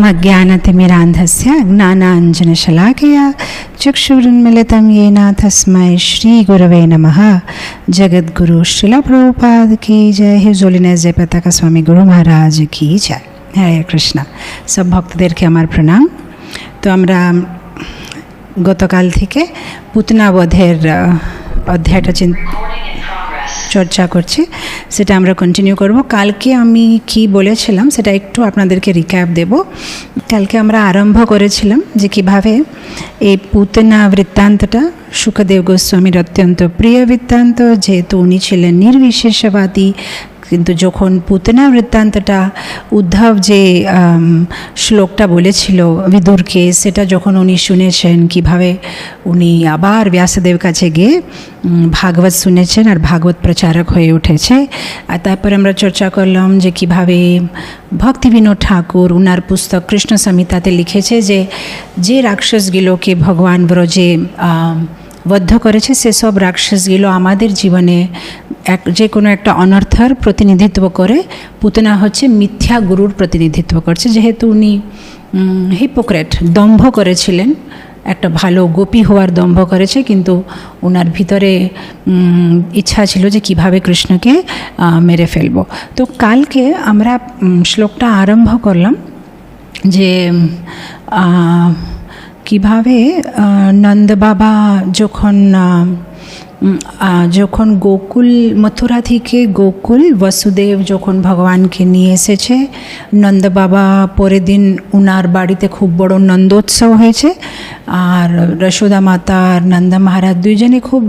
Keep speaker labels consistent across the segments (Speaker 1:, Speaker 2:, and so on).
Speaker 1: मज्ञानतिमिरान्धस्य ज्ञानाञ्जनशलाकया चक्षुरुन्मिलितं येन तस्मै श्रीगुरवे नमः। जगद्गुरु श्रीला प्रभुपाद की जय। हिज होलिनेस जय पताका स्वामी गुरु महाराज की जय। हरे कृष्णा। सब भक्तদেরকে আমার প্রণাম। তো আমরা গতকাল থেকে পুতনা বধের অধ্যায়টা চর্চা করছি, সেটা আমরা কন্টিনিউ করব। কালকে আমি কি বলেছিলাম সেটা একটু আপনাদেরকে রিক্যাপ দেব। কালকে আমরা আরম্ভ করেছিলাম যে কিভাবে এই পুতনা বৃত্তান্তটা শুকদেব গোস্বামীর অত্যন্ত প্রিয় বৃত্তান্ত, যেহেতু উনি ছিলেন নির্বিশেষবাদী। কিন্তু যখন পুতনা বৃত্তান্তটা উদ্ধব যে শ্লোকটা বলেছিল বিদুরকে, সেটা যখন উনি শুনেছেন, কিভাবে উনি আবার ব্যাসদেব কাছে গিয়ে ভাগবত শুনেছেন আর ভাগবত প্রচারক হয়ে উঠেছে। আর তারপরে আমরা চর্চা করলাম যে কিভাবে ভক্তিবিনোদ ঠাকুর উনার পুস্তক কৃষ্ণ সংহিতাতে লিখেছে যে রাক্ষসগুলোকে ভগবান ব্রজে বদ্ধ করেছে, সেসব রাক্ষসগুলো আমাদের জীবনে যে কোনো একটা অনর্থর প্রতিনিধিত্ব করে। পুতনা হচ্ছে মিথ্যা গুরুর প্রতিনিধিত্ব করছে, যেহেতু উনি হিপোক্রেট, দম্ভ করেছিলেন, একটা ভালো গোপী হওয়ার দম্ভ করেছে, কিন্তু ওনার ভিতরে ইচ্ছা ছিল যে কিভাবে কৃষ্ণকে মেরে ফেলব। তো কালকে আমরা শ্লোকটা আরম্ভ করলাম যে কিভাবে নন্দ বাবা যখন গোকুল, মথুরা থেকে গোকুল বসুদেব যখন ভগবানকে নিয়ে এসেছে, নন্দ বাবা পরের দিন উনার বাড়িতে খুব বড় নন্দোৎসব হয়েছে। আর যশোদা মাতা আর নন্দা মহারাজ দুইজনে খুব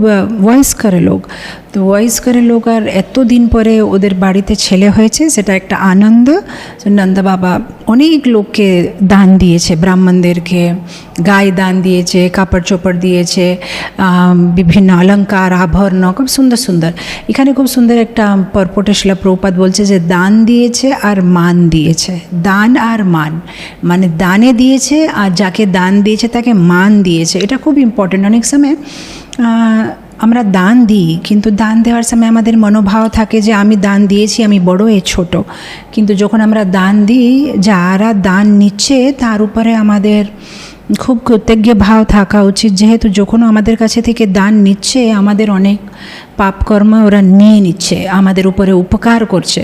Speaker 1: বয়স্কর লোক, তো বয়স্কর লোক, আর এতদিন পরে ওদের বাড়িতে ছেলে হয়েছে, সেটা একটা আনন্দ। নন্দ বাবা অনেক লোককে দান দিয়েছে, ব্রাহ্মণদেরকে গায়ে দান দিয়েছে, কাপড় চোপড় দিয়েছে, বিভিন্ন অলঙ্কার আভরণ, খুব সুন্দর সুন্দর। এখানে খুব সুন্দর একটা পরপটে শিলা প্রভুপাদ বলছে যে দান দিয়েছে আর মান দিয়েছে। দান আর মান, মানে দানে দিয়েছে আর যাকে দান দিয়েছে তাকে মান দিয়েছে। এটা খুব ইম্পর্টেন্ট। অনেক সময় আমরা দান দিই, কিন্তু দান দেওয়ার সময় আমাদের মনোভাব থাকে যে আমি দান দিয়েছি, আমি বড়, এ ছোট। কিন্তু যখন আমরা দান দিই, যারা দান নিচ্ছে তার উপরে আমাদের খুব কৃতজ্ঞ ভাব থাকা উচিত, যেহেতু যখন আমাদের কাছে থেকে দান নিচ্ছে, আমাদের অনেক পাপকর্ম ওরা নিয়ে নিচ্ছে, আমাদের উপরে উপকার করছে।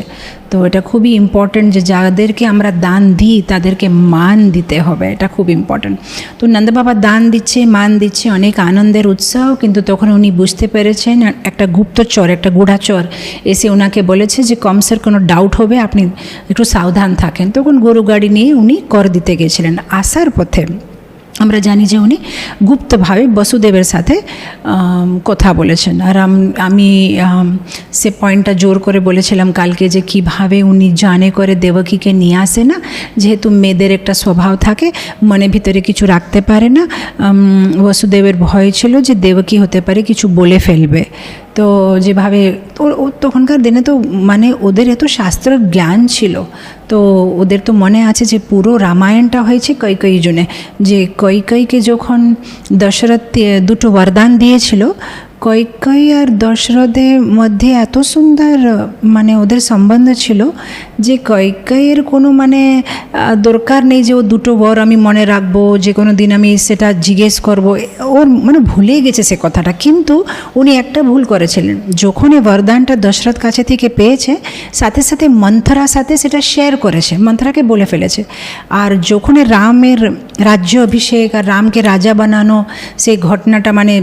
Speaker 1: তো এটা খুবই ইম্পর্ট্যান্ট যে যাদেরকে আমরা দান দিই তাদেরকে মান দিতে হবে, এটা খুব ইম্পর্ট্যান্ট। তো নন্দ বাবা দান দিচ্ছে, মান দিচ্ছে, অনেক আনন্দের উৎসাহ। কিন্তু তখন উনি বুঝতে পেরেছেন একটা গুপ্তচর, একটা গূঢ়াচর এসে ওনাকে বলেছে যে কমসের কোনো ডাউট হবে, আপনি একটু সাবধান থাকেন। তখন গরু গাড়ি নিয়ে উনি কর দিতে গেছিলেন। আসার পথে আমরা জানি যে উনি গুপ্তভাবে বসুদেবের সাথে কথা বলেছেন। আর আমি সে পয়েন্টটা জোর করে বলেছিলাম কালকে যে কিভাবে উনি জানে করে দেবকীকে নিয়ে আসে না, যেহেতু মেয়েদের একটা স্বভাব থাকে, মনে ভিতরে কিছু রাখতে পারে না। বসুদেবের ভয় ছিল যে দেবকী হতে পারে কিছু বলে ফেলবে। তো যেভাবে তখনকার দিনে তো মানে ওদের এত শাস্ত্র জ্ঞান ছিল, তো ওদের তো মনে আছে যে পুরো রামায়ণটা হয়েছে কৈকেয়ী জন্যে। যে কৈকেয়ীকে যখন দশরথ দুটো বরদান দিয়েছিল, কৈকেয়ী আর দশরথের মধ্যে এত সুন্দর মানে ওদের সম্বন্ধ ছিল যে কৈকেয়ীর কোনো মানে দরকার নেই যে ও দুটো বর আমি মনে রাখবো, যে কোনো দিন আমি সেটা জিজ্ঞেস করব, ওর মানে ভুলে গেছে সে কথাটা। কিন্তু উনি একটা ভুল করেছিলেন, যখন এই বরদানটা দশরথ কাছে থেকে পেয়েছে, সাথে সাথে মন্থরার সাথে সেটা শেয়ার করেছে, মন্থরাকে বলে ফেলেছে। আর যখন রামের রাজ্য অভিষেক আর রামকে রাজা বানানো সেই ঘটনাটা, মানে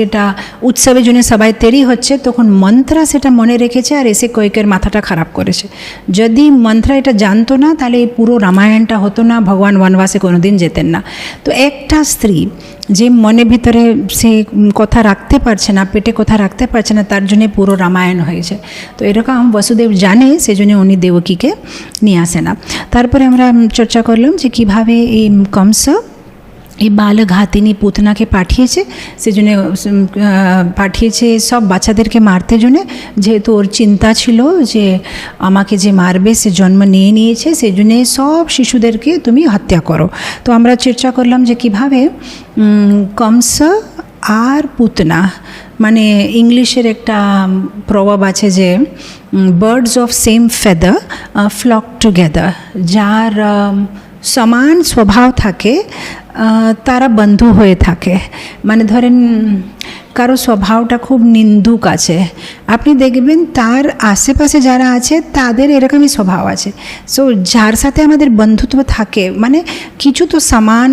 Speaker 1: এটা উৎসবের জন্য সবাই তৈরি হচ্ছে, তখন মন্থরা সেটা মনে রেখেছে আর এসে কৈকেয়ীর মাথাটা খারাপ করেছে। যদি মন্থরা এটা জানতো না, তাহলে এই পুরো রামায়ণটা হতো না, ভগবান বনবাসে কোনোদিন যেতেন না। তো একটা স্ত্রী যে মনে ভিতরে সে কথা রাখতে পারছে না, পেটে কথা রাখতে পারছে না, তার জন্যে পুরো রামায়ণ হয়েছে। তো এরকম বসুদেব জানে, সেজন্য উনি দেবকীকে নিয়ে আসে না। তারপরে আমরা চর্চা করলাম যে কীভাবে এই কংস এই বালঘাতিনী পুতনাকে পাঠিয়েছে, সেজন্য পাঠিয়েছে সব বাচ্চাদেরকে মারতে জন্যে, যেহেতু ওর চিন্তা ছিল যে আমাকে যে মারবে সে জন্ম নিয়ে নিয়েছে, সেই জন্যে সব শিশুদেরকে তুমি হত্যা করো। তো আমরা চর্চা করলাম যে কীভাবে কংস আর পুতনা মানে ইংলিশের একটা প্রবাদ আছে যে birds of same feather flock together, যার সমান স্বভাব থাকে তারা বন্ধু হয়ে থাকে। মানে ধরেন কারো স্বভাবটা খুব নিন্দুক আছে, আপনি দেখবেন তার আশেপাশে যারা আছে তাদের এরকমই স্বভাব আছে। সো যার সাথে আমাদের বন্ধুত্ব থাকে মানে কিছু তো সমান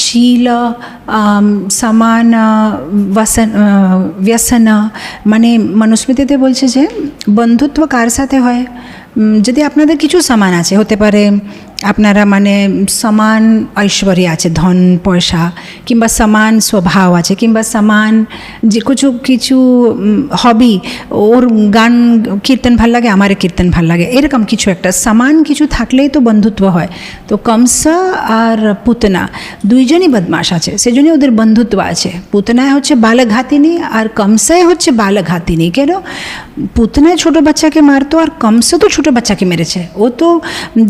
Speaker 1: শীল, সমান ব্যসন, মানে মনুস্মৃতিতে বলছে যে বন্ধুত্ব কার সাথে হয়, যদি আপনাদের কিছু সমান আছে, হতে পারে আপনারা মানে সমান ঐশ্বর্য আছে, ধন পয়সা, কিংবা সমান স্বভাব আছে, কিংবা সমান যে কিছু হবি, ওর গান কীর্তন ভাল লাগে, আমার কীর্তন ভাল লাগে, এরকম কিছু একটা সমান কিছু থাকলেই তো বন্ধুত্ব হয়। তো কংস আর পুতনা দুইজনই বদমাশ আছে, সেজন্যই ওদের বন্ধুত্ব আছে। পুতনায় হচ্ছে বালঘাতিনী আর কংসায় হচ্ছে বালঘাতিনী। কেন? পুতনায় ছোটো বাচ্চাকে মারতো আর কংস তো ছোটো বাচ্চাকে মেরেছে। ও তো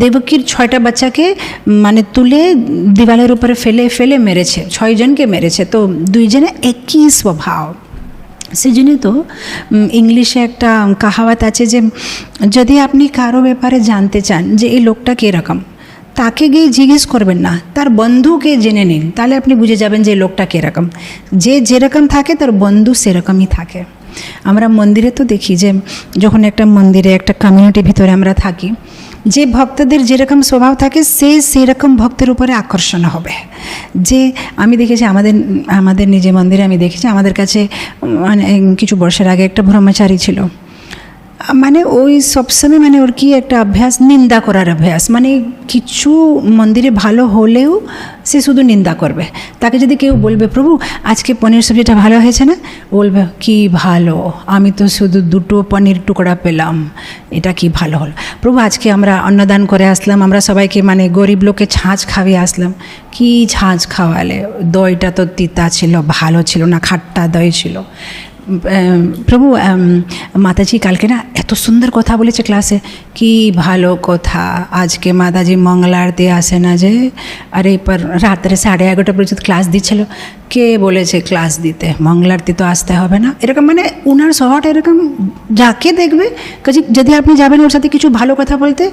Speaker 1: দেবকীর 6টা বাচ্চাকে মানে তুলে দেওয়ালের উপরে ফেলে ফেলে মেরেছে, 6 জনকে মেরেছে। তো দুইজনে একই স্বভাব। সেই জন্যই তো ইংলিশে একটা কাহাওয়াত আছে যে যদি আপনি কারো ব্যাপারে জানতে চান যে এই লোকটা কীরকম, তাকে গিয়ে জিজ্ঞেস করবেন না, তার বন্ধুকে জেনে নিন, তাহলে আপনি বুঝে যাবেন যে লোকটা কীরকম। যে যেরকম থাকে তার বন্ধু সেরকমই থাকে। আমরা মন্দিরে তো দেখি যে যখন একটা মন্দিরে একটা কমিউনিটির ভিতরে আমরা থাকি, যে ভক্তদের যেরকম স্বভাব থাকে সেরকম ভক্তের উপরে আকর্ষণ হবে। যে আমি দেখেছি আমাদের নিজে মন্দিরে আমি দেখেছি, আমাদের কাছে মানে কিছু বর্ষের আগে একটা ব্রহ্মচারী ছিল, মানে ওই সবসময় মানে ওর কি একটা অভ্যাস, নিন্দা করার অভ্যাস। মানে কিছু মন্দিরে ভালো হলেও সে শুধু নিন্দা করবে। তাকে যদি কেউ বলবে প্রভু আজকে পনির সবজিটা ভালো হয়েছে না, বলবে কি ভালো, আমি তো শুধু 2টো পনির টুকরা পেলাম, এটা কি ভালো হলো। প্রভু আজকে আমরা অন্নদান করে আসলাম, আমরা সবাইকে মানে গরিব লোককে ছাঁচ খাইয়ে আসলাম, কি ছাঁচ খাওয়ালে, দইটা তো তিতা ছিল, ভালো ছিল না, খাট্টা দই ছিল। প্রভু মাতাজি কালকে না এত সুন্দর কথা বলেছে ক্লাসে, কি ভালো কথা, আজকে মাতাজি মঙ্গল আরতি আসে না যে, আরে পর রাত্রে 11:30 পর্যন্ত ক্লাস দিচ্ছিল, কে বলেছে ক্লাস দিতে, মঙ্গল আরতি তো আসতে হবে না। এরকম মানে উনার স্বভাবটা এরকম, যাকে দেখবে কাজে যদি আপনি যাবেন ওর সাথে কিছু ভালো কথা বলতে,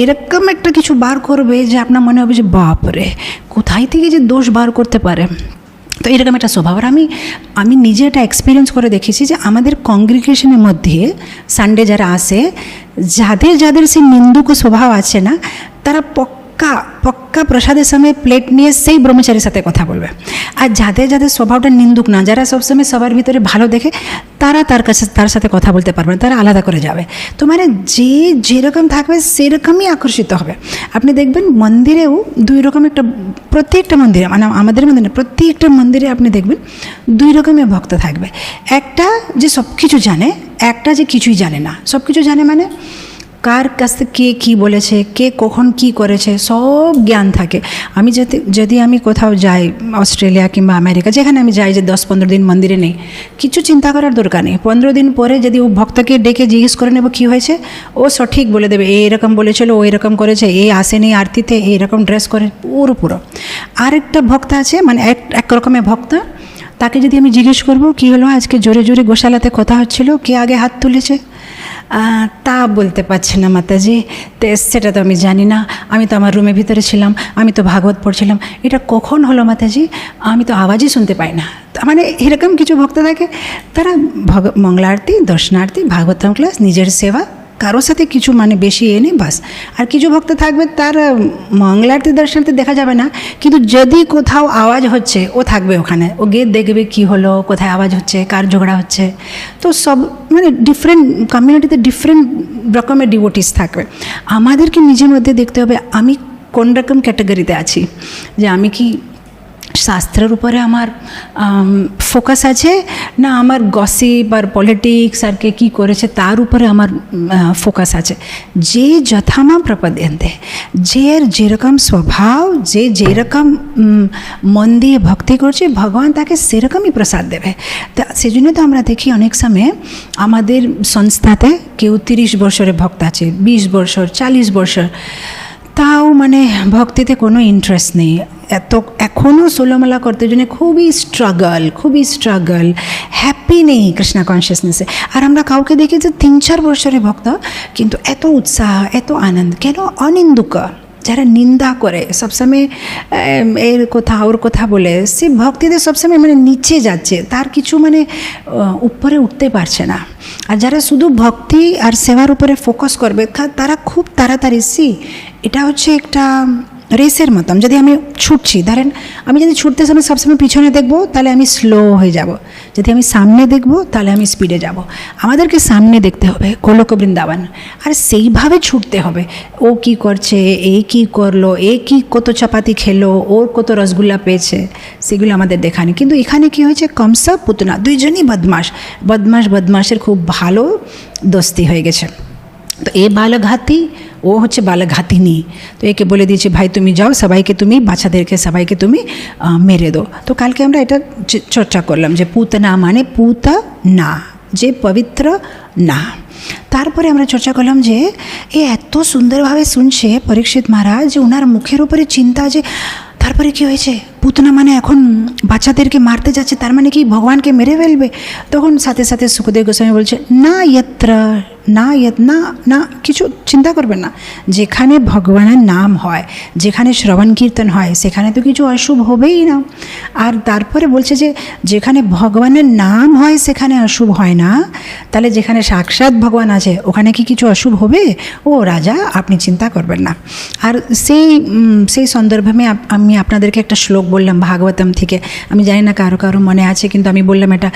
Speaker 1: এরকম একটা কিছু বার করবে যে আপনার মনে হবে যে বাপরে কোথায় থেকে যে দোষ বার করতে পারে। তো এরকম একটা স্বভাব। আর আমি নিজে এটা এক্সপিরিয়েন্স করে দেখেছি যে আমাদের কংগ্রিগেশনের মধ্যে সানডে যারা আসে, যাদের সেই নিন্দুক স্বভাব আছে না, তারা পক্কা প্রসাদের সময় প্লেট নিয়ে সেই ব্রহ্মচারীর সাথে কথা বলবে। আর যাদের স্বভাবটা নিন্দুক না, যারা সবসময় সবার ভিতরে ভালো দেখে, তারা তার সাথে কথা বলতে পারবে না, তারা আলাদা করে যাবে। তো মানে যে যেরকম থাকবে সেরকমই আকর্ষিত হবে। আপনি দেখবেন মন্দিরেও 2 রকম একটা, প্রত্যেকটা মন্দিরে মানে আমাদের মন্দিরে প্রত্যেকটা মন্দিরে আপনি দেখবেন 2 রকমের ভক্ত থাকবে। একটা যে সব কিছু জানে, একটা যে কিছুই জানে না। সব কিছু জানে মানে কার কাছ থেকে কে কী বলেছে, কে কখন কি করেছে, সব জ্ঞান থাকে। আমি যদি আমি কোথাও যাই, অস্ট্রেলিয়া কিংবা আমেরিকা, যেখানে আমি যাই যে 10-15 দিন মন্দিরে নেই, কিছু চিন্তা করার দরকার নেই। 15 দিন পরে যদি ও ভক্তকে ডেকে জিজ্ঞেস করে নেব কী হয়েছে, ও সঠিক বলে দেবে, এরকম বলেছিল, ও এরকম করেছে, এই আসেনি আরতিতে, এইরকম ড্রেস করে, পুরো। আরেকটা ভক্ত আছে মানে এক রকমের ভক্ত, তাকে যদি আমি জিজ্ঞেস করবো কী হলো আজকে, জোরে জোরে গোশালাতে কথা হচ্ছিল, কে আগে হাত তুলেছে, তা বলতে পারছি না মাতাজি, সেটা তো আমি জানি না, আমি তো আমার রুমের ভিতরে ছিলাম, আমি তো ভাগবত পড়ছিলাম, এটা কখন হলো মাতাজি, আমি তো আওয়াজই শুনতে পাই না। মানে এরকম কিছু ভক্ত থাকে, তারা মঙ্গলারতি, দর্শনার্থী, ভাগবতম ক্লাস, নিজের সেবা, কারোর সাথে কিছু মানে বেশি এনে বাস। আর কিছু ভক্ত থাকবে তার মঙ্গলারতি দর্শনার্থী দেখা যাবে না, কিন্তু যদি কোথাও আওয়াজ হচ্ছে ও থাকবে ওখানে, ও গিয়ে দেখবে কি হলো, কোথায় আওয়াজ হচ্ছে, কার ঝগড়া হচ্ছে। তো সব মানে ডিফারেন্ট কমিউনিটিতে ডিফারেন্ট রকমের ডিভোটিস থাকবে। আমাদেরকে নিজের মধ্যে দেখতে হবে আমি কোন রকম ক্যাটাগরিতে আছি, যে আমি কি শাস্ত্রের উপরে আমার ফোকাস আছে, না আমার গসিপ আর পলিটিক্স আর কে কী করেছে তার উপরে আমার ফোকাস আছে। যে যথামা প্রপদ্যন্তে, যেরকম স্বভাব, যেরকম মন দিয়ে ভক্তি করছে, ভগবান তাকে সেরকমই প্রসাদ দেবে। তা সেজন্য তো আমরা দেখি অনেক সময় আমাদের সংস্থাতে কেউ 30 বছরের ভক্ত আছে, 20 বছর, 40 বছর, তাও মানে ভক্তিতে কোনো ইন্টারেস্ট নেই। এত এখনও ষোলমালা করতে জন্য খুবই স্ট্রাগল, হ্যাপি নেই কৃষ্ণা কনসিয়াসনেসে। আর আমরা কাউকে দেখি যে 3-4 বছরের ভক্ত, কিন্তু এত উৎসাহ, এত আনন্দ কেন? অনিন্দুক, যারা নিন্দা করে, সবসময় এর কথা ওর কথা বলে, সে ভক্তিতে সবসময় মানে নিচে যাচ্ছে, তার কিছু মানে উপরে উঠতে পারছে না। আর যারা শুধু ভক্তি আর সেবার উপরে ফোকাস করবে তারা খুব তাড়াতাড়ি, এটা হচ্ছে একটা রেসের মতন। যদি আমি ছুটছি, ধরেন আমি যদি ছুটতে সময় সবসময় পিছনে দেখবো তাহলে আমি স্লো হয়ে যাব, যদি আমি সামনে দেখবো তাহলে আমি স্পিডে যাব। আমাদেরকে সামনে দেখতে হবে গোলক বৃন্দাবন, আর সেইভাবে ছুটতে হবে। ও কি করছে, এ কি করলো, এ কি কত চাপাতি খেলো, ওর কত রসগোল্লা পেয়েছে, সেগুলো আমাদের দেখা নেই। কিন্তু এখানে কি হয়েছে, কমসা পুতনা দুইজনই বদমাসের খুব ভালো দোস্তি হয়ে গেছে। তো এ বালঘাতি, ও হচ্ছে বালঘাতিনী। তো একে বলে দিয়েছে, ভাই তুমি যাও, সবাইকে তুমি, বাচ্চাদেরকে সবাইকে তুমি মেরে দো। তো কালকে আমরা এটা চর্চা করলাম যে পুতনা মানে না, যে পবিত্র না। তারপরে আমরা চর্চা করলাম যে এ এত সুন্দরভাবে শুনছে পরীক্ষিত মহারাজ, যে ওনার মুখের উপরে চিন্তা, যে তারপরে কি হয়েছে, পুতনা মানে এখন বাচ্চাদেরকে মারতে যাচ্ছে, তার মানে কি ভগবানকে মেরে ফেলবে। তখন সাথে সাথে সুখদেব গোস্বামী বলছে, না কিছু চিন্তা করবেন না, যেখানে ভগবানের নাম হয়, যেখানে শ্রবণ কীর্তন হয়, সেখানে তো কিছু অশুভ হবেই না। আর তারপরে বলছে যে যেখানে ভগবানের নাম হয় সেখানে অশুভ হয় না, তাহলে যেখানে সাক্ষাৎ ভগবান আছে ওখানে কি কিছু অশুভ হবে? ও রাজা, আপনি চিন্তা করবেন না। আর সেই সন্দর্ভে আমি আপনাদেরকে একটা শ্লোক বললাম ভাগবতম থেকে, আমি জানি না কারো মনে আছে, কিন্তু আমি বললাম এটা,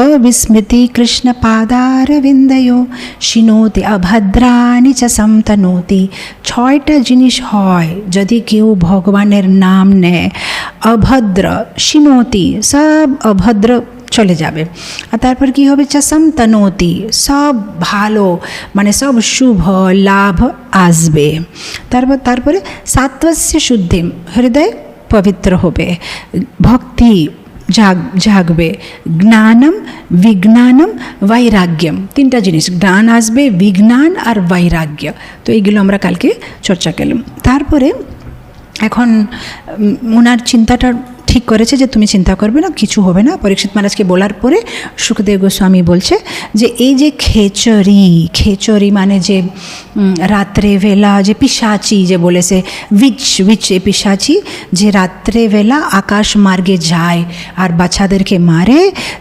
Speaker 1: অবিস্মৃতি কৃষ্ণ পাদারবিন্দয়ো শিনোতি অভদ্রাণি চ সমতনোতি। 6টা জিনিস হয় যদি কেউ ভগবানের নাম নেয়, অভদ্র শিনোতি, সব অভদ্র চলে যাবে। আর তারপর কি হবে, চসম তনোতি, সব ভালো মানে সব শুভ লাভ আসবে। তারপরে সাত্ত্বস্য শুদ্ধিম, হৃদয় পবিত্র হবে, ভক্তি জাগবে, জ্ঞানম বিজ্ঞানম বৈরাগ্যম, 3টা জিনিস, জ্ঞান আসবে, বিজ্ঞান আর বৈরাগ্য। তো এইগুলো আমরা কালকে চর্চা করলাম। তারপরে এখন ওনার চিন্তাটা ঠিক করেছে যে তুমি চিন্তা করবে না, কিছু হবে না। পরীক্ষিত মহারাজকে বলার পরে সুখদেব গোস্বামী বলছে যে এই যে খেচরি মানে যে রাত্রেবেলা যে পিশাচি, যে বলেছে উইচ এ পিশাচি, যে রাত্রেবেলা আকাশ মার্গে যায় আর বাচ্চাদেরকে মারে,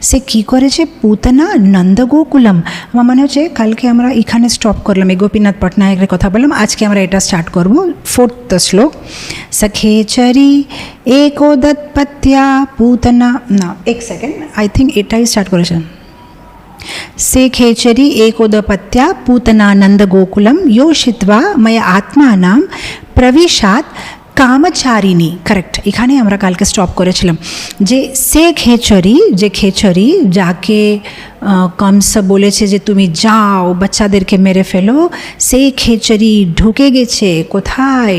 Speaker 1: সে কি করেছে, পুতনা নন্দগোকুলম। আমার মনে হচ্ছে কালকে আমরা এখানে স্টপ করলাম, এই গোপীনাথ পটনায়কের কথা বললাম, আজকে আমরা এটা স্টার্ট করব 4th শ্লোক। সখেচরি একোদৎপত্যা পুতনা, না 1 সেকেন্ড, আই থিঙ্ক এটাই স্টার্ট করেছেন। সে খেচরি একোদপত্যা পুতনানন্দ গোকুলম योषित्वा मय आत्मानां प्रविशात কামচারিণী, কারেক্ট, এখানে আমরা কালকে স্টপ করেছিলাম। যে সে খেচরি যাকে কংস বলেছে যে তুমি যাও বাচ্চাদেরকে মেরে ফেলো, সেই খেচরি ঢুকে গেছে কোথায়,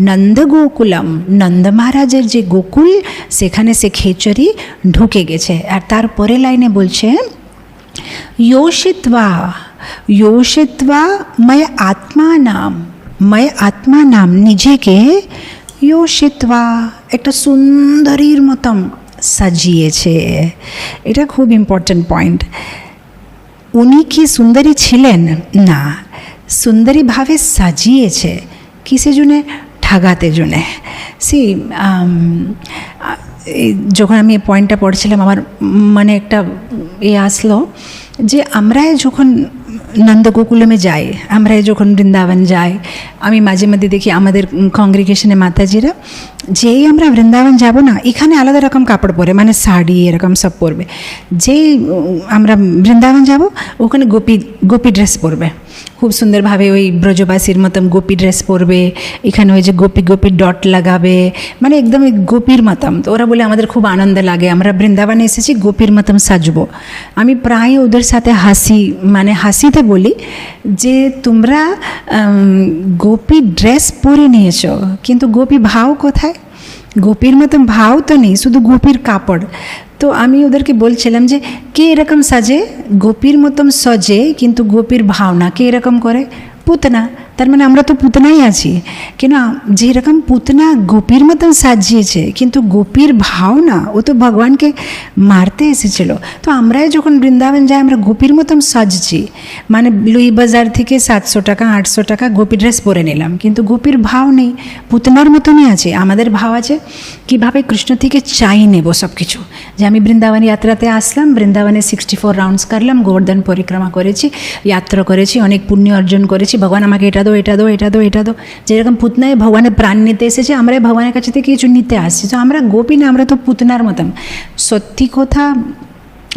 Speaker 1: নন্দগোকুলম, নন্দ মহারাজের যে গোকুল, সেখানে সে খেচরি ঢুকে গেছে। আর তারপরে লাইনে বলছে योषित्वा मय आत्मा नाम, নিজেকে योषित्वा একটা সুন্দরীর মতন সাজিয়েছে। এটা খুব ইম্পর্ট্যান্ট পয়েন্ট। উনি কি সুন্দরী ছিলেন? না, সুন্দরীভাবে সাজিয়েছে। কিসের জন্যে? ঠাগাতে জন্যে। যখন আমি এই পয়েন্টটা পড়ছিলাম, আমার মানে একটা আসলো যে আমরা যখন নন্দগোকুলমে যাই, আমরা যখন বৃন্দাবন যাই, আমি মাঝে মাঝে দেখি আমাদের কংগ্রিগেশনে মাতাজিরা, যেই আমরা বৃন্দাবন যাব না, এখানে আলাদা রকম কাপড় পরে, মানে শাড়ি এরকম সব পরবে। যেই আমরা বৃন্দাবন যাব ওখানে গোপী ড্রেস পরবে, খুব সুন্দরভাবে ওই ব্রজবাসীর মতন গোপী ড্রেস পরবে, এখানে ওই যে গোপী ডট লাগাবে, মানে একদম গোপীর মতন। তো ওরা বলে আমাদের খুব আনন্দ লাগে, আমরা বৃন্দাবনে এসেছি গোপীর মতন সাজবো। আমি প্রায় ওদের সাথে হাসিতে বলি যে তোমরা গোপী ড্রেস পরে নিয়েছো, কিন্তু গোপী ভাব কোথায়? গোপীর মতন ভাব তো নেই, শুধু গোপীর কাপড়। তো আমি ওদেরকে বলছিলাম যে কে এরকম সাজে, গোপীর মতন সজে কিন্তু গোপীর ভাবনা কে এরকম করে? পুতনা। তার মানে আমরা তো পুতনাই আছি। কেন যেরকম পুতনা গোপীর মতন সাজিয়েছে, কিন্তু গোপীর ভাও না, ও তো ভগবানকে মারতে এসেছিল। তো আমরাই যখন বৃন্দাবন যাই আমরা গোপীর মতন সাজছি, মানে লুই বাজার থেকে 700 টাকা 800 টাকা গোপী ড্রেস পরে নিলাম, কিন্তু গোপীর ভাও নেই, পুতনার মতনই আছে। আমাদের ভাব আছে কীভাবে কৃষ্ণ থেকে চাই নেব সব কিছু, যে আমি বৃন্দাবন যাত্রাতে আসলাম, বৃন্দাবনে 64 রাউন্ডস করলাম, গোবর্ধন পরিক্রমা করেছি, যাত্রা করেছি, অনেক পুণ্য অর্জন করেছি, ভগবান আমাকে এটা দো এটা দো এটা দো এটা দো। যেরকম পুতনায় ভগবানের প্রাণ নিতে এসেছে, আমরাই ভগবানের কাছে থেকে কিছু নিতে আসছি। তো আমরা গোপী না, আমরা তো পুতনার মতন। সত্যি কথা,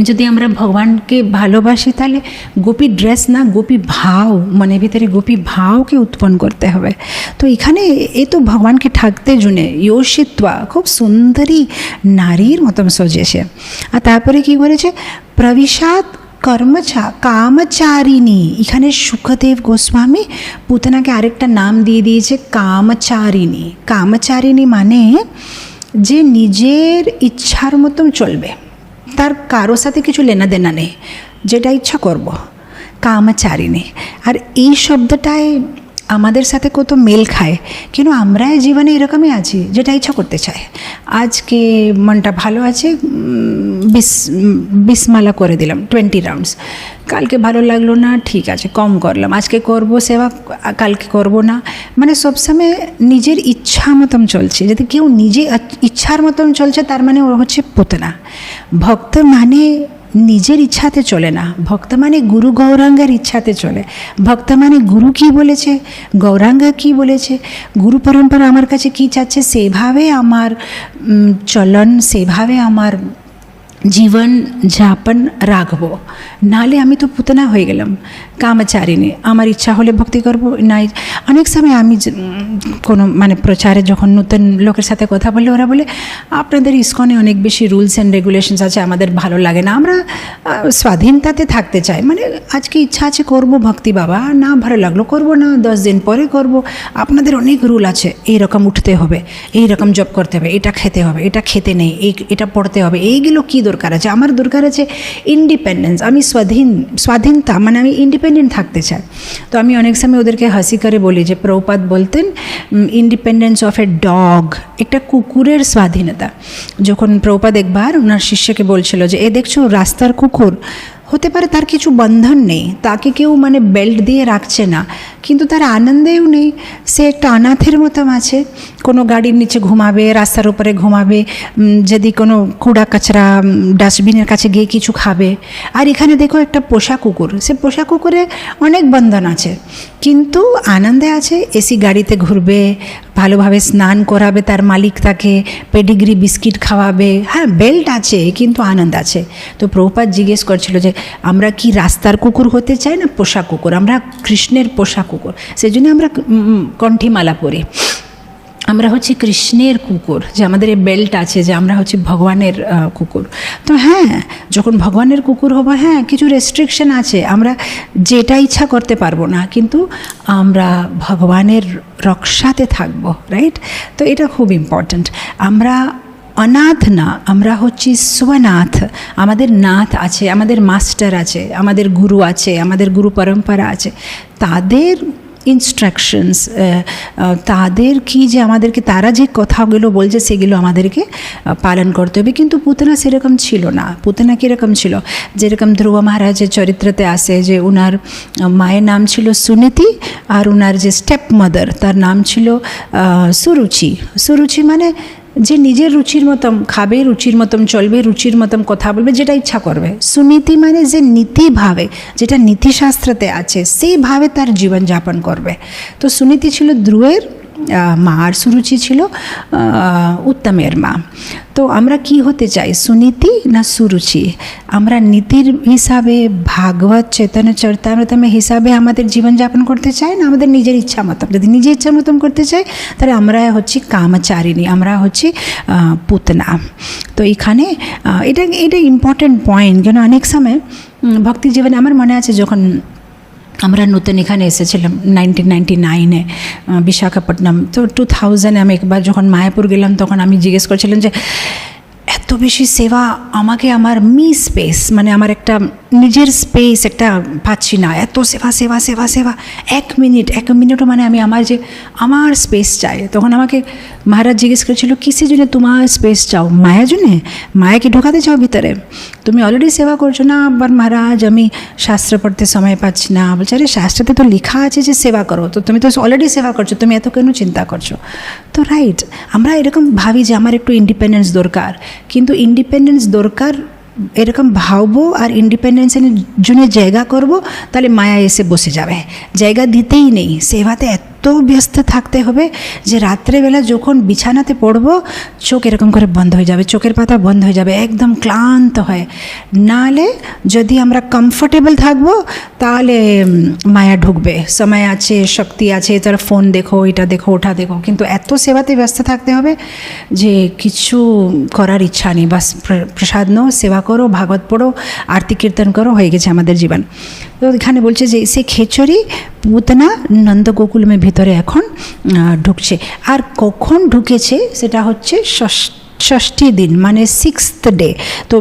Speaker 1: যদি আমরা ভগবানকে ভালোবাসি তাহলে গোপী ড্রেস না, গোপী ভাও, মনের ভিতরে গোপী ভাওকে উৎপন্ন করতে হবে। তো এখানে এ তো ভগবানকে ঠাকতে জুনে ইয়োষিত্বা খুব সুন্দরী নারীর মতন সজেছে। আর তারপরে কি করেছে, প্রবিশাত কামচারিণী। এখানে সুখদেব গোস্বামী পুতনাকে আরেকটা নাম দিয়ে দিয়েছে কামচারিণী। কামচারিণী মানে যে নিজের ইচ্ছার মতন চলবে, তার কারোর সাথে কিছু লেনা দেনা নেই, যেটা ইচ্ছা করব, কামচারিণী। আর এই শব্দটায় আমাদের সাথে কত মেল খায়, কিন্তু আমরা জীবনে এরকমই আছি, যেটা ইচ্ছা করতে চাই। আজকে মনটা ভালো আছে, 20 মালা করে দিলাম, 20 রাউন্ডস। কালকে ভালো লাগলো না, ঠিক আছে কম করলাম, আজকে করব সেবা, কালকে করব না। মানে সবসময় নিজের ইচ্ছা মতন চলছে। যদি কেউ নিজে ইচ্ছার মতন চলছে, তার মানে ও হচ্ছে পুতনা। ভক্ত মানে নিজের ইচ্ছাতে চলে না, ভক্ত মানে গুরু গৌরাঙ্গের ইচ্ছাতে চলে। ভক্ত মানে গুরু কি বলেছে, গৌরাঙ্গ কি বলেছে, গুরু পরম্পরা আমার কাছে কি চাচ্ছে, সেভাবে আমার চলন, সেভাবে আমার জীবন যাপন রাখবো। নাহলে আমি তো পুতনা হয়ে গেলাম, কামচারিণী। আমার ইচ্ছা হলে ভক্তি করবো, নাই। অনেক সময় আমি কোনো মানে প্রচারে যখন নতুন লোকের সাথে কথা বললে, ওরা বলে আপনাদের ইসকনে অনেক বেশি রুলস অ্যান্ড রেগুলেশনস আছে, আমাদের ভালো লাগে না, আমরা স্বাধীনতাতে থাকতে চাই। মানে আজকে ইচ্ছা আছে করবো ভক্তি, বাবা না ভালো লাগলো করবো না, 10 দিন পরে করব। আপনাদের অনেক রুল আছে, এইরকম উঠতে হবে, এইরকম জব করতে হবে, এটা খেতে হবে, এটা খেতে নেই, এটা পড়তে হবে। এইগুলো কী দরকার আছে? আমার দরকার আছে ইন্ডিপেন্ডেন্স। আমি স্বাধীনতা, মানে আমি ইন্ডিপেন্ডেন্ট থাকতে চাই। তো আমি অনেক সময় ওদেরকে হাসি করে বলি যে প্রভুপাদ বলতেন ইন্ডিপেন্ডেন্স অফ এ ডগ, একটা কুকুরের স্বাধীনতা। যখন প্রভুপাদ একবার ওনার শিষ্যকে বলছিল যে এ দেখছো রাস্তার কুকুর, হতে পারে তার কিছু বন্ধন নেই, তাকে কেউ মানে বেল্ট দিয়ে রাখছে না, কিন্তু তার আনন্দেও নেই, সে একটা অনাথের মতন আছে। কোনো গাড়ির নিচে ঘুমাবে, রাস্তার উপরে ঘুমাবে, যদি কোনো কুড়া কাচরা ডাস্টবিনের কাছে গিয়ে কিছু খাবে। আর এখানে দেখো একটা পোষা কুকুর, সে পোষা কুকুরে অনেক বন্ধন আছে, কিন্তু আনন্দে আছে। এসি গাড়িতে ঘুরবে, ভালোভাবে স্নান করাবে তার মালিক, তাকে পেডিগ্রি বিস্কিট খাওয়াবে। হ্যাঁ, বেল্ট আছে কিন্তু আনন্দ আছে। তো প্রভুপাদ জিজ্ঞেস করছিল যে আমরা কি রাস্তার কুকুর হতে চাই না পোষা কুকুর? আমরা কৃষ্ণের পোষা কুকুর, সেই জন্য আমরা কণ্ঠিমালা পরি। আমরা হচ্ছে কৃষ্ণের কুকুর, যে আমাদের এই বেল্ট আছে, যে আমরা হচ্ছে ভগবানের কুকুর। তো হ্যাঁ, যখন ভগবানের কুকুর হবো, হ্যাঁ কিছু রেস্ট্রিকশন আছে, আমরা যেটা ইচ্ছা করতে পারবো না, কিন্তু আমরা ভগবানের রক্ষাতে থাকবো, রাইট? তো এটা খুব ইম্পর্ট্যান্ট। আমরা অনাথ না, আমরা হচ্ছি স্বনাথ। আমাদের নাথ আছে, আমাদের মাস্টার আছে, আমাদের গুরু আছে, আমাদের গুরু পরম্পরা আছে। তাদের ইনস্ট্রাকশনস, তাদের কি যে আমাদেরকে, তারা যে কথাগুলো বলছে সেগুলো আমাদেরকে পালন করতে হবে। কিন্তু পুতনা সেরকম ছিল না। পুতনা কীরকম ছিল? যেরকম ধ্রুব মহারাজের চরিত্রতে আসে যে ওনার মায়ের নাম ছিল সুনীতি, আর ওনার যে স্টেপ মাদার তার নাম ছিল সুরুচি। সুরুচি মানে যে নিজের রুচির মতন খাবে, রুচির মতন চলবে, রুচির মতন কথা বলবে, যেটা ইচ্ছা করবে। সুনীতি মানে যে নীতিভাবে, যেটা নীতিশাস্ত্রতে আছে সেইভাবে তার জীবনযাপন করবে। তো সুনীতি ছিল ধ্রুবের মা, আর সুরুচি ছিল উত্তমের মা। তো আমরা কি হতে চাই, সুনীতি না সুরুচি? আমরা নীতির হিসাবে, ভাগবত চৈতন্য চরিতামৃতমের হিসাবে আমাদের জীবনযাপন করতে চাই, না আমাদের নিজের ইচ্ছা মতন? যদি নিজের ইচ্ছা মতন করতে চাই, তাহলে আমরা হচ্ছি কামচারিণী, আমরা হচ্ছি পুতনা। তো এখানে এটা ইম্পর্ট্যান্ট পয়েন্ট। কেন অনেক সময় ভক্তি জীবনে, আমার মনে আছে যখন আমরা নতুন এখানে এসেছিলাম 1999-এ বিশাখাপট্টনম, তো 2000 আমি একবার যখন মায়াপুর গেলাম, তখন আমি জিজ্ঞেস করছিলাম যে এত এত বেশি সেবা, আমাকে আমার স্পেস মানে আমার একটা নিজের স্পেস একটা পাচ্ছি না, এত সেবা সেবা সেবা সেবা। এক মিনিটও মানে আমি আমার স্পেস চাই। তখন আমাকে মহারাজ জিজ্ঞেস করেছিল, কিসের জন্য তোমার স্পেস চাও? মায়ের জন্যে? মায়াকে ঢোকাতে চাও ভিতরে? তুমি অলরেডি সেবা করছো না? আবার মহারাজ আমি শাস্ত্র পড়তে সময় পাচ্ছি না। বলছে, আরে শাস্ত্রতে তো লেখা আছে যে সেবা করো, তো তুমি তো অলরেডি সেবা করছো, তুমি এত কেন চিন্তা করছো? তো রাইট, আমরা এরকম ভাবি যে আমার একটু ইন্ডিপেন্ডেন্স দরকার, কিন্তু ইন্ডিপেন্ডেন্স দরকার এরকম ভাববো আর ইন্ডিপেন্ডেন্সের জন্য জায়গা করব, তাহলে মায়া এসে বসে যাবে। জায়গা দিতেই নেই। সেবাতে এত ব্যস্ত থাকতে হবে যে রাত্রেবেলা যখন বিছানাতে পড়বো চোখ এরকম করে বন্ধ হয়ে যাবে, চোখের পাতা বন্ধ হয়ে যাবে, একদম ক্লান্ত হয়। নাহলে যদি আমরা কমফোর্টেবল থাকবো তাহলে মায়া ঢুকবে। সময় আছে, শক্তি আছে, তার ফোন দেখো, এটা দেখো, ওটা দেখো, কিন্তু এত সেবাতে ব্যস্ত থাকতে হবে যে কিছু করার ইচ্ছা নেই। বাস প্রসাদ নাও, সেবা করো, ভাগবত পড়ো, আরতি কীর্তন করো, হয়ে গেছে আমাদের জীবন। তো এখানে বলছে যে সে খেচরি পুতনা নন্দগোকুলের ভিতরে এখন ঢুকছে। আর কখন ঢুকেছে সেটা হচ্ছে ষষ্ঠী দিন, মানে 6th ডে। তো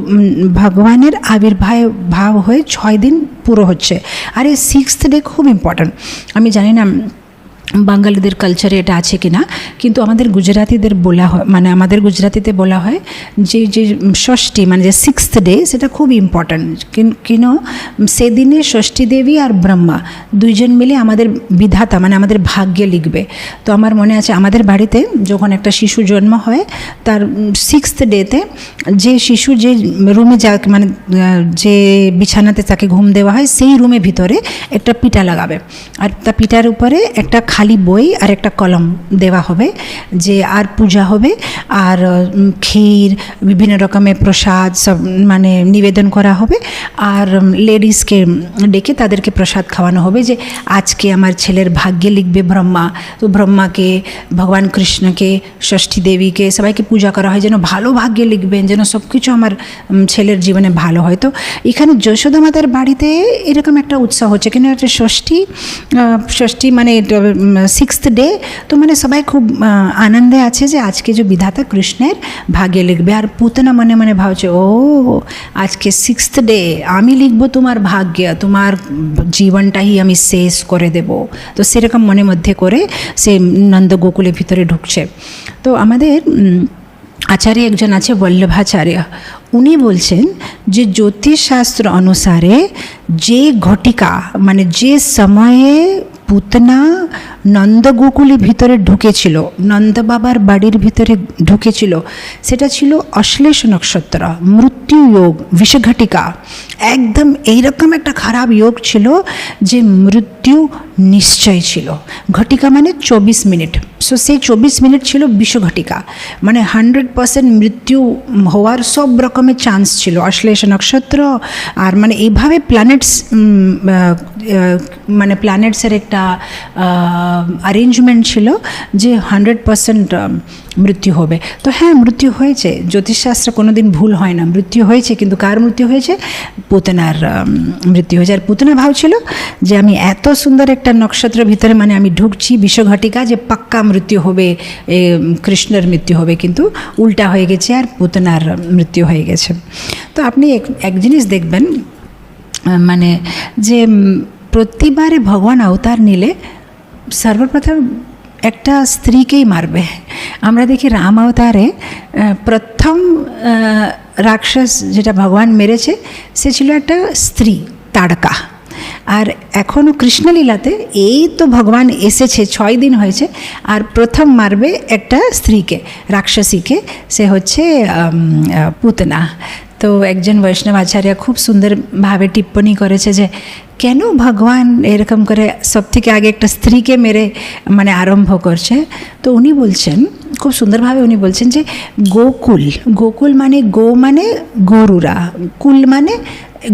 Speaker 1: ভগবানের আবির্ভাব হয়ে 6 দিন পুরো হচ্ছে। আর এই 6th ডে খুব ইম্পর্ট্যান্ট। আমি জানি না বাঙালিদের কালচারে এটা আছে কি না, কিন্তু আমাদের গুজরাতিদের বলা হয়, মানে আমাদের গুজরাতিতে বলা হয় যে ষষ্ঠী মানে যে 6th ডে সেটা খুব ইম্পর্ট্যান্ট। কেন? সেদিনে ষষ্ঠী দেবী আর ব্রহ্মা দুইজন মিলে আমাদের বিধাতা মানে আমাদের ভাগ্যে লিখবে। তো আমার মনে আছে আমাদের বাড়িতে যখন একটা শিশু জন্ম হয়, তার 6th ডেতে যে শিশু যে রুমে মানে যে বিছানাতে তাকে ঘুম দেওয়া হয়, সেই রুমের ভিতরে একটা পিঠা লাগাবে, আর তা পিঠার উপরে একটা খালি বই আর একটা কলম দেওয়া হবে, যে আর পূজা হবে, আর ক্ষীর, বিভিন্ন রকমের প্রসাদ সব মানে নিবেদন করা হবে, আর লেডিসকে ডেকে তাদেরকে প্রসাদ খাওয়ানো হবে যে আজকে আমার ছেলের ভাগ্যে লিখবে ব্রহ্মা। তো ব্রহ্মাকে, ভগবান কৃষ্ণকে, ষষ্ঠী দেবীকে সবাইকে পূজা করা হয় যেন ভালো ভাগ্যে লিখবেন, যেন সব কিছু আমার ছেলের জীবনে ভালো হয়। তো এখানে যশোদা মাতার বাড়িতে এরকম একটা উৎসাহ হচ্ছে, কিন্তু একটা ষষ্ঠী মানে 6th ডে। তো মানে সবাই খুব আনন্দে আছে যে আজকে যে বিধাতা কৃষ্ণের ভাগ্যে লিখবে। আর পুতনা মনে মনে ভাবছে, ও আজকে 6th ডে, আমি লিখবো তোমার ভাগ্য, তোমার জীবনটাই আমি শেষ করে দেব। তো সেরকম মনের মধ্যে করে সে নন্দগোকুলের ভিতরে ঢুকছে। তো আমাদের আচার্য একজন আছে বল্লভাচার্য, উনি বলছেন যে জ্যোতিষশাস্ত্র অনুসারে যে ঘটিকা মানে যে সময়ে পুতনা নন্দগোকুলের ভিতরে ঢুকেছিল, নন্দ বাবার বাড়ির ভিতরে ঢুকেছিল, সেটা ছিল অশ্লেষ নক্ষত্র, মৃত্যু যোগ, বিষঘটিকা। একদম এইরকম একটা খারাপ যোগ ছিল যে মৃত্যু নিশ্চয় ছিল। ঘটিকা মানে 24 মিনিট, সো সেই 24 মিনিট ছিল বিষঘটিকা, মানে 100% মৃত্যু হওয়ার সব রকমের চান্স ছিল। অশ্লেষ নক্ষত্র আর মানে এইভাবে মানে প্ল্যানেটসের একটা অ্যারেঞ্জমেন্ট ছিল যে 100% মৃত্যু হবে। তো হ্যাঁ, মৃত্যু হয়েছে, জ্যোতিষশাস্ত্রে কোনো দিন ভুল হয় না, মৃত্যু হয়েছে। কিন্তু কার মৃত্যু হয়েছে? পুতনার মৃত্যু হয়েছে। আর পুতনা ভাবছিল যে আমি এত সুন্দর একটা নক্ষত্রের ভিতরে মানে আমি ঢুকছি বিষঘটিকা, যে পাক্কা মৃত্যু হবে, কৃষ্ণের মৃত্যু হবে, কিন্তু উল্টা হয়ে গেছে আর পুতনার মৃত্যু হয়ে গেছে। তো আপনি এক জিনিস দেখবেন, মানে যে প্রতিবারে ভগবান অবতার নিলে সর্বপ্রথম একটা স্ত্রীকেই মারবে। আমরা দেখি রাম অবতারে প্রথম রাক্ষস যেটা ভগবান মেরেছে সে ছিল একটা স্ত্রী, তাড়কা। আর এখনও কৃষ্ণলীলাতে এই তো ভগবান এসেছে 6 দিন হয়েছে, আর প্রথম মারবে একটা স্ত্রীকে, রাক্ষসীকে, সে হচ্ছে পুতনা। তো একজন বৈষ্ণব আচার্য খুব সুন্দরভাবে টিপ্পণী করেছে যে কেন ভগবান এরকম করে সব থেকে আগে একটা স্ত্রীকে মেরে মানে আরম্ভ করছে। তো উনি বলছেন, খুব সুন্দরভাবে উনি বলছেন যে গোকুল মানে গো মানে গরুরা,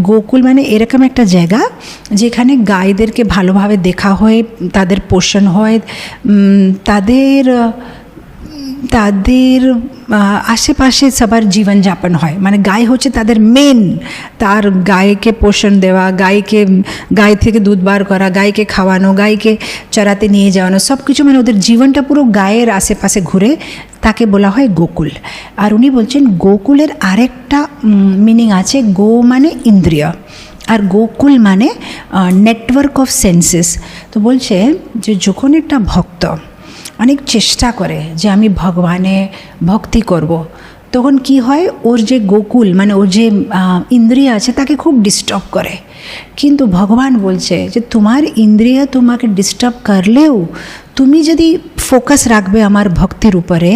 Speaker 1: গোকুল মানে এরকম একটা জায়গা যেখানে গাইদেরকে ভালোভাবে দেখা হয়, তাদের পোষণ হয়, তাদের তাদের আশেপাশে সবার জীবনযাপন হয়, মানে গাই হচ্ছে তাদের মেন, তার গাইকে পোষণ দেওয়া, গাই থেকে দুধ বার করা, গাইকে খাওয়ানো, গাইকে চড়াতে নিয়ে যাওয়ানো, সব কিছু মানে ওদের জীবনটা পুরো গায়ের আশেপাশে ঘুরে, তাকে বলা হয় গোকুল। আর উনি বলছেন গোকুলের আরেকটা মিনিং আছে, গো মানে ইন্দ্রিয় আর গোকুল মানে নেটওয়ার্ক অফ সেন্সেস। তো বলছে যে যখন একটা ভক্ত অনেক চেষ্টা করে যে আমি ভগবানে ভক্তি করব, তখন কি হয়, ওর যে গোকুল মানে ওর যে ইন্দ্রিয় আছে তাকে খুব ডিস্টার্ব করে। কিন্তু ভগবান বলছে যে তোমার ইন্দ্রিয় তোমাকে ডিস্টার্ব করলেও তুমি যদি ফোকাস রাখবে আমার ভক্তির উপরে,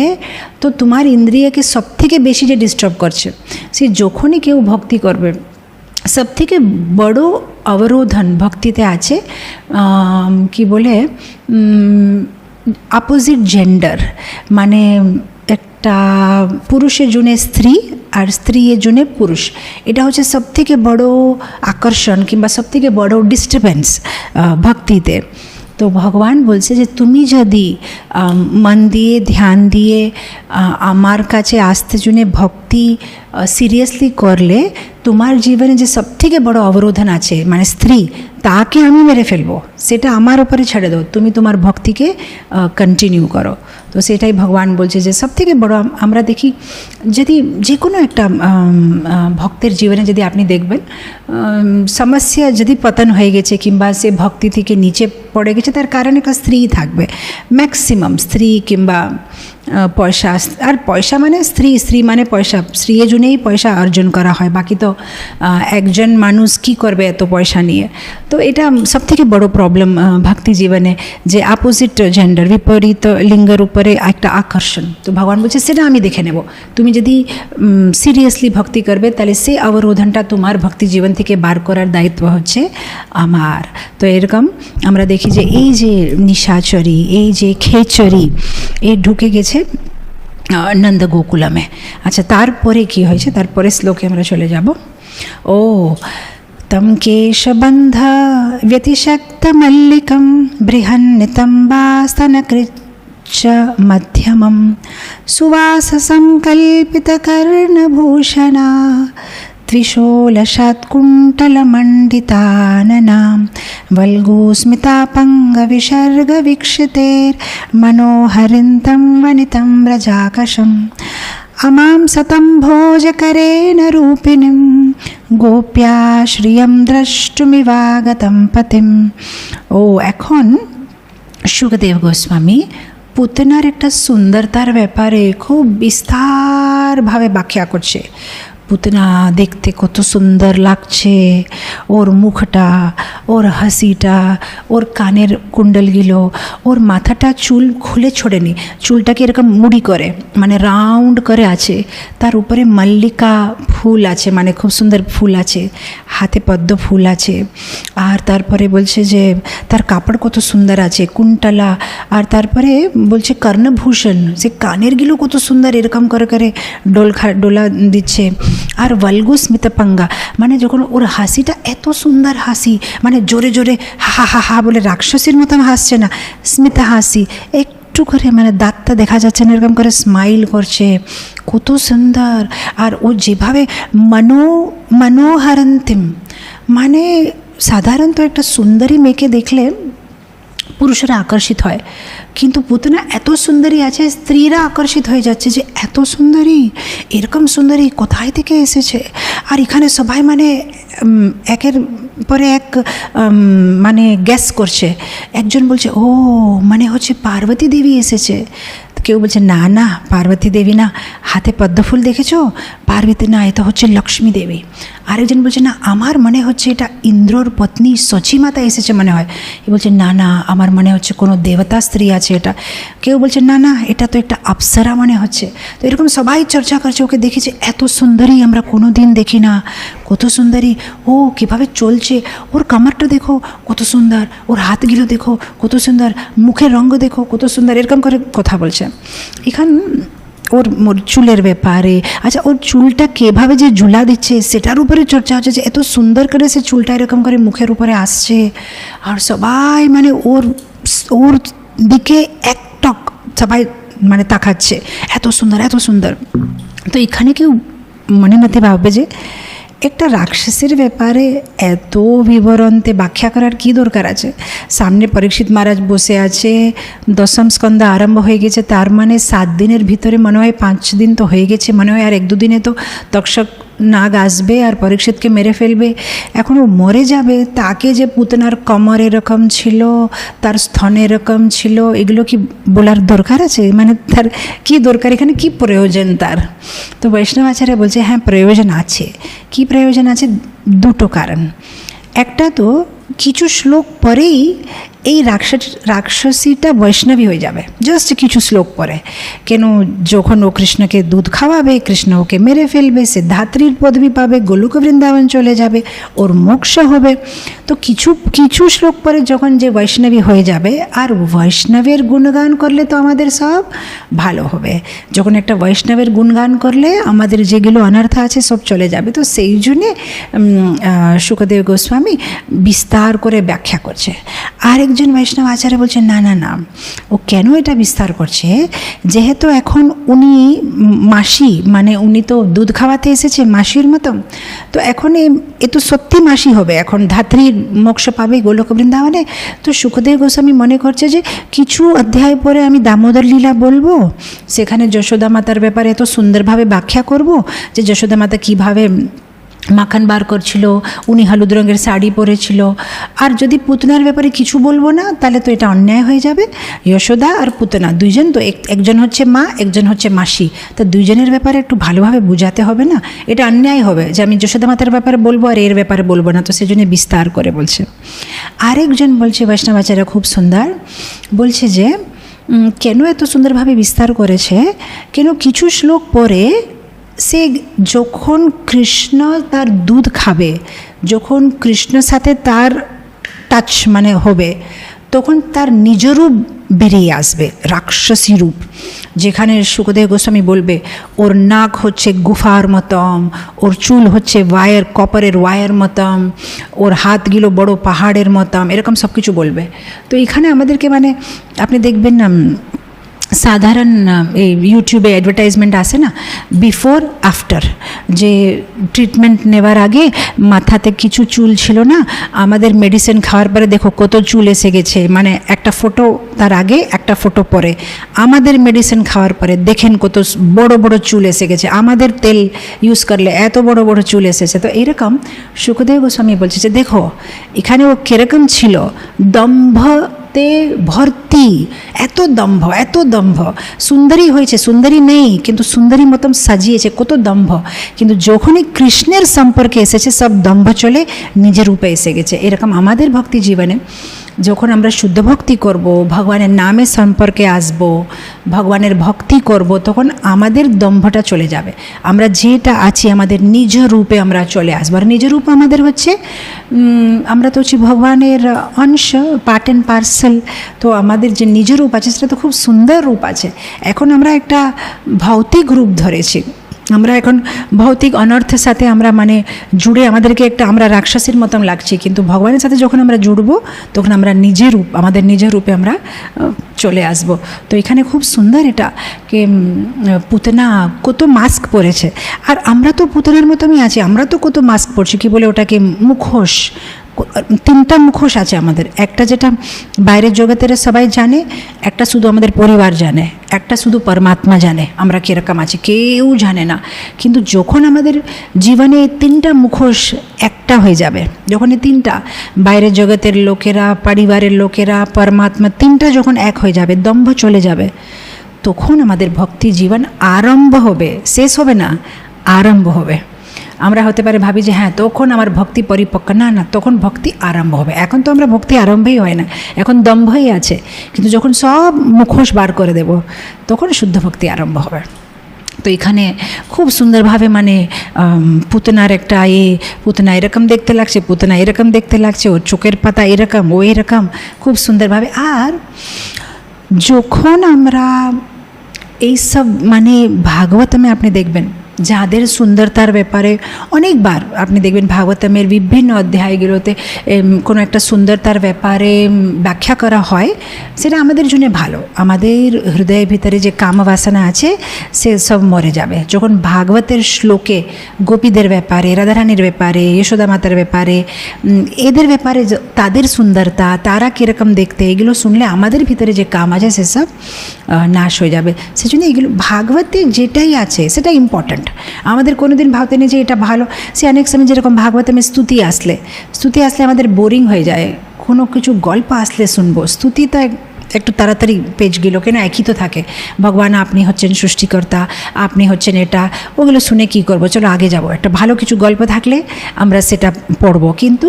Speaker 1: তো তোমার ইন্দ্রিয়কে সবথেকে বেশি যে ডিস্টার্ব করছে, সে যখনই কেউ ভক্তি করবে, সবথেকে বড় অবরোধন ভক্তিতে আছে কি বলে অপোজিট জেন্ডার, মানে একটা পুরুষের জন্য স্ত্রী আর স্ত্রীর জন্য পুরুষ, এটা হচ্ছে সবথেকে বড় আকর্ষণ কিংবা সবথেকে বড় ডিস্টার্বেন্স ভক্তিতে। তো ভগবান বলছে যে তুমি যদি মন দিয়ে ধ্যান দিয়ে আমার কাছে আসতে জন্য ভক্তি সিরিয়াসলি করলে, তোমার জীবনে যে সবথেকে বড় অবরোধন আছে মানে স্ত্রী, তাকে আমি মেরে ফেলবো, সেটা আমার উপরে ছেড়ে দাও, তুমি তোমার ভক্তিকে কন্টিনিউ করো। তো সেটাই ভগবান বলছে যে সবথেকে বড় আমরা দেখি, যদি যে কোনো একটা ভক্তের জীবনে যদি আপনি দেখবেন সমস্যা যদি পতন হয়ে গেছে কিংবা সে ভক্তি থেকে নিচে পড়ে গেছে, তার কারণে একটা স্ত্রী থাকবে, ম্যাক্সিমাম স্ত্রী কিংবা পয়সা। আর পয়সা মানে স্ত্রী মানে পয়সা, স্ত্রীর জন্যই পয়সা অর্জন করা হয়, বাকি তো একজন মানুষ কি করবে এত পয়সা নিয়ে। তো এটা সবথেকে বড় প্রবলেম ভক্তি জীবনে, যে অপোজিট জেন্ডার বিপরীত লিঙ্গের উপরে একটা আকর্ষণ। তো ভগবান বলছে সেটা আমি দেখে নেব, তুমি যদি সিরিয়াসলি ভক্তি করবে তাহলে সেই অবরোধনটা তোমার ভক্তি জীবন থেকে বার করার দায়িত্ব হচ্ছে আমার। তো এরকম আমরা দেখি যে এই যে নিশাচরি, এই যে খেচরি, এ ঢুকে গেছে নন্দ গোকুলামে। আচ্ছা, তারপরে কি হয়েছে, তারপরে শ্লোকে আমরা চলে যাব। ও তম কেশবন্ধ ব্যতিশক্ত মল্লিকম বৃহন্নিতম্বাস্তনকৃচ্ছ মধ্যমম সুবাস সংকল্পিত কর্ণভূষণা त्रिशूलशात्कुण्टलमण्डिताननां वल्गुस्मितापङ्गविसर्गवीक्षितेर्मनोहरिन्तं वनितं व्रजाकशम् अमां सतं भोजकरेण रूपिणीं गोप्या श्रियं द्रष्टुमिवागतं पतिं। ও এখন সুখদেব গোস্বামী পুতনার একটা সুন্দরতার ব্যাপারে খুব বিস্তারভাবে ব্যাখ্যা করছে। পুতনা দেখতে কত সুন্দর লাগছে, ওর মুখটা, ওর হাসিটা, ওর কানের কুণ্ডলগুলো, ওর মাথাটা চুল খুলে ছোড়েনি, চুলটাকে এরকম মুড়ি করে মানে রাউন্ড করে আছে, তার উপরে মল্লিকা ফুল আছে মানে খুব সুন্দর ফুল আছে, হাতে পদ্ম ফুল আছে, আর তারপরে বলছে যে তার কাপড় কত সুন্দর আছে কুন্তলা, আর তারপরে বলছে কর্ণভূষণ, সে কানেরগুলো কত সুন্দর এরকম করে করে ডোলা দিচ্ছে। আর ভলগু স্মিতপঙ্গা মানে যখন ওর হাসিটা এত সুন্দর হাসি, মানে জোরে জোরে হা হা হা বলে রাক্ষসীর মতন হাসছে না, স্মিত হাসি, একটু করে মানে দাঁতটা দেখা যাচ্ছে না, এরকম করে স্মাইল করছে, কত সুন্দর। আর ও যেভাবে মনোহরন্তিম, মানে সাধারণত একটা সুন্দরী মেয়েকে দেখলে পুরুষরা আকর্ষিত হয়, কিন্তু পুতনা এত সুন্দরী আছে, স্ত্রীরা আকর্ষিত হয়ে যাচ্ছে যে এত সুন্দরী, এরকম সুন্দরী কোথায় থেকে এসেছে। আর এখানে সবাই মানে একের পরে এক মানে গ্যাস করছে, একজন বলছে ও মানে হচ্ছে পার্বতী দেবী এসেছে, কেউ বলছে না না পার্বতী দেবী না, হাতে পদ্মফুল দেখেছো, পার্বতী না, এটা হচ্ছে লক্ষ্মী দেবী। আরেকজন বলছে না আমার মনে হচ্ছে এটা ইন্দ্রর পত্নী সচী মাতা এসেছে মনে হয়, এ বলছে না না আমার মনে হচ্ছে কোনো দেবতা স্ত্রী আছে এটা, কেউ বলছে না না এটা তো একটা অপ্সরা মনে হচ্ছে। তো এরকম সবাই চর্চা করছে, ওকে দেখেছে এত সুন্দরী আমরা কোনো দিন দেখি না, কত সুন্দরী, ও কীভাবে চলছে, ওর কামারটা দেখো কত সুন্দর, ওর হাতগুলো দেখো কত সুন্দর, মুখের রঙ দেখো কত সুন্দর, এরকম করে কথা বলছে। এখান ওর চুলের ব্যাপারে, আচ্ছা ওর চুলটা কীভাবে যে ঝুলা দিচ্ছে সেটার উপরে চর্চা হচ্ছে, যে এত সুন্দর করে সে চুলটা এরকম করে মুখের উপরে আসছে, আর সবাই মানে ওর দিকে একটক সবাই মানে তাকাচ্ছে, এত সুন্দর এত সুন্দর। তো এখানে কেউ মনে মধ্যে ভাববে যে একটা রাক্ষসের ব্যাপারে এত বিবরণতে ব্যাখ্যা করার কী দরকার আছে? সামনে পরীক্ষিত মহারাজ বসে আছে, দশম স্কন্ধ আরম্ভ হয়ে গেছে, তার মানে 7 দিনের ভিতরে মনে হয় 5 দিন তো হয়ে গেছে, মনে হয় আর 1-2 দিনে তো তক্ষক নাগ আসবে আর পরীক্ষিতকে মেরে ফেলবে। এখন ও মরে যাবে, তাকে যে পুতনার কমর এরকম ছিল, তার স্তন এরকম ছিল, এগুলো কি বলার দরকার আছে? মানে তার কি দরকার, এখানে কি প্রয়োজন তার? তো বৈষ্ণব আচার্য বলছে হ্যাঁ প্রয়োজন আছে। কি প্রয়োজন আছে? 2টো কারণ। একটা তো কিছু শ্লোক পরেই এই রাক্ষসীটা বৈষ্ণবী হয়ে যাবে, জাস্ট কিছু শ্লোক পরে। কেন? যখন ও কৃষ্ণকে দুধ খাওয়াবে, কৃষ্ণ ওকে মেরে ফেলবে, সে ধাত্রীর পদবী পাবে, গোলক বৃন্দাবন চলে যাবে, ওর মোক্ষ হবে। তো কিছু শ্লোক পরে যখন যে বৈষ্ণবী হয়ে যাবে, আর বৈষ্ণবের গুণগান করলে তো আমাদের সব ভালো হবে। যখন একটা বৈষ্ণবের গুণগান করলে আমাদের যেগুলো অনর্থ আছে সব চলে যাবে। তো সেই জন্যে শুকদেব গোস্বামী বিস্তার করে ব্যাখ্যা করছে। আরেকজন বৈষ্ণব আচার্য বলছে না না না, ও কেন এটা বিস্তার করছে? যেহেতু এখন উনি মাসি, মানে উনি তো দুধ খাওয়াতে এসেছে মাসির মতো, তো এখন এ তো সত্যি মাসি হবে, এখন ধাত্রীর মোক্ষ পাবে গোলক বৃন্দাবনে। তো শুকদেব গোস্বামী মনে করছে যে কিছু অধ্যায় পরে আমি দামোদর লীলা বলবো, সেখানে যশোদা মাতার ব্যাপারে এত সুন্দরভাবে ব্যাখ্যা করব যে যশোদা মাতা কীভাবে মাখন বার করছিল, উনি হলুদ রঙের শাড়ি পরেছিল। আর যদি পুতনার ব্যাপারে কিছু বলবো না তাহলে তো এটা অন্যায় হয়ে যাবে। যশোদা আর পুতনা দুইজন তো, একজন হচ্ছে মা, একজন হচ্ছে মাসি, তো দুইজনের ব্যাপারে একটু ভালোভাবে বোঝাতে হবে না? এটা অন্যায় হবে যে আমি যশোদা মাতার ব্যাপারে বলবো আর এর ব্যাপারে বলবো না। তো সেজন্য বিস্তার করে বলছে। আরেকজন বলছে বৈষ্ণবাচার্য খুব সুন্দর, বলছে যে কেন এত সুন্দরভাবে বিস্তার করেছে? কেন কিছু শ্লোক পরে সে যখন কৃষ্ণ তার দুধ খাবে, যখন কৃষ্ণর সাথে তার টাচ মানে হবে, তখন তার নিজ রূপ বেরিয়ে আসবে, রাক্ষসী রূপ। যেখানে শুকদেব গোস্বামী বলবে ওর নাক হচ্ছে গুফার মতন, ওর চুল হচ্ছে কপারের ওয়ার মতন, ওর হাতগুলো বড় পাহাড়ের মতন, এরকম সব কিছু বলবে। তো এখানে আমাদেরকে মানে আপনি দেখবেন না সাধারণ এই ইউটিউবে অ্যাডভার্টাইজমেন্ট আসে না, বিফোর আফটার, যে ট্রিটমেন্ট নেওয়ার আগে মাথাতে কিছু চুল ছিল না, আমাদের মেডিসিন খাওয়ার পরে দেখো কত চুল এসে গেছে, মানে একটা ফটো তার আগে একটা ফটো পরে। আমাদের মেডিসিন খাওয়ার পরে দেখেন কত বড় বড় চুল এসে গেছে, আমাদের তেল ইউজ করলে এত বড় বড় চুল এসেছে। তো এইরকম শুকদেব গোস্বামী বলছে যে দেখো এখানে ও কীরকম ছিল, দম্ভতে ভর্তি, এত দম্ভ এত দম্ভ। সুন্দরী হয়েছে, সুন্দরী নেই কিন্তু সুন্দরী মতন সাজিয়েছে, কত দম্ভ। কিন্তু যখনই কৃষ্ণের সম্পর্কে এসেছে সব দম্ভ চলে নিজের রূপে এসে গেছে। এরকম আমাদের ভক্তি জীবনে যখন আমরা শুদ্ধ ভক্তি করব, ভগবানের নামে সম্পর্কে আসব, ভগবানের ভক্তি করব, তখন আমাদের দম্ভটা চলে যাবে। আমরা যেটা আছি আমাদের নিজ রূপে আমরা চলে আসবো। আর নিজ রূপ আমাদের হচ্ছে আমরা তো হচ্ছি ভগবানের অংশ, পার্ট অ্যান্ড পার্সেল। তো আমাদের যে নিজ রূপ আছে সেটা তো খুব সুন্দর রূপ আছে। এখন আমরা একটা ভৌতিক রূপ ধরেছি, আমরা এখন ভৌতিক অনর্থের সাথে আমরা মানে জুড়ে আমাদেরকে একটা আমরা রাক্ষসের মতন লাগছে। কিন্তু ভগবানের সাথে যখন আমরা জুড়বো তখন আমরা নিজের রূপ, আমাদের নিজের রূপে আমরা চলে আসব। তো এখানে খুব সুন্দর এটা যে পুতনা কত মাস্ক পরেছে, আর আমরা তো পুতনার মতনই আছি, আমরা তো কত মাস্ক পরছি, কি বলে ওটাকে মুখোশ। 3টা মুখোশ আছে আমাদের, একটা যেটা বাইরের জগতের সবাই জানে, একটা শুধু আমাদের পরিবার জানে, একটা শুধু পরমাত্মা জানে আমরা কীরকম আছি, কেউ জানে না। কিন্তু যখন আমাদের জীবনে 3টা মুখোশ একটা হয়ে যাবে, যখন এই 3টা বাইরের জগতের লোকেরা, পরিবারের লোকেরা, পরমাত্মা 3টা যখন এক হয়ে যাবে, দম্ভ চলে যাবে, তখন আমাদের ভক্তি জীবন আরম্ভ হবে, শেষ হবে না, আরম্ভ হবে। আমরা হতে পারে ভাবি যে হ্যাঁ তখন আমার ভক্তি পরিপক্ক, না না, তখন ভক্তি আরম্ভ হবে। এখন তো আমরা ভক্তি আরম্ভই হয় না, এখন দম্ভই আছে। কিন্তু যখন সব মুখোশ বার করে দেব তখন শুদ্ধ ভক্তি আরম্ভ হবে। তো এখানে খুব সুন্দরভাবে মানে পুতনার একটা পুতনা এরকম দেখতে লাগছে, পুতনা এরকম দেখতে লাগছে, ওর চোখের পাতা এরকম, ও এরকম, খুব সুন্দরভাবে। আর যখন আমরা এইসব মানে ভাগবতমে আপনি দেখবেন যাদের সুন্দরতার ব্যাপারে অনেকবার আপনি দেখবেন ভাগবতমের বিভিন্ন অধ্যায়গুলোতে কোনো একটা সুন্দরতার ব্যাপারে ব্যাখ্যা করা হয়, সেটা আমাদের জন্য ভালো। আমাদের হৃদয়ের ভিতরে যে কামবাসনা আছে সে সব মরে যাবে যখন ভাগবতের শ্লোকে গোপীদের ব্যাপারে, রাধারানীর ব্যাপারে, যশোদা মাতার ব্যাপারে, এদের ব্যাপারে তাদের সুন্দরতা, তারা কীরকম দেখতে, এগুলো শুনলে আমাদের ভিতরে যে কাম আছে সেসব নাশ হয়ে যাবে। সেজন্য এগুলো ভাগবতে যেটাই আছে সেটা ইম্পর্ট্যান্ট। আমাদের কোনো দিন ভাবতে নেই যে এটা ভালো। সে অনেক সময় যেরকম ভাগবতমে স্তুতি আসলে আমাদের বোরিং হয়ে যায়, কোনো কিছু গল্প আসলে শুনবো, স্তুতি তো একটু তাড়াতাড়ি পেজগুলো কেন একই তো থাকে, ভগবান আপনি হচ্ছেন সৃষ্টিকর্তা, আপনি হচ্ছেন এটা, ওগুলো শুনে কি করব, চলো আগে যাব। একটা ভালো কিছু গল্প থাকলে আমরা সেটা পড়ব। কিন্তু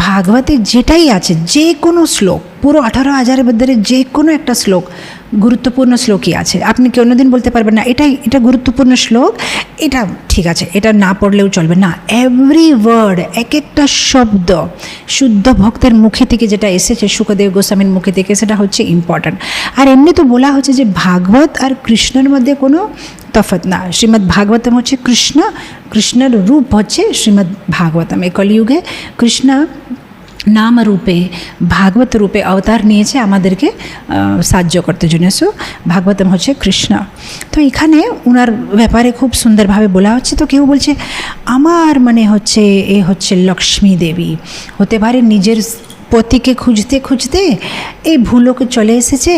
Speaker 1: ভাগবতে যেটাই আছে, যে কোনো শ্লোক, পুরো 18,000-এর মধ্যে যে কোনো একটা শ্লোক গুরুত্বপূর্ণ শ্লোকই আছে। আপনি কি অন্যদিন বলতে পারবেন না এটা গুরুত্বপূর্ণ শ্লোক, এটা ঠিক আছে, এটা না পড়লেও চলবে না। এভরি ওয়ার্ড, এক একটা শব্দ শুদ্ধ ভক্তের মুখে থেকে যেটা এসেছে, শুকদেব গোস্বামীর মুখে থেকে, সেটা হচ্ছে ইম্পর্ট্যান্ট। আর এমনি তো বলা হচ্ছে যে ভাগবত আর কৃষ্ণের মধ্যে কোনো তফাৎ না। শ্রীমদ্ ভাগবতম হচ্ছে কৃষ্ণের রূপ হচ্ছে শ্রীমদ্ ভাগবতম। এই কলিযুগে কৃষ্ণ নাম রূপে, ভাগবত রূপে অবতার নিয়েছে আমাদেরকে সাহায্য করতে জন্য। সো ভাগবতম হচ্ছে কৃষ্ণ। তো এখানে ওনার ব্যাপারে খুব সুন্দরভাবে বলা হচ্ছে। তো কেউ বলছে আমার মনে হচ্ছে এ হচ্ছে লক্ষ্মী দেবী, হতে পারে নিজের পতিকে খুঁজতে খুঁজতে এই ভুলোকে চলে এসেছে,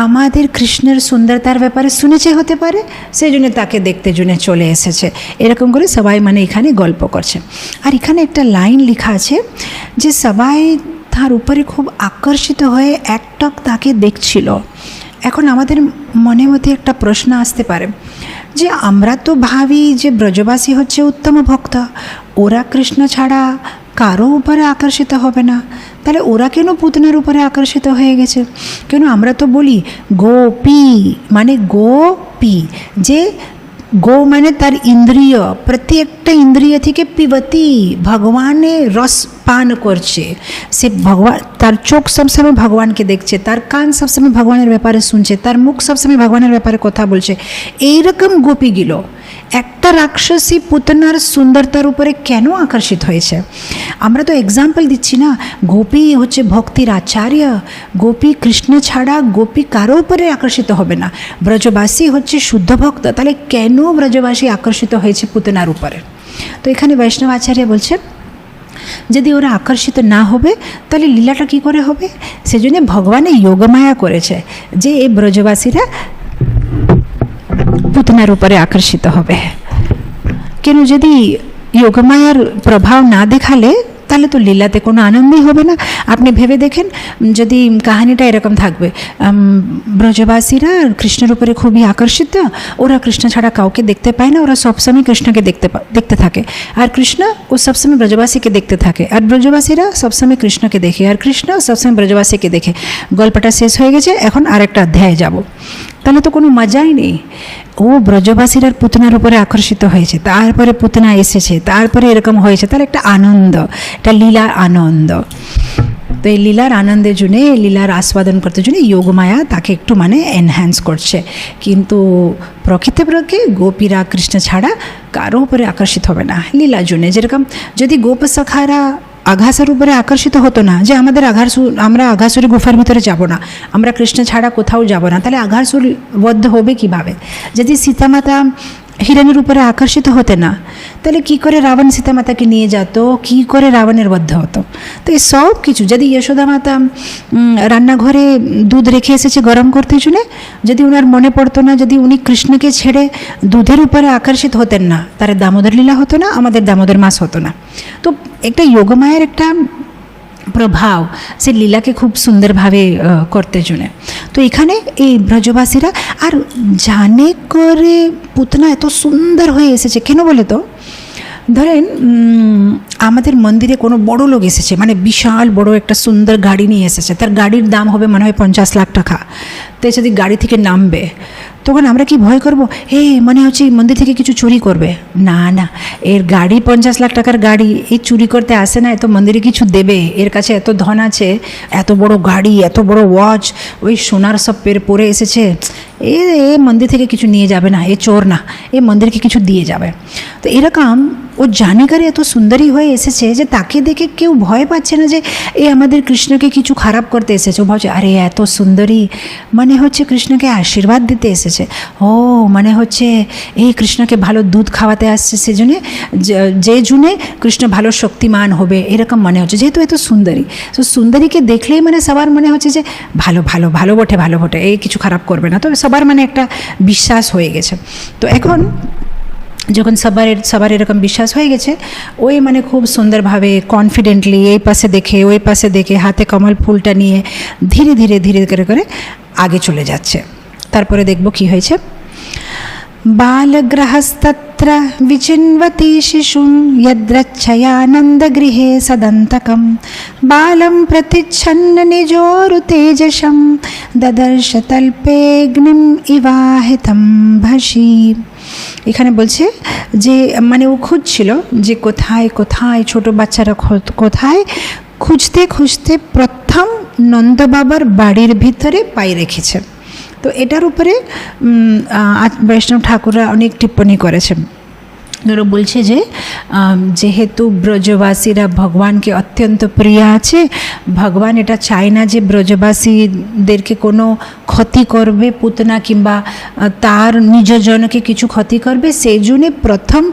Speaker 1: আমাদের কৃষ্ণের সুন্দরতার ব্যাপারে শুনেছে হতে পারে, সেই জন্য তাকে দেখতে জন্য চলে এসেছে। এরকম করে সবাই মানে এখানে গল্প করছে। আর এখানে একটা লাইন লেখা আছে যে সবাই তার উপরে খুব আকর্ষিত হয়ে একটক তাকে দেখছিল। এখন আমাদের মনের মধ্যে একটা প্রশ্ন আসতে পারে যে আমরা তো ভাবি যে ব্রজবাসী হচ্ছে উত্তম ভক্ত, ওরা কৃষ্ণ ছাড়া কারো উপরে আকর্ষিত হবে না, তাহলে ওরা কেন পুতনার উপরে আকর্ষিত হয়ে গেছে? কেন আমরা তো বলি গোপী মানে গোপী, যে গো মানে তার ইন্দ্রিয়, প্রত্যেকটা ইন্দ্রিয় থেকে পিবতী, ভগবানের রস পান করছে। সে ভগবান, তার চোখ সবসময় ভগবানকে দেখছে, তার কান সবসময় ভগবানের ব্যাপারে শুনছে, তার মুখ সবসময় ভগবানের ব্যাপারে কথা বলছে। এইরকম গোপীগুলো একটা রাক্ষসী পুতনার সুন্দরতার উপরে কেন আকর্ষিত হয়েছে? আমরা তো এক্সাম্পল দিচ্ছি না, গোপী হচ্ছে ভক্তির আচার্য, গোপী কৃষ্ণ ছাড়া গোপী কারো উপরে আকর্ষিত হবে না। ব্রজবাসী হচ্ছে শুদ্ধ ভক্ত, তাহলে কেন ব্রজবাসী আকর্ষিত হয়েছে পুতনার উপরে? তো এখানে বৈষ্ণব আচার্য বলছেন যদি ওরা আকর্ষিত না হবে তাহলে লীলাটা কী করে হবে? সেজন্য ভগবানে যোগমায়া করেছে যে এই ব্রজবাসীরা পুতনার উপরে আকর্ষিত হবে। কেন যদি যোগমায়ার প্রভাব না দেখালে তাহলে তো লীলাতে কোনো আনন্দই হবে না। আপনি ভেবে দেখেন, যদি কাহিনীটা এরকম থাকবে, ব্রজবাসীরা কৃষ্ণের উপরে খুবই আকর্ষিত, ওরা কৃষ্ণ ছাড়া কাউকে দেখতে পায় না, ওরা সবসময় কৃষ্ণকে দেখতে থাকে, আর কৃষ্ণ ও সবসময় ব্রজবাসীকে দেখতে থাকে, আর ব্রজবাসীরা সবসময় কৃষ্ণকে দেখে, আর কৃষ্ণ সবসময় ব্রজবাসীকে দেখে। গল্পটা শেষ হয়ে গেছে, এখন আরেকটা অধ্যায়ে যাব। তাহলে তো কোনো মজাই নেই। ও ব্রজবাসীর আর পুতনার উপরে আকর্ষিত হয়েছে, তারপরে পুতনা এসেছে, তারপরে এরকম হয়েছে, তাহলে একটা আনন্দ, এটা লীলার আনন্দ। তো এই লীলার আনন্দের জন্যে, লীলার আস্বাদন করতে জন্য যোগমায়া তাকে একটু মানে এনহ্যান্স করছে। কিন্তু প্রকৃতপক্ষে গোপীরা কৃষ্ণ ছাড়া কারো উপরে আকর্ষিত হবে না লীলার জন্যে। যেরকম যদি গোপসখারা আঘাসের উপরে আকর্ষিত হতো না, যে আমরা আঘাসুরি গুফার ভিতরে যাব না, আমরা কৃষ্ণ ছাড়া কোথাও যাব না, তাহলে আঘাসুরি বদ্ধ হবে কিভাবে? যদি সীতামাতা হিরণের উপরে আকর্ষিত হতে না, তাহলে কি করে রাবণ সীতামাতাকে নিয়ে যেত, কি করে রাবণের বদ্ধ হতো? তো এই সব কিছু যদি যশোদা মাতা রান্নাঘরে দুধ রেখে এসেছে গরম করতে জন্য, যদি ওনার মনে পড়তো না, যদি উনি কৃষ্ণকে ছেড়ে দুধের উপরে আকর্ষিত হতেন না, তাহলে দামোদর লীলা হতো না, আমাদের দামোদর মাস হতো না। তো একটা যোগমায়ের একটা প্রভাব সে লীলাকে খুব সুন্দরভাবে করতে জন্য। তো এখানে এই ব্রজবাসীরা আর জানে করে পুতনা এত সুন্দর হয়ে এসেছে কেন বলে তো? ধরেন আমাদের মন্দিরে কোনো বড় লোক এসেছে, মানে বিশাল বড় একটা সুন্দর গাড়ি নিয়ে এসেছে, তার গাড়ির দাম হবে মনে হয় 50 লাখ টাকা। তো যদি গাড়ি থেকে নামবে তখন আমরা কি ভয় করব, মনে হচ্ছে এই মন্দির থেকে কিছু চুরি করবে। না না, এর গাড়ি 50 লাখ টাকার গাড়ি, এই চুরি করতে আসে না, এত মন্দিরে কিছু দেবে, এর কাছে এত ধন আছে, এত বড় গাড়ি, এত বড় ওয়াচ, ওই সোনার সব পরে এসেছে, এ মন্দির থেকে কিছু নিয়ে যাবে না, এ চোর না, এ মন্দিরকে কিছু দিয়ে যাবে। তো এরকম ও জানিকারে এত সুন্দরী হয়ে এসেছে যে তাকে দেখে কেউ ভয় পাচ্ছে না যে এ আমাদের কৃষ্ণকে কিছু খারাপ করতে এসেছে। ও ভাবছে আরে এত সুন্দরী, মানে হচ্ছে কৃষ্ণকে আশীর্বাদ দিতে এসেছে, মানে হচ্ছে এই কৃষ্ণকে ভালো দুধ খাওয়াতে আসছে, সেজন্যে যে জুনে কৃষ্ণ ভালো শক্তিমান হবে, এরকম মনে হচ্ছে, যেহেতু এত সুন্দরী। তো সুন্দরীকে দেখলেই মানে সবার মনে হচ্ছে যে ভালো ভালো ভালো বটে, ভালো বটে, এই কিছু খারাপ করবে না। তো সবার মানে একটা বিশ্বাস হয়ে গেছে। তো এখন যখন সবার এরকম বিশ্বাস হয়ে গেছে, ওই মানে খুব সুন্দরভাবে কনফিডেন্টলি এই পাশে দেখে ওই পাশে দেখে হাতে কমল ফুলটা নিয়ে ধীরে ধীরে ধীরে করে আগে চলে যাচ্ছে। তারপরে দেখব কি হয়েছে। বালগ্রহস্তত্র विचिन्वति शिशुं यद्रच्छयानन्दगृहे सदन्तकं बालं प्रतिच्छन्न निजोरुतेजसं ददर्श तल्पेऽग्निम् इवाहितं भसी। এখানে বলছে যে মানে ও খুঁজছিল যে কোথায় কোথায় ছোট বাচ্চারা কোথায়, খুঁজতে খুঁজতে প্রথম নন্দবাবার বাড়ির ভিতরে পাই রেখেছে। তো এটার উপরে বৈষ্ণব ঠাকুররা অনেক টিপ্পণী করেছেন। ওরা বলছে যে যেহেতু ব্রজবাসীরা ভগবানকে অত্যন্ত প্রিয় আছে, ভগবান এটা চায় না যে ব্রজবাসীদেরকে কোনো ক্ষতি করবে, পুতনা কিংবা তার নিজজনকে কিছু ক্ষতি করবে, সেই জন্যে প্রথম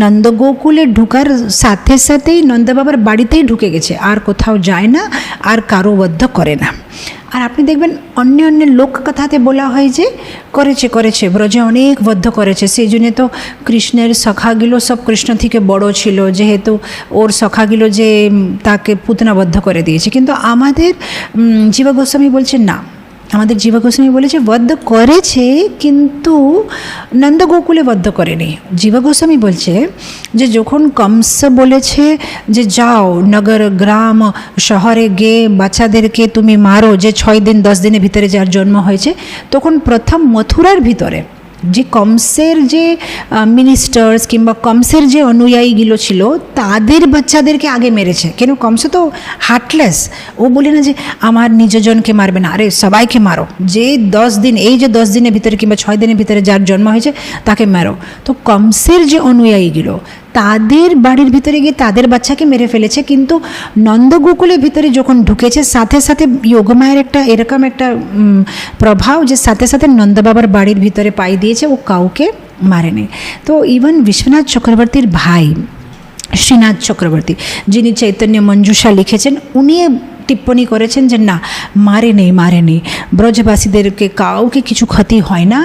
Speaker 1: নন্দগোকুলে ঢুকার সাথে সাথেই নন্দবাবার বাড়িতেই ঢুকে গেছে, আর কোথাও যায় না, আর কারো বদ্ধ করে না। আর আপনি দেখবেন অন্য অন্য লোককথাতে বলা হয় যে করেছে ব্রজে অনেক বদ্ধ করেছে, সেই জন্য তো কৃষ্ণের সখাগুলো সব কৃষ্ণ থেকে বড় ছিল, যেহেতু ওর সখাগুলো যে তাকে পুতনাবদ্ধ করে দিয়েছে। কিন্তু আমাদের জীবা গোস্বামী বলছেন না, আমাদের জীবা গোস্বামী বলেছে বদ্ধ করেছে কিন্তু নন্দগোকুলে বদ্ধ করেনি। জীবা গোস্বামী বলছে যে যখন কংস বলেছে যে যাও নগর গ্রাম শহরে গিয়ে বাচ্চাদেরকে তুমি মারো, যে 6 দিন 10 দিনের ভিতরে যার জন্ম হয়েছে, তখন প্রথম মথুরার ভিতরে যে কংসের যে মিনিস্টার্স কিংবা কংসের যে অনুযায়ীগুলো ছিল তাদের বাচ্চাদেরকে আগে মেরেছে। কেন, কংস তো হার্টলেস, ও বলে না যে আমার নিজজনকে মারবে না, আরে সবাইকে মারো, যে 10 দিন এই যে 10 দিনের ভিতরে কিংবা 6 দিনের ভিতরে যার জন্ম হয়েছে তাকে মারো। তো কংসের যে অনুযায়ীগুলো তাদের বাড়ির ভিতরে গিয়ে তাদের বাচ্চাকে মেরে ফেলেছে, কিন্তু নন্দগোকুলের ভিতরে যখন ঢুকেছে সাথে সাথে যোগমায়ের একটা এরকম একটা প্রভাব যে সাথে সাথে নন্দবাবার বাড়ির ভিতরে পাই দিয়েছে, ও কাউকে মারেনি। তো ইভেন বিশ্বনাথ চক্রবর্তীর ভাই শ্রীনাথ চক্রবর্তী, যিনি চৈতন্য মঞ্জুষা লিখেছেন, উনি টিপ্পণী করেছেন যে না, মারেনি ব্রজবাসীদেরকে কাউকে কিছু ক্ষতি হয় না।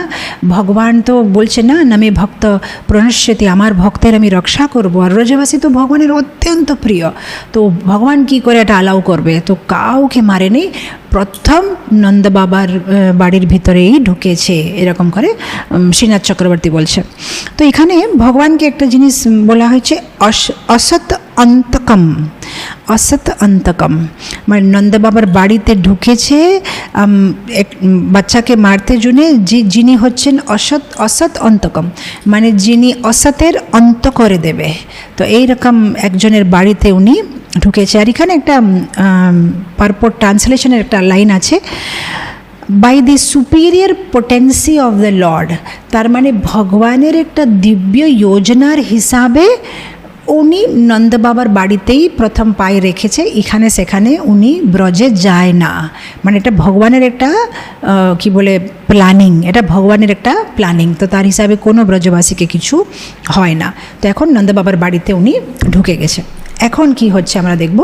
Speaker 1: ভগবান তো বলছে না নামে ভক্ত প্রণশ্যতি, আমার ভক্তের আমি রক্ষা করব, আর ব্রজবাসী তো ভগবানের অত্যন্ত প্রিয়, তো ভগবান কি করে এটা অ্যালাউ করবে, তো কাউকে মারেনি, প্রথম নন্দবাবার বাড়ির ভিতরেই ঢুকেছে, এরকম করে শ্রীনাথ চক্রবর্তী বলছে। তো এখানে ভগবানকে একটা জিনিস বলা হয়েছে অসৎ অন্তকম, মানে নন্দবাবার বাড়িতে ঢুকেছে এক বাচ্চাকে মারতে জন্য, যিনি হচ্ছেন অসৎ অন্তকম, মানে যিনি অসতের অন্ত করে দেবে। তো এইরকম একজনের বাড়িতে উনি ঢুকেছে। আর এখানে একটা পারপোর্ট ট্রান্সলেশনের একটা লাইন আছে, by the superior potency of the lord, তার মানে ভগবানের একটা দিব্য যোজনার হিসাবে উনি নন্দবাবার বাড়িতেই প্রথম পায়ে রেখেছে, এখানে সেখানে উনি ব্রজে যায় না, মানে এটা ভগবানের একটা কি বলে প্ল্যানিং, এটা ভগবানের একটা প্ল্যানিং। তো তার হিসাবে কোনো ব্রজবাসীকে কিছু হয় না। তো এখন নন্দবাবার বাড়িতে উনি ঢুকে গেছে। এখন কি হচ্ছে আমরা দেখব।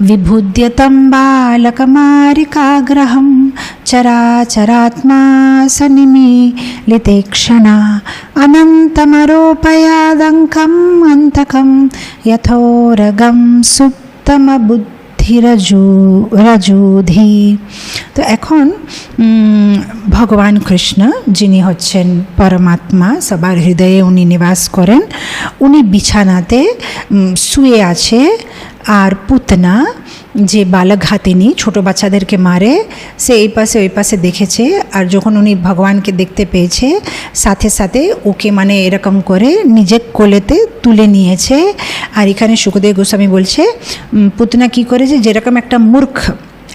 Speaker 1: विभुद्यतं बालकमारिकाग्रहं चराचरात्मा सनिमीलिते क्षणा अनन्तमरोपयादङ्कम् अन्तकं यथोरगं सुप्तमबुद्धिरजूधि। তো এখন ভগবান কৃষ্ণ, যিনি হচ্ছেন পরমাত্মা, সবার হৃদয়ে উনি নিবাস করেন, উনি বিছানাতে শুয়ে আছে, আর পুতনা যে বালক ঘাতিনী ছোটো বাচ্চাদেরকে মারে, সে এই পাশে ওই পাশে দেখেছে, আর যখন উনি ভগবানকে দেখতে পেয়েছে সাথে সাথে ওকে মানে এরকম করে নিজের কোলেতে তুলে নিয়েছে। আর এখানে সুখদেব গোস্বামী বলছে পুতনা কী করেছে, যেরকম একটা মূর্খ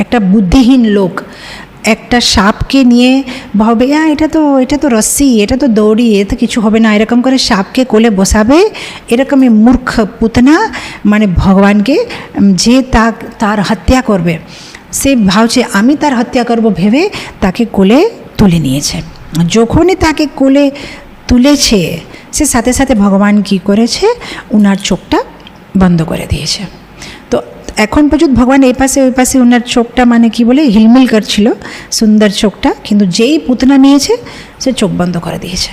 Speaker 1: একটা বুদ্ধিহীন লোক একটা সাপকে নিয়ে ভাবে এটা তো রশ্মি, এটা তো দৌড়ি, এ তো কিছু হবে না, এরকম করে সাপকে কোলে বসাবে, এরকমই মূর্খ পুতনা মানে ভগবানকে যে তার হত্যা করবে সে ভাবছে আমি তার হত্যা করব ভেবে তাকে কোলে তুলে নিয়েছে। যখনই তাকে কোলে তুলেছে সে সাথে সাথে ভগবান কি করেছে, উনার চোখটা বন্ধ করে দিয়েছে। তো এখন পর্যন্ত ভগবান এই পাশে ওই পাশে ওনার চোখটা মানে কি বলে হিলমিল করছিল, সুন্দর চোখটা, কিন্তু যেই পুতনা নিয়েছে সে চোখ বন্ধ করে দিয়েছে।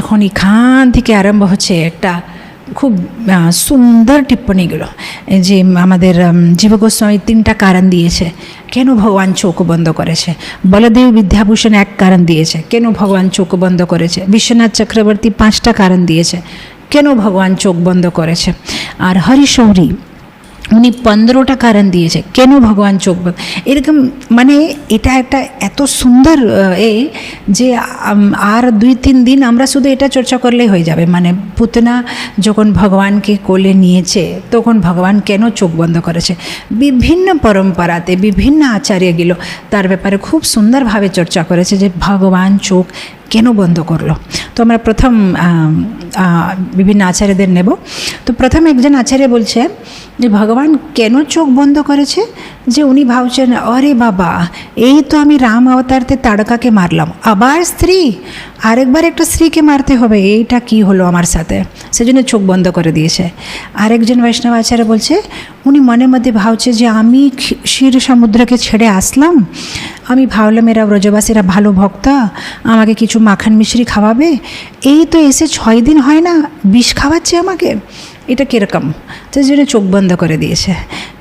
Speaker 1: এখন এখান থেকে আরম্ভ হচ্ছে একটা খুব সুন্দর টিপ্পণীগুলো, যে আমাদের জীব গোস্বামী 3টা কারণ দিয়েছে কেন ভগবান চোখ বন্ধ করেছে। বলদেব বিদ্যাভূষণ এক কারণ দিয়েছে কেন ভগবান চোখ বন্ধ করেছে। বিশ্বনাথ চক্রবর্তী 5টা কারণ দিয়েছে কেন ভগবান চোখ বন্ধ করেছে। আর হরিশৌরী উনি 15টা কারণ দিয়েছে কেন ভগবান চোখ বন্ধ। এরকম মানে এটা একটা এত সুন্দর যে আর 2-3 দিন আমরা শুধু এটা চর্চা করলেই হয়ে যাবে। মানে পুতনা যখন ভগবানকে কোলে নিয়েছে তখন ভগবান কেন চোখ বন্ধ করেছে, বিভিন্ন পরম্পরাতে বিভিন্ন আচার্যগুলো তার ব্যাপারে খুব সুন্দরভাবে চর্চা করেছে যে ভগবান চোখ কেন বন্ধ করলো। তো আমরা প্রথম বিভিন্ন আচার্যদের নেব। তো প্রথম একজন আচার্য বলছে যে ভগবান কেন চোখ বন্ধ করেছে, যে উনি ভাবছেন আরে বাবা এই তো আমি রাম অবতারতে তাড়কাকে মারলাম, আবার স্ত্রী, আরেকবার একটা স্ত্রীকে মারতে হবে, এইটা কি হলো আমার সাথে, সেজন্য চোখ বন্ধ করে দিয়েছে। আরেকজন বৈষ্ণব আচার্য বলছে উনি মনে মধ্যে ভাবছে যে আমি ক্ষীর সমুদ্রকে ছেড়ে আসলাম, আমি ভাবলাম এরা ব্রজবাসীরা ভালো ভক্ত, আমাকে কিছু মাখন মিশ্রি খাওয়াবে, এই তো এসে 6 দিন হয় না বিষ খাওয়াচ্ছে আমাকে, এটা কীরকম, সেই জন্য চোখ বন্ধ করে দিয়েছে।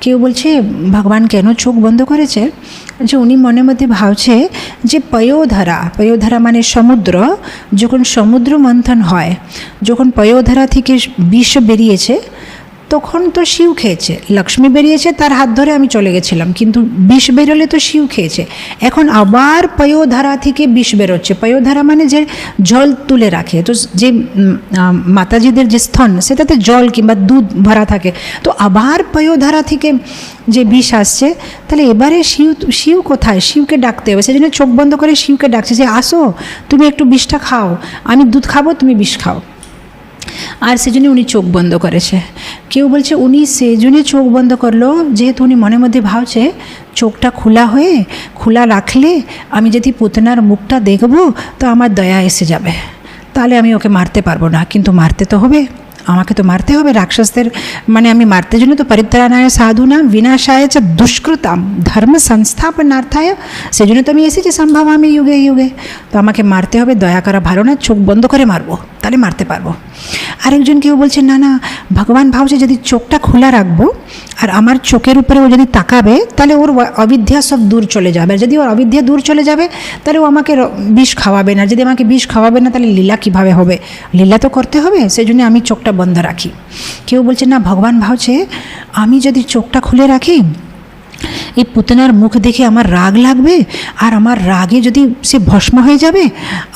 Speaker 1: কেউ বলছে ভগবান কেন চোখ বন্ধ করেছে, যে উনি মনের মধ্যে ভাবছে যে পয়োধরা মানে সমুদ্র, যখন সমুদ্র মন্থন হয়, যখন পয়োধরা থেকে বিষ বেরিয়েছে তখন তো শিব খেয়েছে, লক্ষ্মী বেরিয়েছে তার হাত ধরে আমি চলে গেছিলাম, কিন্তু বিষ বেরোলে তো শিব খেয়েছে। এখন আবার পয়োধারা থেকে বিষ বেরোচ্ছে, পয়োধারা মানে যে জল তুলে রাখে, তো যে মাতাজিদের যে স্তন সেটাতে জল কিংবা দুধ ভরা থাকে, তো আবার পয়োধারা থেকে যে বিষ আসছে, তাহলে এবারে শিব কোথায়, শিবকে ডাকতে হবে। সেই জন্য চোখ বন্ধ করে শিবকে ডাকছে যে আসো তুমি একটু বিষটা খাও, আমি দুধ খাবো তুমি বিষ খাও। আর সেজন্য উনি চোখ বন্ধ করেছে। কেউ বলছে উনি সেজন্য চোখ বন্ধ করলো যেহেতু উনি মনের মধ্যে ভাবছে চোখটা খোলা রাখলে আমি যদি পুতনার মুখটা দেখব তো আমার দয়া এসে যাবে, তাহলে আমি ওকে মারতে পারবো না, কিন্তু মারতে তো হবে, আমাকে তো মারতে হবে রাক্ষসদের, মানে আমি মারতে জন্য তো পরিত্রাণায় সাধুনাম বিনাশায় চ দুষ্কৃতাম ধর্ম সংস্থাপনার্থায়, সেজন্য তো আমি এসেছি সম্ভবামি যুগে যুগে, তো আমাকে মারতে হবে, দয়া করা ভালো না, চোখ বন্ধ করে মারবো তাহলে মারতে পারবো। আরেকজন কেউ বলছে না ভগবান ভাবছে যদি চোখটা খোলা রাখবো আর আমার চোখের উপরে ও যদি তাকাবে তাহলে ওর অবিদ্যা সব দূর চলে যাবে, আর যদি ওর অবিদ্যা দূর চলে যাবে তাহলে ও আমাকে বিষ খাওয়াবে না, যদি আমাকে বিষ খাওয়াবে না তাহলে লীলা কীভাবে হবে, লীলা তো করতে হবে, সেই জন্য আমি চোখটা বন্ধ রাখি। কেউ বলছে না ভগবান ভাবছে আমি যদি চোখটা খুলে রাখি এই পুতনার মুখ দেখে আমার রাগ লাগবে, আর আমার রাগে যদি সে ভস্ম হয়ে যাবে,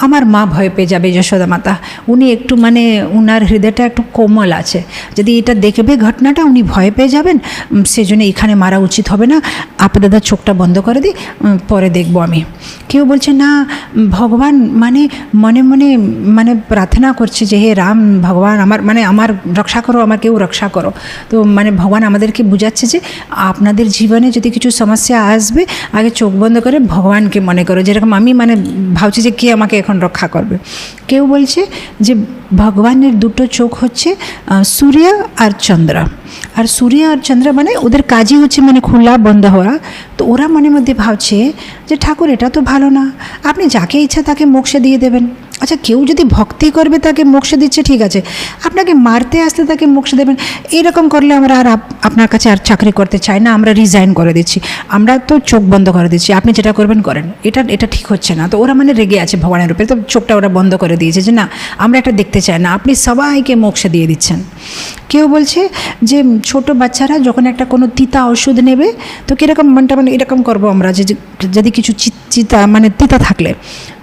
Speaker 1: আমার মা ভয় পেয়ে যাবে যশোদা মাতা, উনি একটু মানে উনার হৃদয়টা একটু কোমল আছে, যদি এটা দেখবে ঘটনাটা উনি ভয় পেয়ে যাবেন, সেজন্য এখানে মারা উচিত হবে না, আপনি দাদা চোখটা বন্ধ করে দিই পরে দেখবো আমি। কেউ বলছে না ভগবান মানে মনে মনে মানে প্রার্থনা করছে যে হে রাম ভগবান আমার রক্ষা করো, আমার কেউ রক্ষা করো, তো মানে ভগবান আমাদেরকে বুঝাচ্ছে যে আপনাদের জীবনে যদি কিছু সমস্যা আসবে আগে চোখ বন্ধ করে ভগবানকে মনে করো, যেরকম আমি মানে ভাবছি যে কে আমাকে এখন রক্ষা করবে। কেউ বলছে যে ভগবানের দুটো চোখ হচ্ছে সূর্য আর চন্দ্র, আর সূর্য আর চন্দ্র মানে ওদের কাজই হচ্ছে মানে খোলা বন্ধ হওয়া, তো ওরা মনের মধ্যে ভাবছে যে ঠাকুর এটা তো ভালো না, আপনি যাকে ইচ্ছা তাকে মোক্ষে দিয়ে দেবেন, আচ্ছা, কেউ যদি ভক্তি করবে তাকে মোক্ষ দিচ্ছে, ঠিক আছে, আপনাকে মারতে আসতে তাকে মোক্ষ দেবেন, এরকম করলে আমরা আর আপনার কাছে আর চাকরি করতে চাই না, আমরা রিজাইন করে দিচ্ছি, আমরা তো চোখ বন্ধ করে দিচ্ছি, আপনি যেটা করবেন করেন, এটা ঠিক হচ্ছে না। তো ওরা মানে রেগে আছে ভগবানের উপরে, তো চোখটা ওরা বন্ধ করে দিয়েছে যে না, আমরা এটা দেখতে চাই না, আপনি সবাইকে মোক্ষ দিয়ে দিচ্ছেন। কেউ বলছে যে ছোট বাচ্চারা যখন একটা কোনো তিতা ওষুধ নেবে তো কীরকম মনটা মানে এরকম করবো আমরা, যে যদি কিছু চিতা মানে তিতা থাকলে,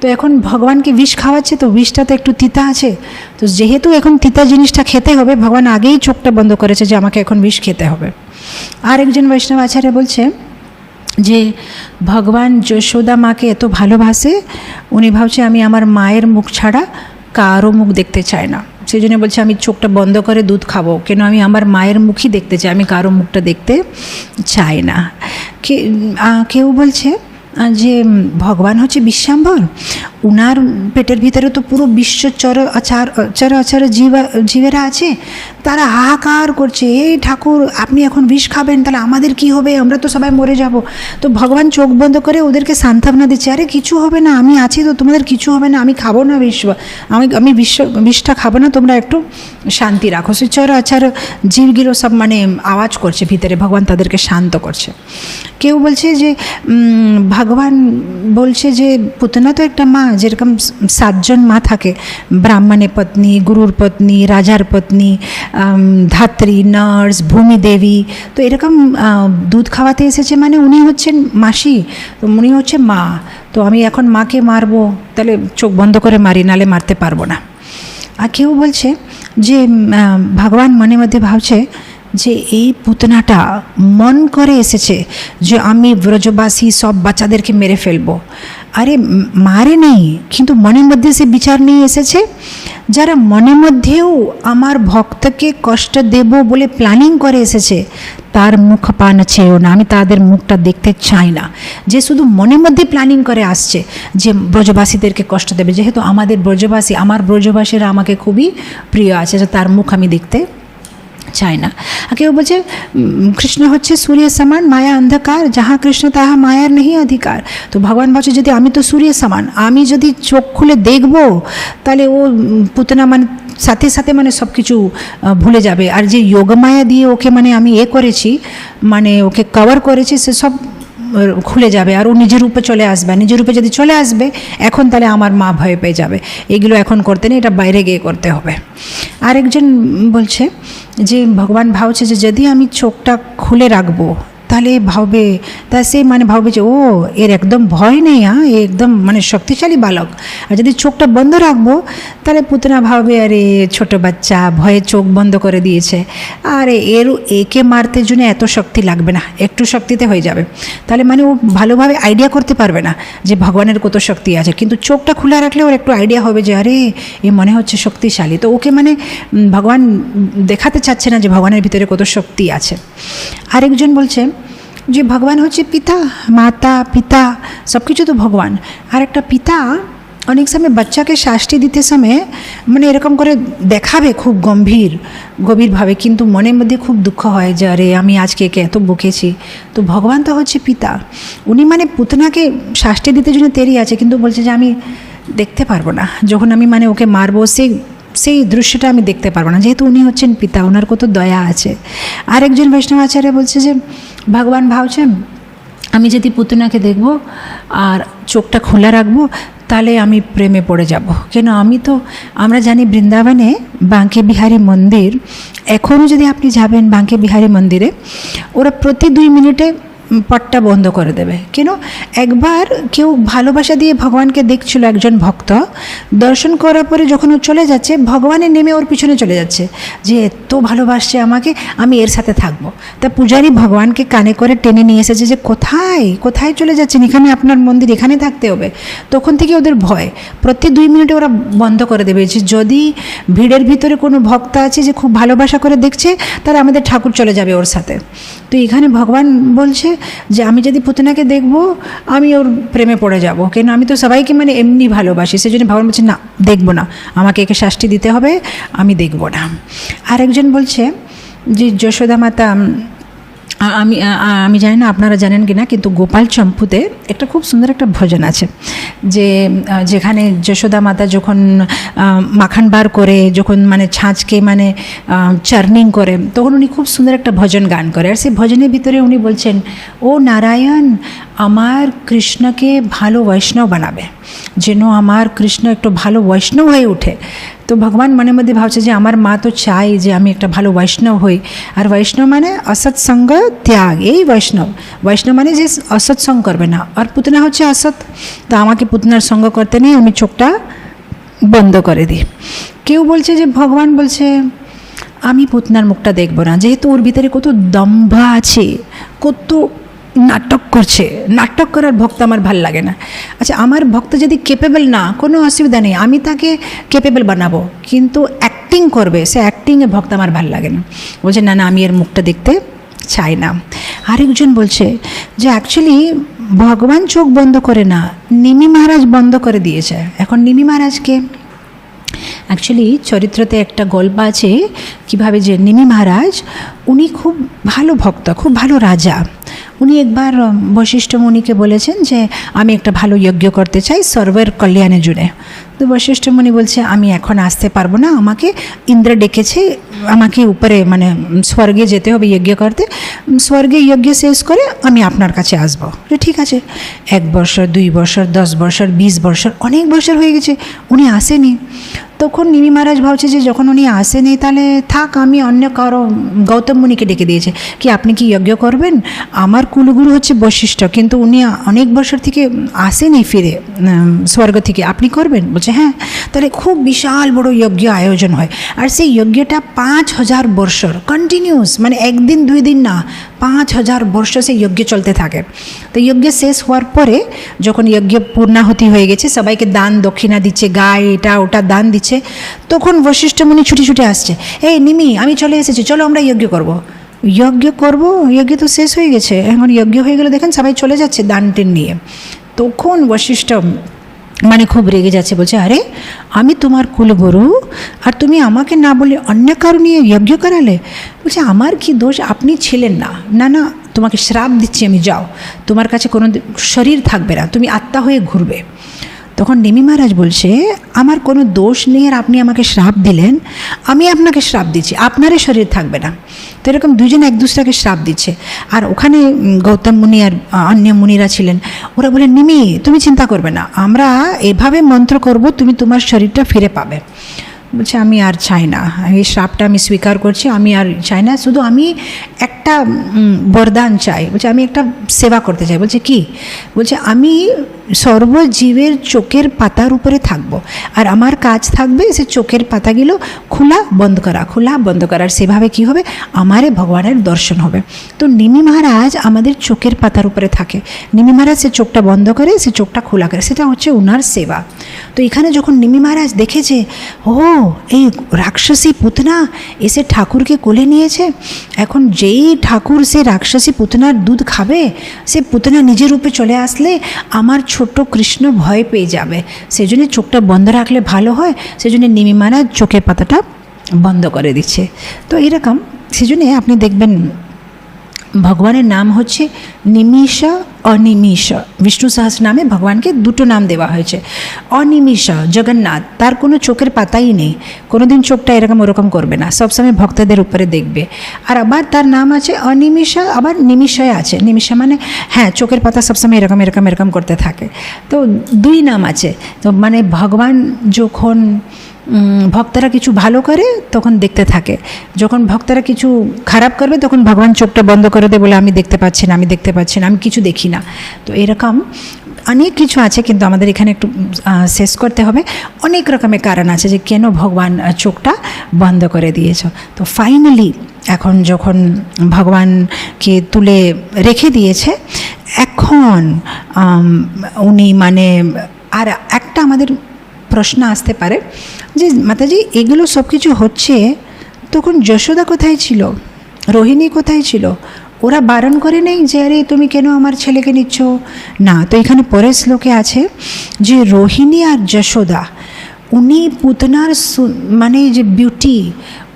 Speaker 1: তো এখন ভগবানকে বিষ খাওয়াচ্ছে, তো বিষটা তো একটু তিতা আছে, তো যেহেতু এখন তিতা জিনিসটা খেতে হবে, ভগবান আগেই চোখটা বন্ধ করেছে যে আমাকে এখন বিষ খেতে হবে। আর একজন বৈষ্ণব আচার্য বলছে যে ভগবান যশোদা মাকে এত ভালোবাসে, উনি ভাবছে আমি আমার মায়ের মুখ ছাড়া কারো মুখ দেখতে চাই না, সেই জন্য বলছে আমি চোখটা বন্ধ করে দুধ খাবো, কেন আমি আমার মায়ের মুখই দেখতে চাই, আমি কারো মুখটা দেখতে চাই না। কেউ বলছে যে ভগবান হচ্ছে বিশ্বাম্বর, উনার পেটের ভিতরে তো পুরো বিশ্ব চরাচর জীবেরা আছে, তারা হাহাকার করছে, এই ঠাকুর আপনি এখন বিষ খাবেন, তাহলে আমাদের কি হবে, আমরা তো সবাই মরে যাব। তো ভগবান চোখ বন্ধ করে ওদেরকে সান্ত্বনা দিচ্ছে, আরে কিছু হবে না, আমি আছি তো, তোমাদের কিছু হবে না, আমি খাবো না আমি বিষটা খাবো না, তোমরা একটু শান্তি রাখো। সে চরাচর জীবগুলো সব মানে আওয়াজ করছে ভিতরে, ভগবান তাদেরকে শান্ত করছে। কেউ বলছে যে ভগবান বলছে যে পুতনা তো একটা মা, যেরকম 7 জন মা থাকে, ব্রাহ্মণের পত্নী, গুরুর পত্নী, রাজার পত্নী, ধাত্রী, নার্স, ভূমিদেবী, তো এরকম দুধ খাওয়াতে এসেছে মানে উনি হচ্ছেন মাসি, তো উনি হচ্ছে মা, তো আমি এখন মাকে মারবো, তাহলে চোখ বন্ধ করে মারি, নালে মারতে পারবো না। আর কেউ বলছে যে ভগবান মনে মধ্যে ভাবছে যে এই পুতনাটা মন করে এসেছে যে আমি ব্রজবাসী সব বাচ্চাদেরকে মেরে ফেলবো, আরে মারে নেই, কিন্তু মনের মধ্যে সে বিচার নিয়ে এসেছে, যারা মনের মধ্যেও আমার ভক্তকে কষ্ট দেব বলে প্ল্যানিং করে এসেছে, তার মুখ পান চেয়েও না, আমি তাদের মুখটা দেখতে চাই না। যে শুধু মনের মধ্যে প্ল্যানিং করে আসছে যে ব্রজবাসীদেরকে কষ্ট দেবে, যেহেতু আমাদের ব্রজবাসী, আমার ব্রজবাসীরা আমাকে খুবই প্রিয় আছে, তার মুখ আমি দেখতে চাই না। কেউ বলছে কৃষ্ণ হচ্ছে সূর্য সমান, মায়া অন্ধকার, যাহা কৃষ্ণ তাহা মায়ার নেই অধিকার। তো ভগবান বলছে যদি আমি তো সূর্য সমান, আমি যদি চোখ খুলে দেখব তাহলে ও পুতনা মানে সাথে সাথে মানে সব কিছু ভুলে যাবে, আর যে যোগমায়া দিয়ে ওকে মানে আমি করেছি, মানে ওকে কভার করেছি, সে সব খুলে যাবে, আর ও নিজের রূপে চলে আসবে, নিজের রূপে যদি চলে আসবে এখন, তাহলে আমার মা ভয় পেয়ে যাবে, এগুলো এখন করতে নেই, এটা বাইরে গিয়ে করতে হবে। আরেকজন বলছে যে ভগবান ভাবছে যে যদি আমি চোখটা খুলে রাখবো তাহলে ভাববে, তা সে মানে ভাববে যে ও এর একদম ভয় নেই, হ্যাঁ একদম মানে শক্তিশালী বালক। আর যদি চোখটা বন্ধ রাখবো তাহলে পুতনা ভাববে আরে ছোট বাচ্চা ভয়ে চোখ বন্ধ করে দিয়েছে, আর একে মারতে জন্য এত শক্তি লাগবে না, একটু শক্তিতে হয়ে যাবে, তাহলে মানে ও ভালোভাবে আইডিয়া করতে পারবে না যে ভগবানের কত শক্তি আছে। কিন্তু চোখটা খোলা রাখলে ওর একটু আইডিয়া হবে যে আরে এ মনে হচ্ছে শক্তিশালী, তো ওকে মানে ভগবান দেখাতে চাচ্ছে না যে ভগবানের ভিতরে কত শক্তি আছে। আরেকজন বলছে যে ভগবান হচ্ছে পিতা, মাতা পিতা সব কিছু তো ভগবান। আর একটা পিতা অনেক সময় বাচ্চাকে শাস্তি দিতে সময় মানে এরকম করে দেখাবে খুব গভীরভাবে, কিন্তু মনের মধ্যে খুব দুঃখ হয় যে আরে আমি আজকে একে এত বকেছি। তো ভগবান তো হচ্ছে পিতা, উনি মানে পুতনাকে শাস্তি দিতে জন্য তৈরি আছে, কিন্তু বলছে যে আমি দেখতে পারবো না, যখন আমি মানে ওকে মারবো সেই দৃশ্যটা আমি দেখতে পারবো না, যেহেতু উনি হচ্ছেন পিতা, ওনার কত দয়া আছে। আরেকজন বৈষ্ণব আচার্য বলছে যে ভগবান ভাবছেন আমি যদি পুতনাকে দেখব আর চোখটা খোলা রাখবো তাহলে আমি প্রেমে পড়ে যাব, কেন আমরা জানি বৃন্দাবনে বাঁকে বিহারী মন্দির, এখনও যদি আপনি যাবেন বাঁকে বিহারী মন্দিরে, ওরা প্রতি 2 মিনিটে পটটা বন্ধ করে দেবে। কেন? একবার কেউ ভালোবাসা দিয়ে ভগবানকে দেখছিল, একজন ভক্ত দর্শন করার পরে যখন ও চলে যাচ্ছে, ভগবানের নেমে ওর পিছনে চলে যাচ্ছে যে এত ভালোবাসছে আমাকে, আমি এর সাথে থাকবো। তা পূজারী ভগবানকে কানে করে টেনে নিয়ে এসেছে যে কোথায় চলে যাচ্ছেন, এখানে আপনার মন্দির, এখানে থাকতে হবে। তখন থেকে ওদের ভয়, প্রতি 2 মিনিটে ওরা বন্ধ করে দেবে যে যদি ভিড়ের ভিতরে কোনো ভক্ত আছে যে খুব ভালোবাসা করে দেখছে, তাহলে আমাদের ঠাকুর চলে যাবে ওর সাথে। তো এখানে ভগবান বলছে যে আমি যদি পুতনাকে দেখবো আমি ওর প্রেমে পড়ে যাব, কেন আমি তো সবাইকে মানে এমনি ভালোবাসি, সেই জন্য ভগবান বলছে না দেখবো না, আমাকে একে শাস্তি দিতে হবে, আমি দেখবো না। আরেকজন বলছে যে যশোদা মাতা আমি জানি না আপনারা জানেন কি না, কিন্তু গোপাল চম্পুতে একটা খুব সুন্দর একটা ভজন আছে, যে যেখানে যশোদা মাতা যখন মাখন বার করে, যখন মানে ছাঁচকে মানে চার্নিং করে, তখন উনি খুব সুন্দর একটা ভজন গান করে। আর সেই ভজনের ভিতরে উনি বলছেন, ও নারায়ণ, আমার কৃষ্ণকে ভালো বৈষ্ণব বানাবে, যেন আমার কৃষ্ণ একটু ভালো বৈষ্ণব হয়ে ওঠে। তো ভগবান মনের মধ্যে ভাবছে যে আমার মা তো চাই যে আমি একটা ভালো বৈষ্ণব হই, আর বৈষ্ণব মানে অসৎসঙ্গ ত্যাগ, এই বৈষ্ণব। বৈষ্ণব মানে যে অসৎসঙ্গ করবে না, আর পুতনা হচ্ছে অসৎ। তো আমাকে পুতনার সঙ্গ করতে নেই, আমি চোখটা বন্ধ করে দিই। কেউ বলছে যে ভগবান বলছে আমি পুতনার মুখটা দেখব না, যেহেতু ওর ভিতরে কত দম্ভ আছে, কত নাটক করছে। নাটক করার ভক্ত আমার ভাল লাগে না। আচ্ছা, আমার ভক্ত যদি ক্যাপেবল না, কোনো অসুবিধা নেই, আমি তাকে ক্যাপেবল বানাবো, কিন্তু অ্যাক্টিং করবে, সে অ্যাক্টিংয়ে ভক্ত আমার ভাল লাগে না। বলছে না না, আমি এর মুখটা দেখতে চাই না। আরেকজন বলছে যে অ্যাকচুয়ালি ভগবান চোখ বন্ধ করে না, নিমি মহারাজ বন্ধ করে দিয়েছে। এখন নিমি মহারাজকে অ্যাকচুয়ালি চরিত্রতে একটা গল্প আছে কীভাবে যে নিমি মহারাজ উনি খুব ভালো ভক্ত, খুব ভালো রাজা। উনি একবার বশিষ্ঠ মুনিকে বলেছেন যে আমি একটা ভালো যজ্ঞ করতে চাই সর্বের কল্যাণের জন্যে। তো বশিষ্ঠ মুনি বলছে আমি এখন আসতে পারবো না, আমাকে ইন্দ্র ডেকেছে, আমাকে উপরে মানে স্বর্গে যেতে হবে যজ্ঞ করতে, স্বর্গে যজ্ঞ শেষ করে আমি আপনার কাছে আসবো। ঠিক আছে। 1 বছর, 2 বছর, 10 বছর, 20 বছর, অনেক বছর হয়ে গেছে, উনি আসেনি। তখন নিমি মহারাজ ভাবছে যে যখন উনি আসেনি তাহলে থাক, আমি অন্য কারো গৌতম মুনিকে ডেকে দিয়েছে কি আপনি কি যজ্ঞ করবেন, আমার কুলগুরু হচ্ছে বশিষ্ঠ, কিন্তু উনি অনেক বছর থেকে আসেনি ফিরে স্বর্গ থেকে, আপনি করবেন? বলছে হ্যাঁ। তাহলে খুব বিশাল বড় যজ্ঞ আয়োজন হয়, আর সেই যজ্ঞটা 5000 বৎসর কন্টিনিউস, মানে একদিন 2 দিন না, 5000 বর্ষ সেই যজ্ঞ চলতে থাকে। তো যজ্ঞ শেষ হওয়ার পরে যখন যজ্ঞ পূর্ণাহুতি হয়ে গেছে, সবাইকে দান দক্ষিণা দিচ্ছে, গায়ে এটা ওটা দান দিচ্ছে, তখন বশিষ্ঠ মুনি ছুটে ছুটে আসছে, এই নিমি আমি চলে এসেছি, চলো আমরা যজ্ঞ করব। যজ্ঞ করব, যজ্ঞ তো শেষ হয়ে গেছে, এখন যজ্ঞ হয়ে গেলে দেখেন সবাই চলে যাচ্ছে দান টেন নিয়ে। তখন বশিষ্ঠ মানে খুব রেগে যাচ্ছে, বলছে আরে আমি তোমার কুলগুরু, আর তুমি আমাকে না বলে অন্য কারো নিয়ে যজ্ঞ করালে। বলছে আমার কি দোষ, আপনি ছিলেন না। না না, তোমাকে শ্রাপ দিচ্ছি আমি, যাও, তোমার কাছে কোনো শরীর থাকবে না, তুমি আত্মা হয়ে ঘুরবে। তখন নিমি মহারাজ বলছে আমার কোনো দোষ নেই আর আপনি আমাকে শ্রাপ দিলেন, আমি আপনাকে শ্রাপ দিচ্ছি, আপনারই শরীর থাকবে না। তো এরকম দুজন এক দুসরাকে শ্রাপ দিচ্ছে। আর ওখানে গৌতম মুনি আর অন্য মুনিরা ছিলেন, ওরা বলে নিমি তুমি চিন্তা করবে না, আমরা এভাবে মন্ত্র করব, তুমি তোমার শরীরটা ফিরে পাবে। বলছে আমি আর চাই না, এই শ্রাপটা আমি স্বীকার করছি, আমি আর চাই না, শুধু আমি একটা বরদান চাই। বলছে আমি একটা সেবা করতে চাই। বলছে কি? বলছে আমি সর্বজীবের চোখের পাতার উপরে থাকবো, আর আমার কাজ থাকবে সে চোখের পাতাগুলো খোলা বন্ধ করা, খোলা বন্ধ করার। সেভাবে কি হবে, আমারে ভগবানের দর্শন হবে। তো নিমি মহারাজ আমাদের চোখের পাতার উপরে থাকে, নিমি মহারাজ সে চোখটা বন্ধ করে, সে চোখটা খোলা করে, সেটা হচ্ছে ওনার সেবা। তো এখানে যখন নিমি মহারাজ দেখেছে ও এই রাক্ষসী পুতনা এসে ঠাকুরকে কোলে নিয়েছে, এখন যেই ঠাকুর সে রাক্ষসী পুতনার দুধ খাবে, সে পুতনা নিজের রূপে চলে আসলে আমার ছোট্ট কৃষ্ণ ভয় পেয়ে যাবে, সেই জন্য চোখটা বন্ধ রাখলে ভালো হয়, সেই জন্য নিমি মহারাজ চোখের পাতাটা বন্ধ করে দিচ্ছে। তো এরকম সেই জন্যে আপনি দেখবেন ভগবানের নাম হচ্ছে নিমিষ অনিমিষ। বিষ্ণু সহস্র নামে ভগবানকে 2টো নাম দেওয়া হয়েছে। অনিমিষ জগন্নাথ, তার কোনো চোখের পাতাই নেই, কোনো দিন চোখটা এরকম ওরকম করবে না, সবসময় ভক্তদের উপরে দেখবে। আর আবার তার নাম আছে অনিমিষ, আবার নিমিষয় আছে। নিমিষ মানে হ্যাঁ চোখের পাতা সবসময় এরকম এরকম এরকম করতে থাকে। তো 2 নাম আছে। তো মানে ভগবান যখন ভক্তরা কিছু ভালো করে তখন দেখতে থাকে, যখন ভক্তরা কিছু খারাপ করবে তখন ভগবান চোখটা বন্ধ করে দেয়, বলে আমি দেখতে পাচ্ছি না, আমি দেখতে পাচ্ছি না, আমি কিছু দেখি না। তো এরকম অনেক কিছু আছে, কিন্তু আমাদের এখানে একটু শেষ করতে হবে। অনেক রকমের কারণ আছে যে কেন ভগবান চোখটা বন্ধ করে দিয়েছ। তো ফাইনালি এখন যখন ভগবানকে তুলে রেখে দিয়েছে, এখন উনি মানে আর একটা আমাদের প্রশ্ন আসতে পারে যে মাতাজি এগুলো সব কিছু হচ্ছে, তখন যশোদা কোথায় ছিল, রোহিণী কোথায় ছিল? ওরা বারণ করে নেই যে আরে তুমি কেন আমার ছেলেকে নিচ্ছ? না। তো এখানে পরের শ্লোকে আছে যে রোহিণী আর যশোদা উনি পুতনার মানে যে বিউটি,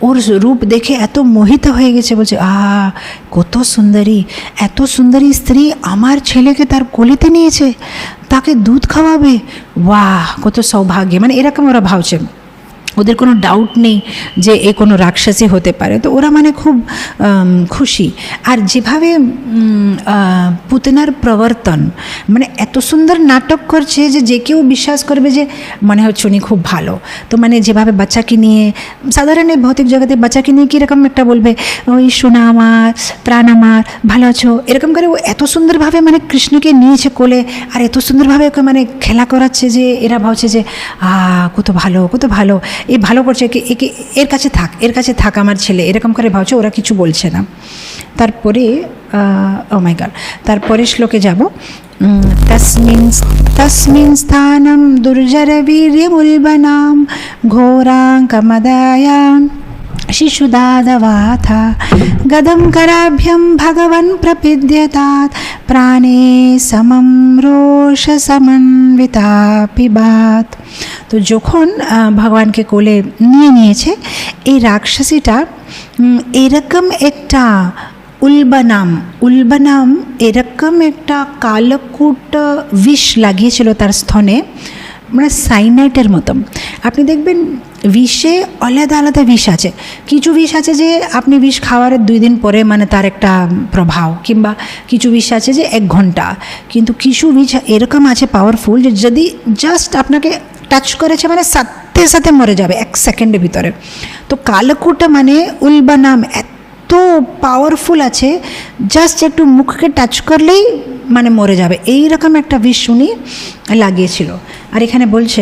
Speaker 1: ওর রূপ দেখে এত মোহিত হয়ে গেছে, বলছে কত সুন্দরী, এত সুন্দরী স্ত্রী আমার ছেলেকে তার কোলেতে নিয়েছে, তাকে দুধ খাওয়াবে, বাহ কত সৌভাগ্য, মানে এরকম ওরা ভাবছে। ওদের কোনো ডাউট নেই যে এ কোনো রাক্ষসী হতে পারে। তো ওরা মানে খুব খুশি। আর যেভাবে পুতনার প্রবর্তন, মানে এত সুন্দর নাটক করছে যে যে কেউ বিশ্বাস করবে যে মনে হচ্ছে উনি খুব ভালো। তো মানে যেভাবে বাচ্চাকে নিয়ে, সাধারণ এই ভৌতিক জগতে বাচ্চাকে নিয়ে কীরকম একটা বলবে, ওই সোনা আমার, প্রাণ আমার, ভালো আছো, এরকম করে ও এত সুন্দরভাবে মানে কৃষ্ণকে নিয়েছে কোলে, আর এত সুন্দরভাবে ওকে মানে খেলা করাচ্ছে যে এরা ভাবছে যে কত ভালো, কত ভালো, এই ভালো করছে, একে এর কাছে থাক আমার ছেলে, এরকম করে ভাবছে। ওরা কিছু বলছে না। তারপরে ও মাই গড, তারপরে শ্লোকে যাব। তস্মিন স্থানম দুর্জর বীর্যমুলবনাম ঘোরাঙ্কমদায়াম শিশুদাদবাথা গদম कराभ्यम भगवन् प्रपीड्यतात् प्राणे समं रोष समन्विता पिबात। তো যখন ভগবানকে কোলে নিয়েছে এই রাক্ষসীটা এরকম একটা উলবনাম এরকম একটা কালকূট বিষ লাগিয়েছিল তার স্তনে, মানে সাইনাইটের মতন। আপনি দেখবেন বিষে আলাদা আলাদা বিষ আছে। কিছু বিষ আছে যে আপনি বিষ খাওয়ার 2 দিন পরে মানে তার একটা প্রভাব, কিংবা কিছু বিষ আছে যে 1 ঘন্টা, কিন্তু কিছু বিষ এরকম আছে পাওয়ারফুল যে যদি জাস্ট আপনাকে টাচ করেছে মানে সাথে সাথে মরে যাবে 1 সেকেন্ডের ভিতরে। তো কালকূট মানে উলবনাম এত পাওয়ারফুল আছে, জাস্ট একটু মুখকে টাচ করলেই মানে মরে যাবে, এইরকম একটা বিষ উনি লাগিয়েছিল। আর এখানে বলছে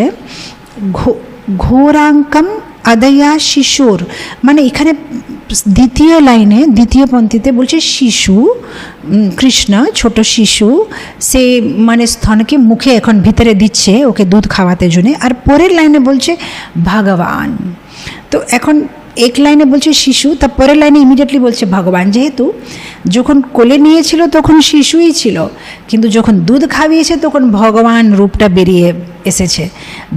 Speaker 1: ঘোরাঙ্কম আদয়া শিশুর, মানে এখানে দ্বিতীয় লাইনে দ্বিতীয় পংক্তিতে বলছে শিশু, কৃষ্ণ ছোট শিশু, সে মানে স্তনকে মুখে এখন ভিতরে দিচ্ছে ওকে দুধ খাওয়াতে জন্য। আর পরের লাইনে বলছে ভগবান। তো এখন এক লাইনে বলছে শিশু, তার পরের লাইনে ইমিডিয়েটলি বলছে ভগবান। যেহেতু যখন কোলে নিয়েছিল তখন শিশুই ছিল, কিন্তু যখন দুধ খাইয়েছে তখন ভগবান রূপটা বেরিয়ে এসেছে।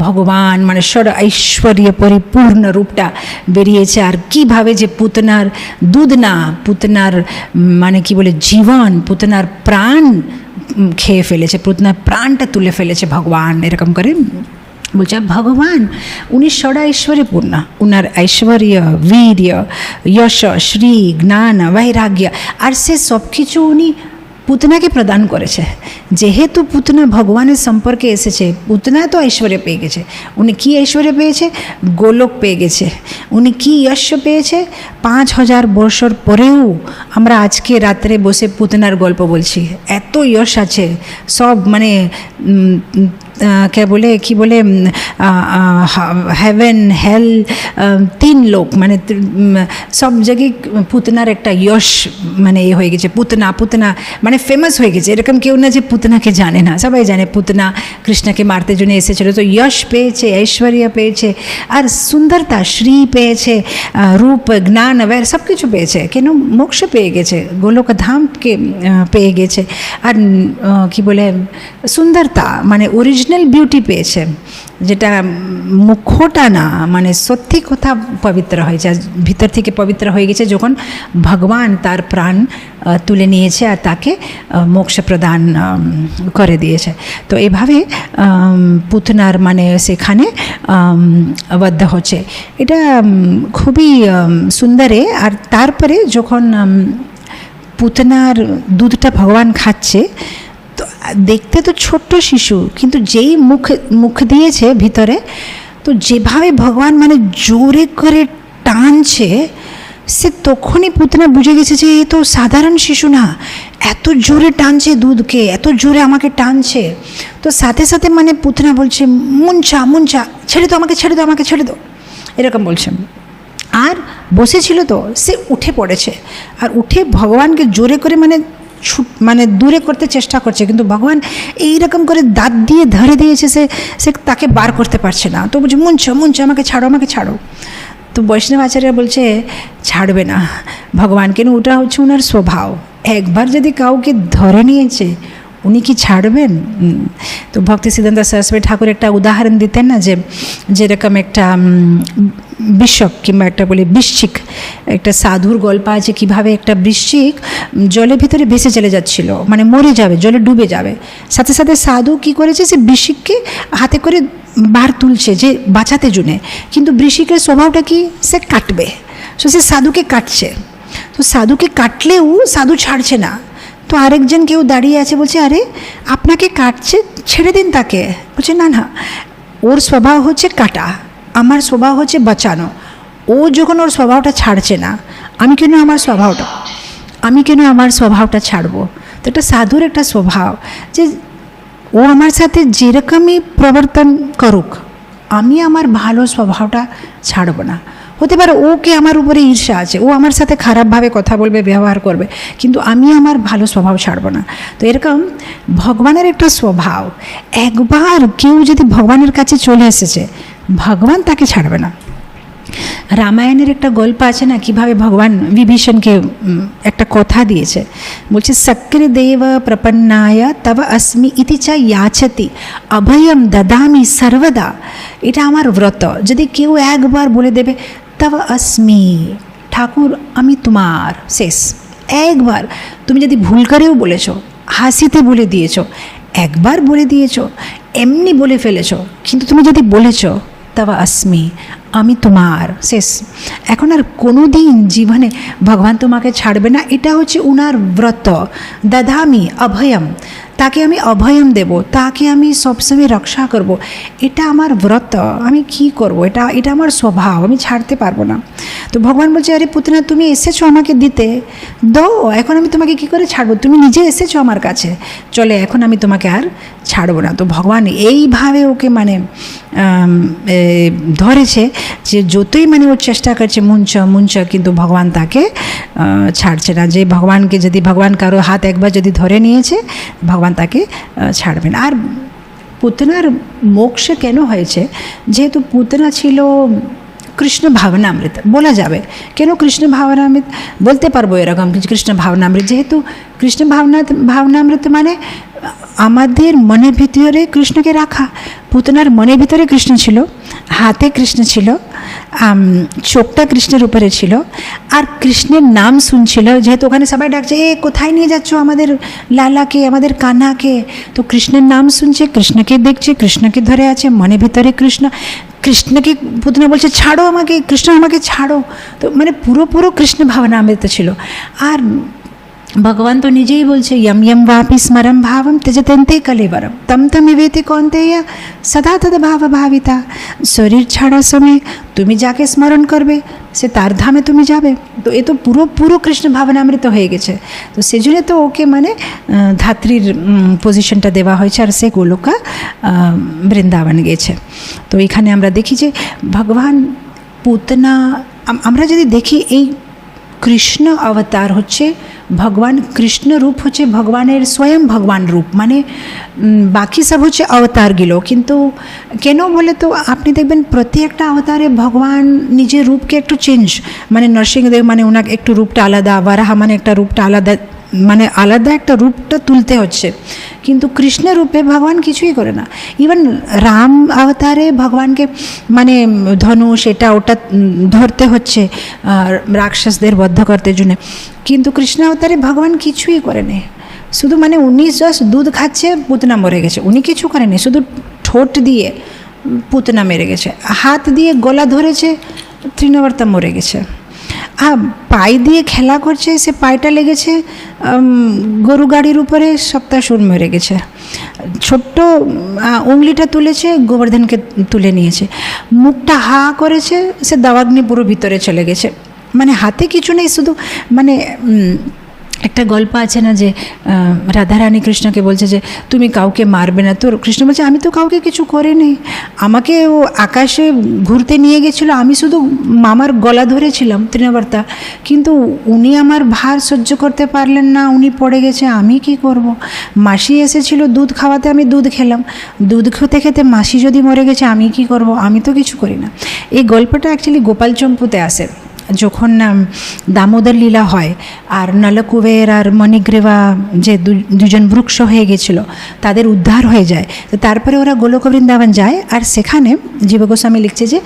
Speaker 1: ভগবান মানে ঐশ্বর্য পরিপূর্ণ রূপটা বেরিয়েছে। আর কীভাবে যে পুতনার দুধ না, পুতনার মানে কি বলে জীবন, পুতনার প্রাণ খেয়ে ফেলেছে, পুতনার প্রাণটা তুলে ফেলেছে ভগবান, এরকম করে বলছে। ভগবান উনি ষড়ৈশ্বর্যপূর্ণ, উনার ঐশ্বর্য, বীর্য, যশ, শ্রী, জ্ঞান, বৈরাগ্য, আর সে সব কিছু উনি পুতনাকে প্রদান করেছে। যেহেতু পুতনা ভগবানের সম্পর্কে এসেছে, পুতনা তো ঐশ্বর্য পেয়ে গেছে। উনি কি ঐশ্বর্য পেয়েছে? গোলক পেয়ে গেছে। উনি কি যশ পেয়েছে? 5000 বছর পরেও আমরা আজকে রাত্রে বসে পুতনার গল্প বলছি, এত যশ আছে। সব মানে কি বলে হেভেন, হেল, 3 লোক, মানে সব জায়গায় পুতনার একটা যশ মানে এ হয়ে গেছে। পুতনা মানে ফেমাস হয়ে গেছে। এরকম কেউ না যে পুতনাকে জানে না, সবাই জানে পুতনা কৃষ্ণকে মারতে জন্য এসেছিল। তো যশ পেয়েছে, ঐশ্বর্য পেয়েছে, আর সুন্দরতা, শ্রী পেয়েছে, রূপ, জ্ঞান, বৈর সব কিছু পেয়েছে। কেন? মোক্ষ পেয়ে গেছে, গোলক ধামকে পেয়ে গেছে। আর কি বলে সুন্দরতা মানে অরিজিনাল বিউটি পেয়েছে, যেটা মুখটা না, মানে সত্যি কথা পবিত্র হয়েছে, ভিতর থেকে পবিত্র হয়ে গেছে যখন ভগবান তার প্রাণ তুলে নিয়েছে আর তাকে মোক্ষ প্রদান করে দিয়েছে। তো এভাবে পুতনার মানে সেখানে বদ্ধ হচ্ছে। এটা খুবই সুন্দরে। আর তারপরে যখন পুতনার দুধটা ভগবান খাচ্ছে, তো দেখতে তো ছোট্ট শিশু, কিন্তু যেই মুখ দিয়েছে ভিতরে, তো যেভাবে ভগবান মানে জোরে করে টানছে, সে তখনই পুতনা বুঝে গেছে যে এ তো সাধারণ শিশু না, এত জোরে টানছে দুধকে, এত জোরে আমাকে টানছে। তো সাথে সাথে মানে পুতনা বলছে মুঞ্চা, ছেড়ে দাও আমাকে ছেড়ে দাও, এরকম বলছে। আর বসেছিল তো সে উঠে পড়েছে, আর উঠে ভগবানকে জোরে করে মানে দূরে করতে চেষ্টা করছে, কিন্তু ভগবান এইরকম করে দাঁত দিয়ে ধরে দিয়েছে, সে তাকে বার করতে পারছে না। তো বলছে মুঞ্চা, আমাকে ছাড়ো। তো বৈষ্ণব আচার্য বলছে ছাড়বে না ভগবান, কেন ওটা হচ্ছে ওনার স্বভাব। একবার যদি কাউকে ধরে নিয়েছে উনি কি ছাড়বেন? তো ভক্তি সিদ্ধান্ত সরস্বতী ঠাকুর একটা উদাহরণ দিতেন না, যে যেরকম একটা বৃষক কিংবা একটা বলি বৃশ্চিক, একটা সাধুর গল্প আছে কীভাবে একটা বৃশ্চিক জলের ভিতরে ভেসে চলে যাচ্ছিল, মানে মরে যাবে, জলে ডুবে যাবে। সাথে সাথে সাধু কি করেছে, সে বৃশ্চিককে হাতে করে বার তুলছে যে বাঁচাতে জন্যে, কিন্তু বৃশ্চিকের স্বভাবটা কি, সে কাটবে। তো সে সাধুকে কাটছে, তো সাধুকে কাটলেও সাধু ছাড়ছে না। তো আরেকজন কেউ দাঁড়িয়ে আছে, বলছে আরে আপনাকে কাটছে, ছেড়ে দিন তাকে। বলছে না না, ওর স্বভাব হচ্ছে কাটা, আমার স্বভাব হচ্ছে বাঁচানো। ও যখন ওর স্বভাবটা ছাড়ছে না, আমি কেন আমার স্বভাবটা ছাড়বো? তো এটা সাধুর একটা স্বভাব যে ও আমার সাথে যেরকমই প্রবর্তন করুক, আমি আমার ভালো স্বভাবটা ছাড়ব না। হতে পারে ওকে আমার উপরে ঈর্ষা আছে, ও আমার সাথে খারাপভাবে কথা বলবে, ব্যবহার করবে, কিন্তু আমি আমার ভালো স্বভাব ছাড়ব না। তো এরকম ভগবানের একটা স্বভাব, একবার কেউ যদি ভগবানের কাছে চলে এসেছে, ভগবান তাকে ছাড়বে না। রামায়ণের একটা গল্প আছে না, কিভাবে ভগবান বিভীষণকে একটা কথা দিয়েছে, বলছে সক্রদেব প্রপন্নায় তব अस्मि ইতি চ याचति অভয়ম দদামি সর্বদা। এটা আমার ব্রত। যদি কেউ একবার বলে দেবে তব अस्मि, ঠাকুর আমি তোমার, শেষ। একবার তুমি যদি ভুল করেও বলেছো, হাসিতে বলে দিয়েছো, একবার বলে দিয়েছো, এমনি বলে ফেলেছো, কিন্তু তুমি যদি বলেছো তব अस्मि, আমি তোমার, শেষ। এখন আর কোনো দিন জীবনে ভগবান তোমাকে ছাড়বে না। এটা হচ্ছে উনার ব্রত। দদামি অভয়ম, তাকে আমি অভয়ম দেব, তাকে আমি সবসময় রক্ষা করব, এটা আমার ব্রত। আমি কি করব, এটা আমার স্বভাব, আমি ছাড়তে পারবো না। তো ভগবান বলছে আরে পুতনা, তুমি এসেছো আমাকে দিতে, দাও, এখন আমি তোমাকে কি করে ছাড়বো? তুমি নিজে এসেছো আমার কাছে, চলে এখন আমি তোমাকে আর ছাড়বো না। তো ভগবান এইভাবে ওকে মানে ধরেছে যে যতই মানে ও চেষ্টা করছে মুঞ্চ, কিন্তু ভগবান তাকে ছাড়ছে না। যে ভগবানকে যদি ভগবান কারো হাত একবার যদি ধরে নিয়েছে, ভগবান তাকে ছাড়বেন। আর পুতনার মোক্ষ কেন হয়েছে? যেহেতু পুতনা ছিল কৃষ্ণ ভাবনামৃত, বলা যাবে কেন কৃষ্ণ ভাবনামৃত বলতে পারবো এরকম কৃষ্ণ ভাবনামৃত, যেহেতু কৃষ্ণ ভাবনামৃত মানে আমাদের মনের ভিতরে কৃষ্ণকে রাখা। পুতনার মনের ভিতরে কৃষ্ণ ছিল, হাতে কৃষ্ণ ছিল, চোখটা কৃষ্ণের উপরে ছিল, আর কৃষ্ণের নাম শুনছিল। যেহেতু ওখানে সবাই ডাকছে এ কোথায় নিয়ে যাচ্ছ আমাদের লালাকে, আমাদের কান্নাকে, তো কৃষ্ণের নাম শুনছে, কৃষ্ণকে দেখছে, কৃষ্ণকে ধরে আছে, মনের ভিতরে কৃষ্ণকে পুতনা বলছে ছাড়ো আমাকে, কৃষ্ণ আমাকে ছাড়ো। তো মানে পুরো কৃষ্ণ ভাবনামৃত ছিল। আর ভগবান তো নিজেই বলছে यम यम वापि स्मरम भावम त्यजते कलेवरम तम तम विवेति कौन्तेय सदा तद भाव भाविता। শরীর ছাড়ার সময় তুমি যাকে স্মরণ করবে, সে তার ধামে তুমি যাবে। তো এ তো পুরো কৃষ্ণ ভাবনামৃত হয়ে গেছে। তো সেজন্য তো ওকে মানে ধাত্রীর পজিশনটা দেওয়া হয়েছে, আর সে গোলকা বৃন্দাবন গেছে। তো এখানে আমরা দেখি যে ভগবান পুতনা, আমরা যদি দেখি এই কৃষ্ণ অবতার হচ্ছে ভগবান, কৃষ্ণ রূপ হচ্ছে ভগবানের স্বয়ং ভগবান রূপ, মানে বাকি সব হচ্ছে অবতারগুলো। কিন্তু কেন বলে তো আপনি দেখবেন প্রত্যেকটা অবতারে ভগবান নিজের রূপকে একটু চেঞ্জ, মানে নরসিংহদেব মানে ওনাকে একটু রূপটা আলাদা, বারাহা মানে একটা রূপটা আলাদা, মানে আলাদা একটা রূপটা তুলতে হচ্ছে। কিন্তু কৃষ্ণ রূপে ভগবান কিছুই করে না। ইভেন রাম অবতারে ভগবানকে মানে ধনুষ এটা ওটা ধরতে হচ্ছে রাক্ষসদের বদ্ধ করতে জন্য, কিন্তু কৃষ্ণ অবতারে ভগবান কিছুই করেনি। শুধু মানে উনি জাস্ট দুধ খাচ্ছে, পুতনা মরে গেছে, উনি কিছু করেনি। শুধু ঠোঁট দিয়ে পুতনা মেরে গেছে, হাত দিয়ে গলা ধরেছে, তৃণবর্তা মরে গেছে। পায়ে দিয়ে খেলা করছে, সে পায়টা লেগেছে গরু গাড়ির উপরে, সপ্তাসুর মরে গেছে। ছোট্ট উংলিটা তুলেছে, গোবর্ধনকে তুলে নিয়েছে। মুখটা হা করেছে, সে দাবাগ্নি পুরো ভিতরে চলে গেছে। মানে হাতে কিছু নেই, শুধু মানে একটা গল্প আছে না যে রাধারানী কৃষ্ণকে বলছে যে তুমি কাউকে মারবে না, তো কৃষ্ণ বলছে আমি তো কাউকে কিছু করিনি, আমাকে ও আকাশে ঘুরতে নিয়ে গেছিলো, আমি শুধু মামার গলা ধরেছিলাম তৃণবর্তা, কিন্তু উনি আমার ভার সহ্য করতে পারলেন না, উনি পড়ে গেছে, আমি কি করব? মাসি এসেছিল দুধ খাওয়াতে, আমি দুধ খেলাম, দুধ খেতে খেতে মাসি যদি মরে গেছে, আমি কি করব? আমি তো কিছু করি না। এই গল্পটা অ্যাকচুয়ালি গোপাল চম্পুতে আসে। যখন দামোদর লীলা হয় আর নলকুবের আর মণিগ্রীবা যে দুজন বৃক্ষ হয়ে গেছিলো তাদের উদ্ধার হয়ে যায়, তো তারপরে ওরা গোলক বৃন্দাবন যায়। আর সেখানে জীব গোস্বামী লিখছে যে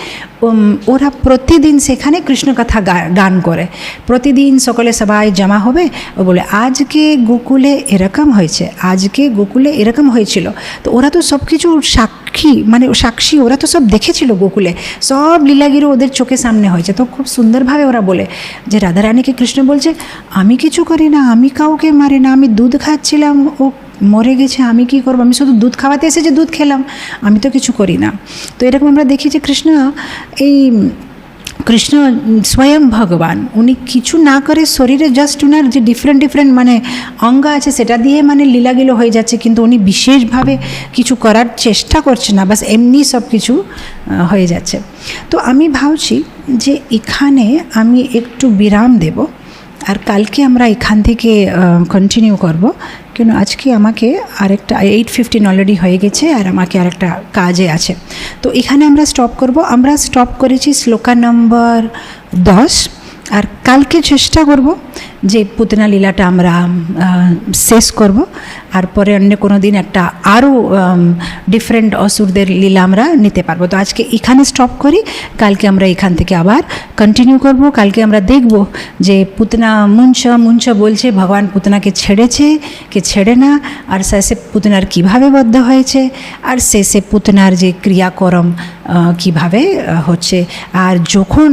Speaker 1: ওরা প্রতিদিন সেখানে কৃষ্ণকথা গান করে, প্রতিদিন সকলে সবাই জমা হবে, ও বলে আজকে গোকুলে এরকম হয়েছে, আজকে গোকুলে এরকম হয়েছিল। তো ওরা তো সব কিছু সাক্ষী, মানে সাক্ষী, ওরা তো সব দেখেছিল গোকুলে, সব লীলাগিরি ওদের চোখের সামনে হয়েছে। তো খুব সুন্দরভাবে ওরা বলে যে রাধারানীকে কৃষ্ণ বলছে আমি কিছু করি না, আমি কাউকে মারি না, আমি দুধ খাচ্ছিলাম, ও মরে গেছে, আমি কি করব, আমি শুধু দুধ খাওয়াতে এসে যে দুধ খেলাম, আমি তো কিছু করি না। তো এরকম আমরা দেখি যে কৃষ্ণ স্বয়ং ভগবান, উনি কিছু না করে শরীরে জাস্ট উনার যে ডিফারেন্ট মানে অঙ্গ আছে সেটা দিয়ে মানে লীলাগুলো হয়ে যাচ্ছে, কিন্তু উনি বিশেষভাবে কিছু করার চেষ্টা করছে না, বাস এমনি সব কিছু হয়ে যাচ্ছে। তো আমি ভাবছি যে এখানে আমি একটু বিরাম দেব, আর কালকে আমরা এখান থেকে কন্টিনিউ করব, কেন আজকে আমাকে আরেকটা 8:15 অলরেডি হয়ে গেছে আর আমাকে আরেকটা কাজে আছে। তো এখানে আমরা স্টপ করব। আমরা স্টপ করেছি শ্লোকা নম্বর 10, আর কালকে চেষ্টা করব যে পুতনা লীলাটা আমরা শেষ করব, আর পরে অন্য কোনো দিন একটা আরও ডিফারেন্ট অসুরদের লীলা আমরা নিতে পারবো। তো আজকে এখানে স্টপ করি, কালকে আমরা এখান থেকে আবার কন্টিনিউ করব। কালকে আমরা দেখব যে পুতনা মুঞ্চ বলছে ভগবান পুতনাকে ছেড়েছে কি ছেড়ে না, আর শেষে পুতনার কীভাবে বদ্ধ হয়েছে, আর শেষে পুতনার যে ক্রিয়াকর্ম কীভাবে হচ্ছে। আর যখন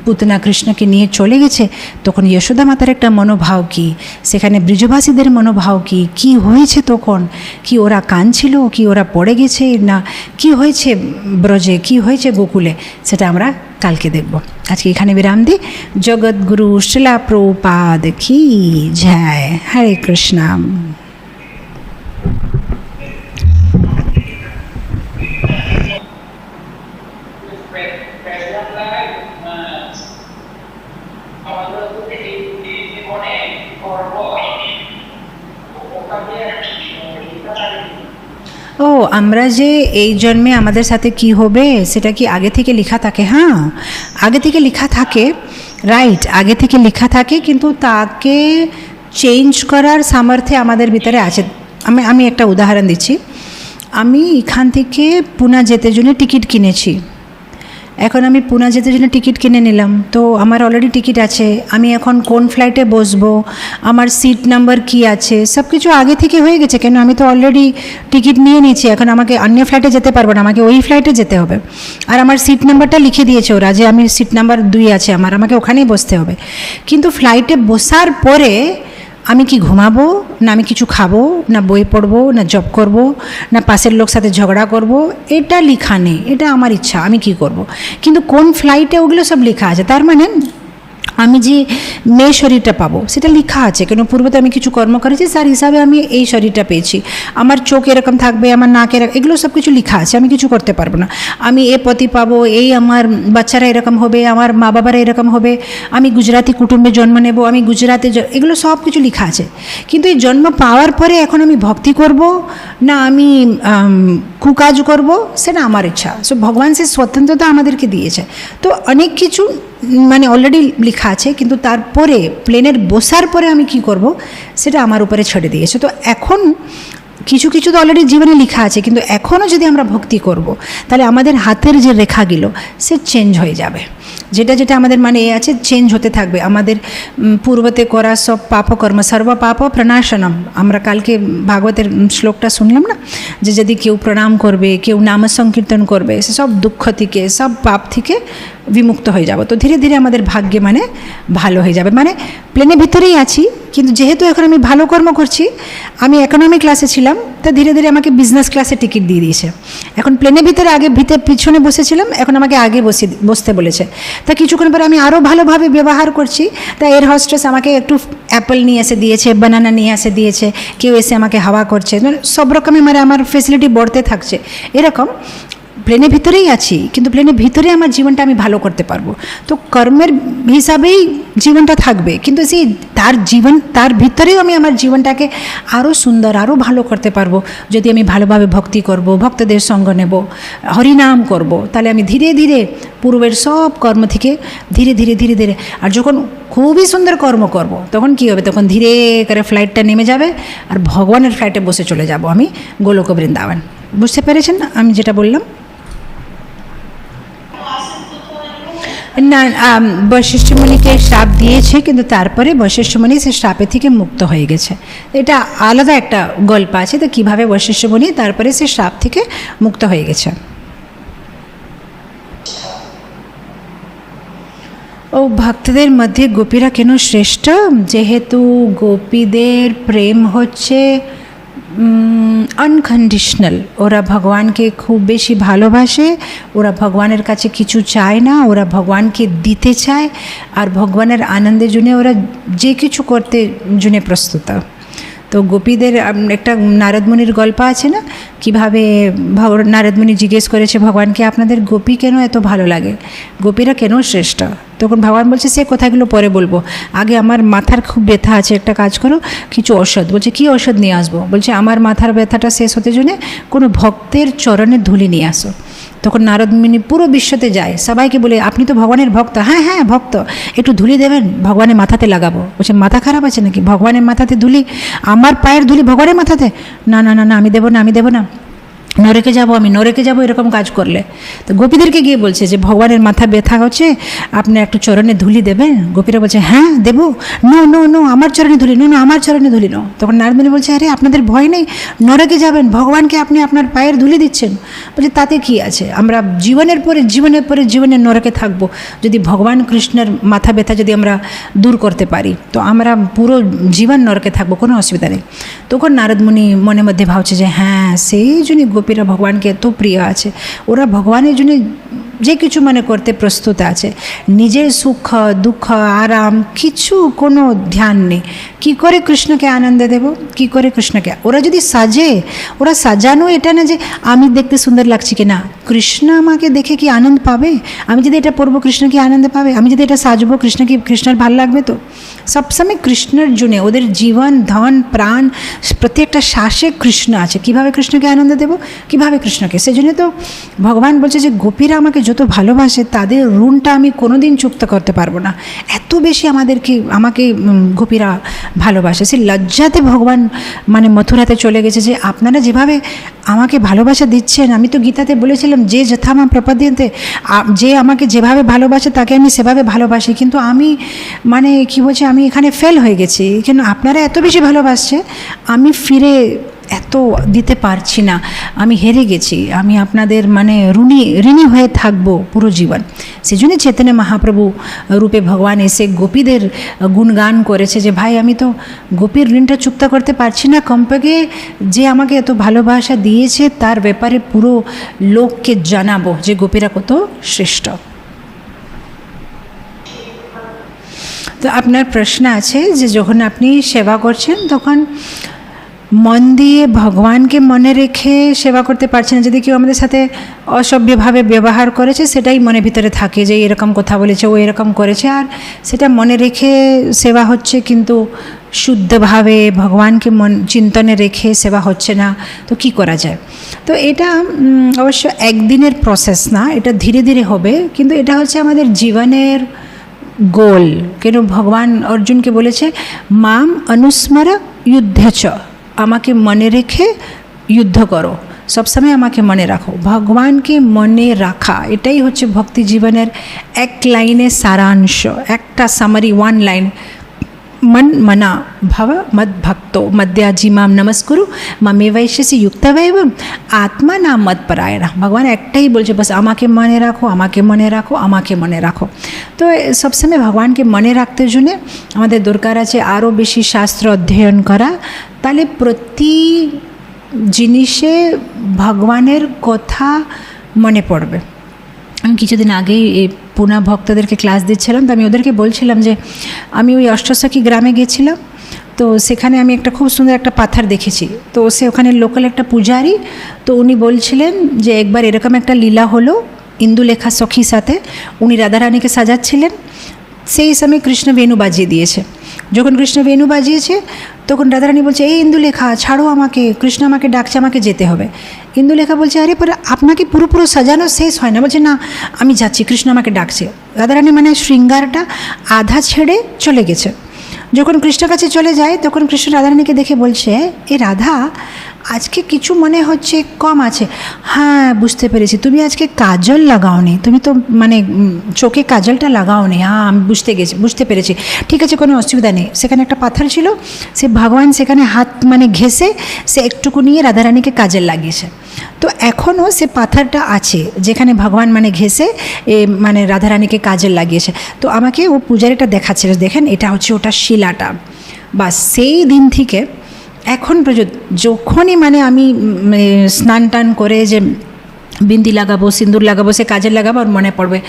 Speaker 1: পুতনা কৃষ্ণকে নিয়ে চলে গেছে তখন যশোদা মাতার একটা মনোভাব কী, সেখানে ব্রিজবাসীদের মনোভাব কী, কী হয়েছে তখন, কি ওরা কাঁদছিল, কি ওরা পড়ে গেছে, না কি হয়েছে ব্রজে, কি হয়েছে গোকুলে, সেটা আমরা কালকে দেখব। আজকে এখানে বিরাম দিই। জগৎগুরু শিলা প্রভুপাদ কি জয়। হরে কৃষ্ণ। ও আমরা যে এই জন্মে আমাদের সাথে কি হবে সেটা কি আগে থেকে লেখা থাকে? হ্যাঁ, আগে থেকে লেখা থাকে, রাইট, আগে থেকে লেখা থাকে, কিন্তু তাকে চেঞ্জ করার সামর্থ্য আমাদের ভিতরে আছে। আমি একটা উদাহরণ দিচ্ছি। আমি এখান থেকে পুনা যেতে জন্য টিকিট কিনেছি, এখন আমি পুনা যেতে জন্য টিকিট কিনে নিলাম, তো আমার অলরেডি টিকিট আছে, আমি এখন কোন ফ্লাইটে বসবো, আমার সিট নাম্বার কি আছে, সব কিছু আগে থেকে হয়ে গেছে, কেন আমি তো অলরেডি টিকিট নিয়ে নিয়েছি। এখন আমাকে অন্য ফ্লাইটে যেতে পারবো না, আমাকে ওই ফ্লাইটে যেতে হবে, আর আমার সিট নাম্বারটা লিখে দিয়েছে ওরা যে আমি সিট নাম্বার 2 আছে আমাকে ওখানেই বসতে হবে। কিন্তু ফ্লাইটে বসার পরে আমি কি ঘুমাবো, না আমি কিছু খাবো, না বই পড়বো, না জব করব, না পাশের লোক সাথে ঝগড়া করব, এটা লেখা নেই, এটা আমার ইচ্ছা, আমি কি করব। কিন্তু কোন ফ্লাইটে ওগুলো সব লেখা আছে, তার মানে আমি যে মেয়ে শরীরটা পাবো সেটা লেখা আছে, কেন পূর্বতে আমি কিছু কর্ম করেছি তার হিসাবে আমি এই শরীরটা পেয়েছি। আমার চোখ এরকম থাকবে, আমার নাক এরকম, এগুলো সব কিছু লেখা আছে, আমি কিছু করতে পারবো না। আমি এ পতি পাবো, এই আমার বাচ্চারা এরকম হবে, আমার মা বাবারা এরকম হবে, আমি গুজরাটি কুটুম্বে জন্ম নেব, আমি গুজরাটে, এগুলো সব কিছু লেখা আছে। কিন্তু এই জন্ম পাওয়ার পরে এখন আমি ভক্তি করব না আমি কুকাজ করব, সেটা আমার ইচ্ছা। সো ভগবান সে স্বতন্ত্রতা আমাদেরকে দিয়েছে। তো অনেক কিছু মানে অলরেডি লেখা আছে, কিন্তু তারপরে প্লেনের বসার পরে আমি কি করব সেটা আমার উপরে ছেড়ে দিয়েছে। তো এখন কিছু কিছু তো অলরেডি জীবনে লেখা আছে, কিন্তু এখনও যদি আমরা ভক্তি করব তাহলে আমাদের হাতের যে রেখাগুলো সে চেঞ্জ হয়ে যাবে, যেটা যেটা আমাদের মানে এ আছে চেঞ্জ হতে থাকবে। আমাদের পূর্বতে করা সব পাপকর্ম সর্ব পাপ প্রণাশনম, আমরা কালকে ভাগবতের শ্লোকটা শুনলাম না, যে যদি কেউ প্রণাম করবে, কেউ নাম সংকীর্তন করবে, সে সব দুঃখ থেকে, সব পাপ থেকে বিমুক্ত হয়ে যাব। তো ধীরে ধীরে আমাদের ভাগ্যে মানে ভালো হয়ে যাবে। মানে প্লেনের ভিতরেই আছি, কিন্তু যেহেতু এখন আমি ভালো কর্ম করছি, আমি ইকোনমি ক্লাসে ছিলাম, তা ধীরে ধীরে আমাকে বিজনেস ক্লাসে টিকিট দিয়ে দিয়েছে। এখন প্লেনের ভিতরে আগে পিছনে বসেছিলাম, এখন আমাকে আগে বসতে বলেছে। তা কিছুক্ষণ পরে আমি আরও ভালোভাবে ব্যবহার করছি, তা এয়ার হোস্টেস আমাকে একটু অ্যাপল নিয়ে এসে দিয়েছে, বানানা নিয়ে এসে দিয়েছে, কেউ এসে আমাকে হাওয়া করছে, মানে সব রকমের মানে আমার ফেসিলিটি বাড়তে থাকছে। এরকম প্লেনের ভিতরেই আছি, কিন্তু প্লেনের ভিতরে আমার জীবনটা আমি ভালো করতে পারবো। তো কর্মের হিসাবেই জীবনটা থাকবে, কিন্তু সেই তার ভিতরেও আমি আমার জীবনটাকে আরও সুন্দর, আরও ভালো করতে পারবো যদি আমি ভালোভাবে ভক্তি করব, ভক্তদের সঙ্গ নেব, হরিনাম করব। তাহলে আমি ধীরে ধীরে পূর্বের সব কর্ম থেকে ধীরে ধীরে ধীরে ধীরে, আর যখন খুবই সুন্দর কর্ম করব তখন কি হবে, তখন ধীরে করে ফ্লাইটটা নেমে যাবে আর ভগবানের ফ্লাইটে বসে চলে যাব আমি গোলক বৃন্দাবন। বুঝতে পেরেছেন না আমি যেটা বললাম? না, বৈশিষ্ট্য মুনিকে শ্রাপ দিয়েছে, কিন্তু তারপরে বৈশিষ্ট্য মুনি সে শ্রাপে থেকে মুক্ত হয়ে গেছে। এটা আলাদা একটা গল্প আছে, তো কীভাবে বৈশিষ্ট্য মুনি তারপরে সে শ্রাপ থেকে মুক্ত হয়ে গেছে। ও ভক্তদের মধ্যে গোপীরা কেন শ্রেষ্ঠ? যেহেতু গোপীদের প্রেম হচ্ছে আনকন্ডিশনাল, ওরা ভগবানকে খুব বেশি ভালোবাসে, ওরা ভগবানের কাছে কিছু চায় না, ওরা ভগবানকে দিতে চায়, আর ভগবানের আনন্দের জন্য ওরা যে কিছু করতে জন্য প্রস্তুত। তো গোপীদের একটা নারদমুনির গল্প আছে না, কীভাবে নারদমুনি জিজ্ঞেস করেছে ভগবানকে, আপনাদের গোপী কেন এত ভালো লাগে, গোপীরা কেন শ্রেষ্ঠ? তখন ভগবান বলছে সে কথাগুলো পরে বলবো, আগে আমার মাথার খুব ব্যথা আছে, একটা কাজ করো, কিছু ঔষধ। বলছে কী ঔষধ নিয়ে আসবো? বলছে আমার মাথার ব্যথাটা শেষ হতে জন্য কোনো ভক্তের চরণের ধুলি নিয়ে আসো। তখন নারদমুনি পুরো বিশ্বতে যায়, সবাইকে বলে আপনি তো ভগবানের ভক্ত। হ্যাঁ হ্যাঁ ভক্ত, একটু ধুলি দেবেন, ভগবানের মাথাতে লাগাবো। বলছে মাথা খারাপ আছে নাকি, ভগবানের মাথাতে ধুলি, আমার পায়ের ধুলি ভগবানের মাথাতে? না না না না, আমি দেবো না, আমি দেবো না, নরকে যাব, আমি নরকে যাব এরকম কাজ করলে। তো গোপীদেরকে গিয়ে বলছে যে ভগবানের মাথা ব্যথা হচ্ছে, আপনি একটু চরণে ধুলি দেবেন? গোপীরা বলছে হ্যাঁ দেবো। নো নো নো, আমার চরণে ধুলি, নো নো আমার চরণে ধুলি নো। তখন নারদমুনি বলছে আরে আপনাদের ভয় নেই, নরকে যাবেন, ভগবানকে আপনি আপনার পায়ের ধুলি দিচ্ছেন। বলছে তাতে কি আছে, আমরা জীবনের পরে জীবনের নরকে থাকবো, যদি ভগবান কৃষ্ণের মাথা ব্যথা যদি আমরা দূর করতে পারি তো আমরা পুরো জীবন নরকে থাকবো, কোনো অসুবিধা নেই। তখন নারদমুনি মনে মধ্যে ভাবছে যে হ্যাঁ সেই জন্য গোপীরা ভগবানকে এত প্রিয় আছে, ওরা ভগবানের জন্য যে কিছু মানে করতে প্রস্তুত আছে, নিজের সুখ দুঃখ আরাম কিছু কোনো ধ্যান নেই। কি করে কৃষ্ণকে আনন্দ দেব, কি করে কৃষ্ণকে, ওরা যদি সাজে, ওরা সাজানো এটা না যে আমি দেখতে সুন্দর লাগছি কি না, কৃষ্ণ আমাকে দেখে কি আনন্দ পাবে, আমি যদি এটা পরবো কৃষ্ণ কি আনন্দ পাবে, আমি যদি এটা সাজবো কৃষ্ণের ভালো লাগবে। তো সবসময় কৃষ্ণের জন্য ওদের জীবন ধন প্রাণ প্রত্যেকটা শ্বাসে কৃষ্ণ আছে, কিভাবে কৃষ্ণকে আনন্দ দেব, কিভাবে কৃষ্ণকে। সেজন্য তো ভগবান বলছে যে গোপীরা আমাকে যত ভালোবাসে তাদের ঋণটা আমি কোনোদিন চুক্ত করতে পারবো না, এত বেশি আমাকে গোপীরা ভালোবাসে। সেই লজ্জাতে ভগবান মানে মথুরাতে চলে গেছে যে আপনারা যেভাবে আমাকে ভালোবাসা দিচ্ছেন, আমি তো গীতাতে বলেছিলাম যে যথামা প্রপদ্যন্তে, যে আমাকে যেভাবে ভালোবাসে তাকে আমি সেভাবে ভালোবাসি, কিন্তু আমি মানে কী বলছে আমি এখানে ফেল হয়ে গেছি, কেন আপনারা এত বেশি ভালোবাসছে, আমি ফিরে এত দিতে পারছি না, আমি হেরে গেছি, আমি আপনাদের মানে ঋণী হয়ে থাকবো পুরো জীবন। সেই জন্য চৈতন্য মহাপ্রভু রূপে ভগবান এসে গোপীদের গুণগান করেছে যে ভাই আমি তো গোপীর ঋণটা চুক্তা করতে পারছি না, কমপক্ষে যে আমাকে এত ভালোবাসা দিয়েছে তার ব্যাপারে পুরো লোককে জানাবো যে গোপীরা কত শ্রেষ্ঠ। তো আপনার প্রশ্ন আছে যে যখন আপনি সেবা করছেন তখন মন দিয়ে ভগবানকে মনে রেখে সেবা করতে পারছে না, যদি কেউ আমাদের সাথে অসভ্যভাবে ব্যবহার করেছে সেটাই মনের ভিতরে থাকে যে এরকম কথা বলেছে, ও এরকম করেছে, আর সেটা মনে রেখে সেবা হচ্ছে কিন্তু শুদ্ধভাবে ভগবানকে চিন্তনে রেখে সেবা হচ্ছে না, তো কি করা যায়? তো এটা অবশ্য একদিনের প্রসেস না, এটা ধীরে ধীরে হবে, কিন্তু এটা হচ্ছে আমাদের জীবনের গোল। কেন ভগবান অর্জুনকে বলেছে মাম অনুস্মর যুদ্ধেচ, আমাকে মনে রেখে যুদ্ধ করো, সবসময় আমাকে মনে রাখো। ভগবানকে মনে রাখা এটাই হচ্ছে ভক্তি জীবনের এক লাইনে সারাংশ, একটা সামারি, ওয়ান লাইন। मन मना भव मद भक्तो मद्याजी माम नमस्कुरु ममे वैश्यसी युक्तवैव आत्मा नाम मद परायणा। भगवान एकटाई बोलছে बस আমাকে মনে রাখো, আমাকে মনে রাখো, আমাকে মনে রাখো। তো সবসময় ভগবানকে মনে রাখতে জন্য আমাদের দরকার আছে আরও বেশি শাস্ত্র অধ্যয়ন করা, তাহলে প্রতি জিনিসে ভগবানের কথা মনে পড়বে। আমি কিছুদিন আগেই পুনা ভক্তদেরকে ক্লাস দিচ্ছিলাম, তো আমি ওদেরকে বলছিলাম যে আমি ওই অষ্টসখী গ্রামে গেছিলাম, তো সেখানে আমি একটা খুব সুন্দর একটা পাথর দেখেছি। তো সে ওখানে লোকাল একটা পূজারি, তো উনি বলছিলেন যে একবার এরকম একটা লীলা হলো ইন্দুলেখা সখীর সাথে। উনি রাধারানীকে সাজাচ্ছিলেন, সেই সময় কৃষ্ণ বেণু বাজিয়ে দিয়েছে। যখন কৃষ্ণ বেণু বাজিয়েছে তখন রাধারানী বলছে, এই ইন্দুলেখা ছাড়ো আমাকে, কৃষ্ণ আমাকে ডাকছে, আমাকে যেতে হবে। ইন্দুলেখা বলছে, আরে পরে আপনাকে পুরো সাজানো শেষ হয় না। বলছে, না আমি যাচ্ছি, কৃষ্ণ আমাকে ডাকছে। রাধারানী মানে শৃঙ্গারটা আধা ছেড়ে চলে গেছে। যখন কৃষ্ণের কাছে চলে যায় তখন কৃষ্ণ রাধারানীকে দেখে বলছে, এ রাধা আজকে কিছু মনে হচ্ছে কম আছে। হ্যাঁ বুঝতে পেরেছি, তুমি আজকে কাজল লাগাওনি, তুমি তো মানে চোখে কাজলটা লাগাওনি। হ্যাঁ আমি বুঝতে পেরেছি, ঠিক আছে কোনো অসুবিধা নেই। সেখানে একটা পাথর ছিল, সে ভগবান সেখানে হাত মানে ঘেঁষে সে একটুকু নিয়ে রাধারানীকে কাজল লাগিয়েছে। তো এখনও সে পাথরটা আছে যেখানে ভগবান মানে ঘেঁষে মানে রাধারানীকে কাজল লাগিয়েছে। তো আমাকে ও পূজারিটা দেখাচ্ছিল, দেখেন এটা হচ্ছে ওটা শিলাটা। বা সেই দিন থেকে এখন পর্যন্ত যখনই মানে আমি স্নান টান করে যে বিন্দি লাগাবো, সিঁদুর লাগাবো, সে কাজে লাগাবো, আর মনে পড়বে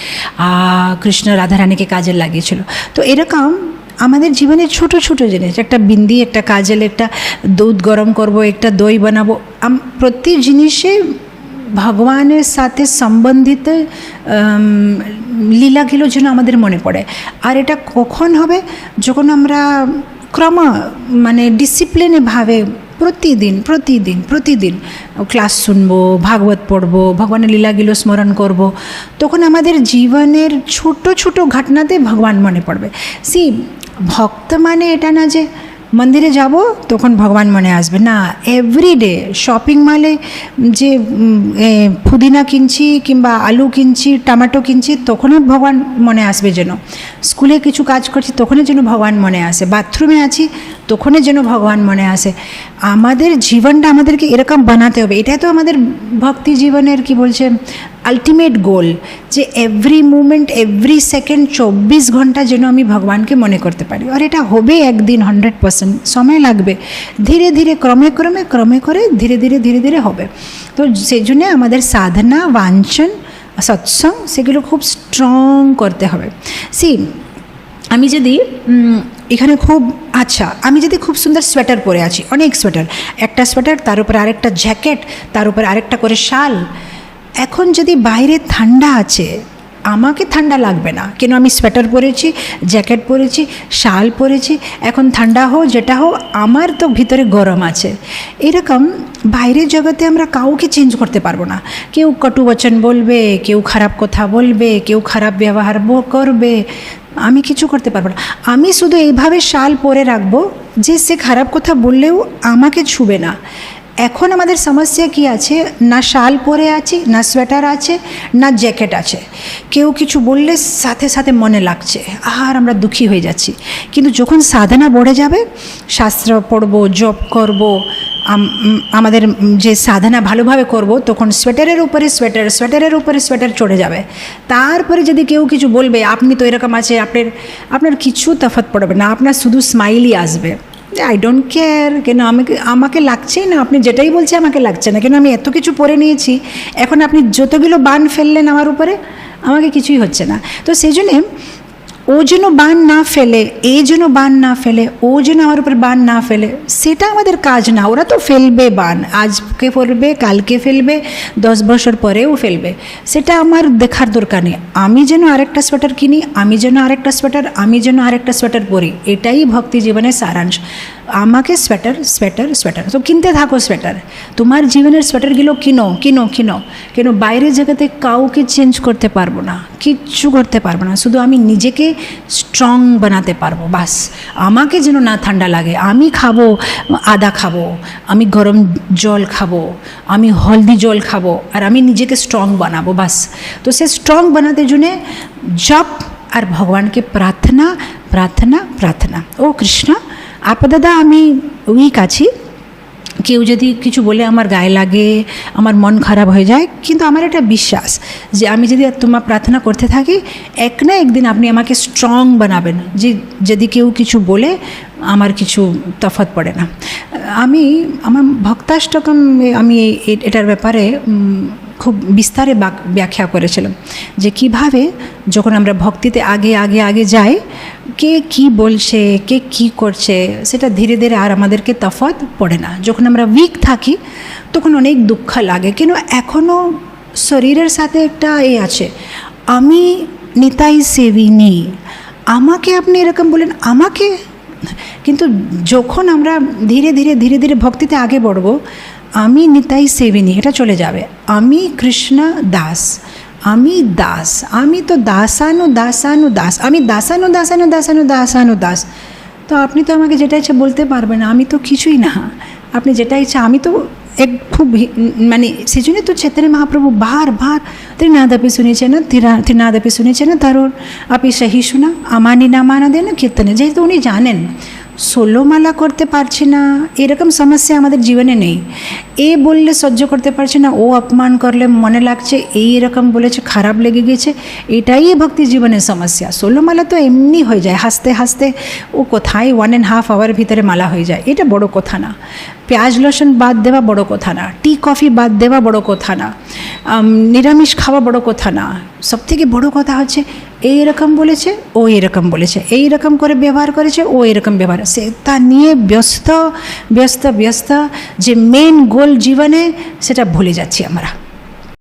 Speaker 1: কৃষ্ণ রাধারানীকে কাজে লাগিয়েছিল। তো এরকম আমাদের জীবনের ছোট ছোট জিনিস, একটা বিন্দি, একটা কাজল, একটা দুধ গরম করব, একটা দই বানাবো, প্রতি জিনিসে ভগবানের সাথে সম্বন্ধিত লীলাগুলো যেন আমাদের মনে পড়ে। আর এটা কখন হবে? যখন আমরা মানে ডিসিপ্লিনে ভাবে প্রতিদিন ক্লাস শুনবো, ভাগবত পড়বো, ভগবানের লীলাগুলো স্মরণ করব, তখন আমাদের জীবনের ছোট ছোট ঘটনাতে ভগবান মনে পড়বে। ভক্ত মানে এটা না যে মন্দিরে যাব তখন ভগবান মনে আসবে, না। এভরিডে শপিং মলে যে পুদিনা কিনছি কিংবা আলু কিনছি, টমেটো কিনছি, তখনই ভগবান মনে আসবে যেন। স্কুলে কিছু কাজ করছি তখনই যেন ভগবান মনে আসে। বাথরুমে আছি তখনই যেন ভগবান মনে আসে। আমাদের জীবনটা আমাদেরকে এরকম বানাতে হবে। এটা তো আমাদের ভক্তি জীবনের কি বলছে আলটিমেট গোল, যে এভরি মুমেন্ট, এভরি সেকেন্ড, 24 ঘন্টা যেন আমি ভগবানকে মনে করতে পারি। আর এটা হবে একদিন 100%, সময় লাগবে, ধীরে ধীরে ক্রমে করে ধীরে ধীরে হবে। তো সেই জন্য আমাদের সাধনা, বাঞ্ছন, সৎসঙ্গ সেগুলো খুব স্ট্রং করতে হবে। আমি যদি এখানে আমি যদি খুব সুন্দর সোয়েটার পরে আছি, অনেক সোয়েটার, একটা সোয়েটার তার উপরে আরেকটা জ্যাকেট, তার উপরে আরেকটা করে শাল, এখন যদি বাইরে ঠান্ডা আছে আমাকে ঠান্ডা লাগবে না, কেন আমি সোয়েটার পরেছি, জ্যাকেট পরেছি, শাল পরেছি। এখন ঠান্ডা হোক যেটা হোক, আমার তো ভিতরে গরম আছে। এরকম বাইরের জগতে আমরা কাউকে চেঞ্জ করতে পারবো না। কেউ কটু বচন বলবে, কেউ খারাপ কথা বলবে, কেউ খারাপ ব্যবহার করবে, আমি কিছু করতে পারবো না। আমি শুধু এইভাবে শাল পরে রাখবো যে সে খারাপ কথা বললেও আমাকে ছুবে না। এখন আমাদের সমস্যা কি আছে, না শাল পরে আছি, না সোয়েটার আছে, না জ্যাকেট আছে। কেউ কিছু বললে সাথে সাথে মনে লাগছে, আর আমরা দুঃখী হয়ে যাচ্ছি। কিন্তু যখন সাধনা বেড়ে যাবে, শাস্ত্র পড়বো, জপ করব, আমাদের যে সাধনা ভালোভাবে করব, তখন সোয়েটারের উপরে সোয়েটার চড়ে যাবে। তারপরে যদি কেউ কিছু বলবে, আপনি তো এরকম আছে, আপনার কিছু তফাৎ পড়বে না, আপনার শুধু স্মাইলই আসবে। আই ডোন্ট কেয়ার, কেন আমাকে লাগছেই না, আপনি যেটাই বলছে আমাকে লাগছে না, কেন আমি এত কিছু পরে নিয়েছি। এখন আপনি যতগুলো বান ফেললেন আমার উপরে, আমাকে কিছুই হচ্ছে না। তো সেই জন্যে ও যেন বান না ফেলে, যেন বান না ফেলে, ও যেন আমার উপর বান না ফেলে, সেটা আমাদের কাজ না। ওরা তো ফেলবে বান, আজকে ফেলবে, কালকে ফেলবে, 10 বছর পরেও ফেলবে, সেটা আমার দেখার দরকার নেই। আমি যেন আরেকটা সোয়েটার কিনি, আমি যেন আরেকটা সোয়েটার পরি, এটাই ভক্তি জীবনের সারাংশ। আমাকে সোয়েটার তো কিনতে থাকো সোয়েটার, তোমার জীবনের সোয়েটারগুলো কিনো। কেন বাইরের জায়গাতে কাউকে চেঞ্জ করতে পারবো না, কিচ্ছু করতে পারবো না। শুধু আমি নিজেকে স্ট্রং বানাতে পারবো, বাস। আমাকে যেন না ঠান্ডা লাগে, আমি খাবো আদা খাবো, আমি গরম জল খাবো, আমি হলদি জল খাবো, আর আমি নিজেকে স্ট্রং বানাবো, বাস। তো সে স্ট্রং বানাতে জন্যে জপ আর ভগবানকে প্রার্থনা। ও কৃষ্ণ, দাদা আমি উইক আছি, কেউ যদি কিছু বলে আমার গায়ে লাগে, আমার মন খারাপ হয়ে যায়, কিন্তু আমার একটা বিশ্বাস যে আমি যদি তোমার প্রার্থনা করতে থাকি, এক না একদিন আপনি আমাকে স্ট্রং বানাবেন, যে যদি কেউ কিছু বলে আমার কিছু তফাৎ পড়ে না। আমার ভক্তাষ্টকম, আমি এটার ব্যাপারে খুব বিস্তারে ব্যাখ্যা করেছিলাম যে কিভাবে যখন আমরা ভক্তিতে আগে আগে আগে যাই, কে কি বলছে, কে কি করছে, সেটা ধীরে ধীরে আর আমাদেরকে তফাৎ পড়ে না। যখন আমরা উইক থাকি তখন অনেক দুঃখ লাগে, কেন এখনও শরীরের সাথে একটা আছে, আমি নিতাই সেবিনী, আমাকে আপনি এরকম বলেন আমাকে। কিন্তু যখন আমরা ধীরে ধীরে ধীরে ধীরে ভক্তিতে আগে বাড়ব, আমি নিতাই সেবিনী এটা চলে যাবে, আমি কৃষ্ণ দাস, আমি দাস, আমি তো দাসানু দাসানু দাস, আমি দাসানু দাসানু দাসানু দাসানু দাস। তো আপনি তো আমাকে যেটা ইচ্ছা বলতে পারবেন না, আমি তো কিছুই না, আপনি যেটা ইচ্ছা, আমি তো এক খুব মানে সেই জন্যই তো চৈতন্য মহাপ্রভু বারবার ত্রিনাদাপি শুনেছে না, ত্রিনাদাপি শুনেছে না, তারপর আপনি সহি শোনা আমানি না মানা দেন কীর্তনে। যেহেতু উনি জানেন ষোলোমালা করতে পারছি না, এরকম সমস্যা আমাদের জীবনে নেই। এ বললে সহ্য করতে পারছে না, ও অপমান করলে মনে লাগছে এই এরকম বলেছে, খারাপ লেগে গেছে, এটাই ভক্তি জীবনের সমস্যা। ষোলোমালা তো এমনি হয়ে যায়, হাসতে হাসতে ও কোথায় 1.5 আওয়ার ভিতরে মালা হয়ে যায়, এটা বড় কথা না। পেঁয়াজ লসুন বাদ দেওয়া বড় কথা না, টি কফি বাদ দেওয়া বড় কথা না, নিরামিষ খাওয়া বড় কথা না। সবথেকে বড় কথা হচ্ছে এইরকম বলেছে, ও এরকম বলেছে, এইরকম করে ব্যবহার করেছে, ও এরকম ব্যবহার, সে তা নিয়ে ব্যস্ত ব্যস্ত ব্যস্ত যে মেন গোল জীবনে, সেটা ভুলে যাচ্ছি আমরা।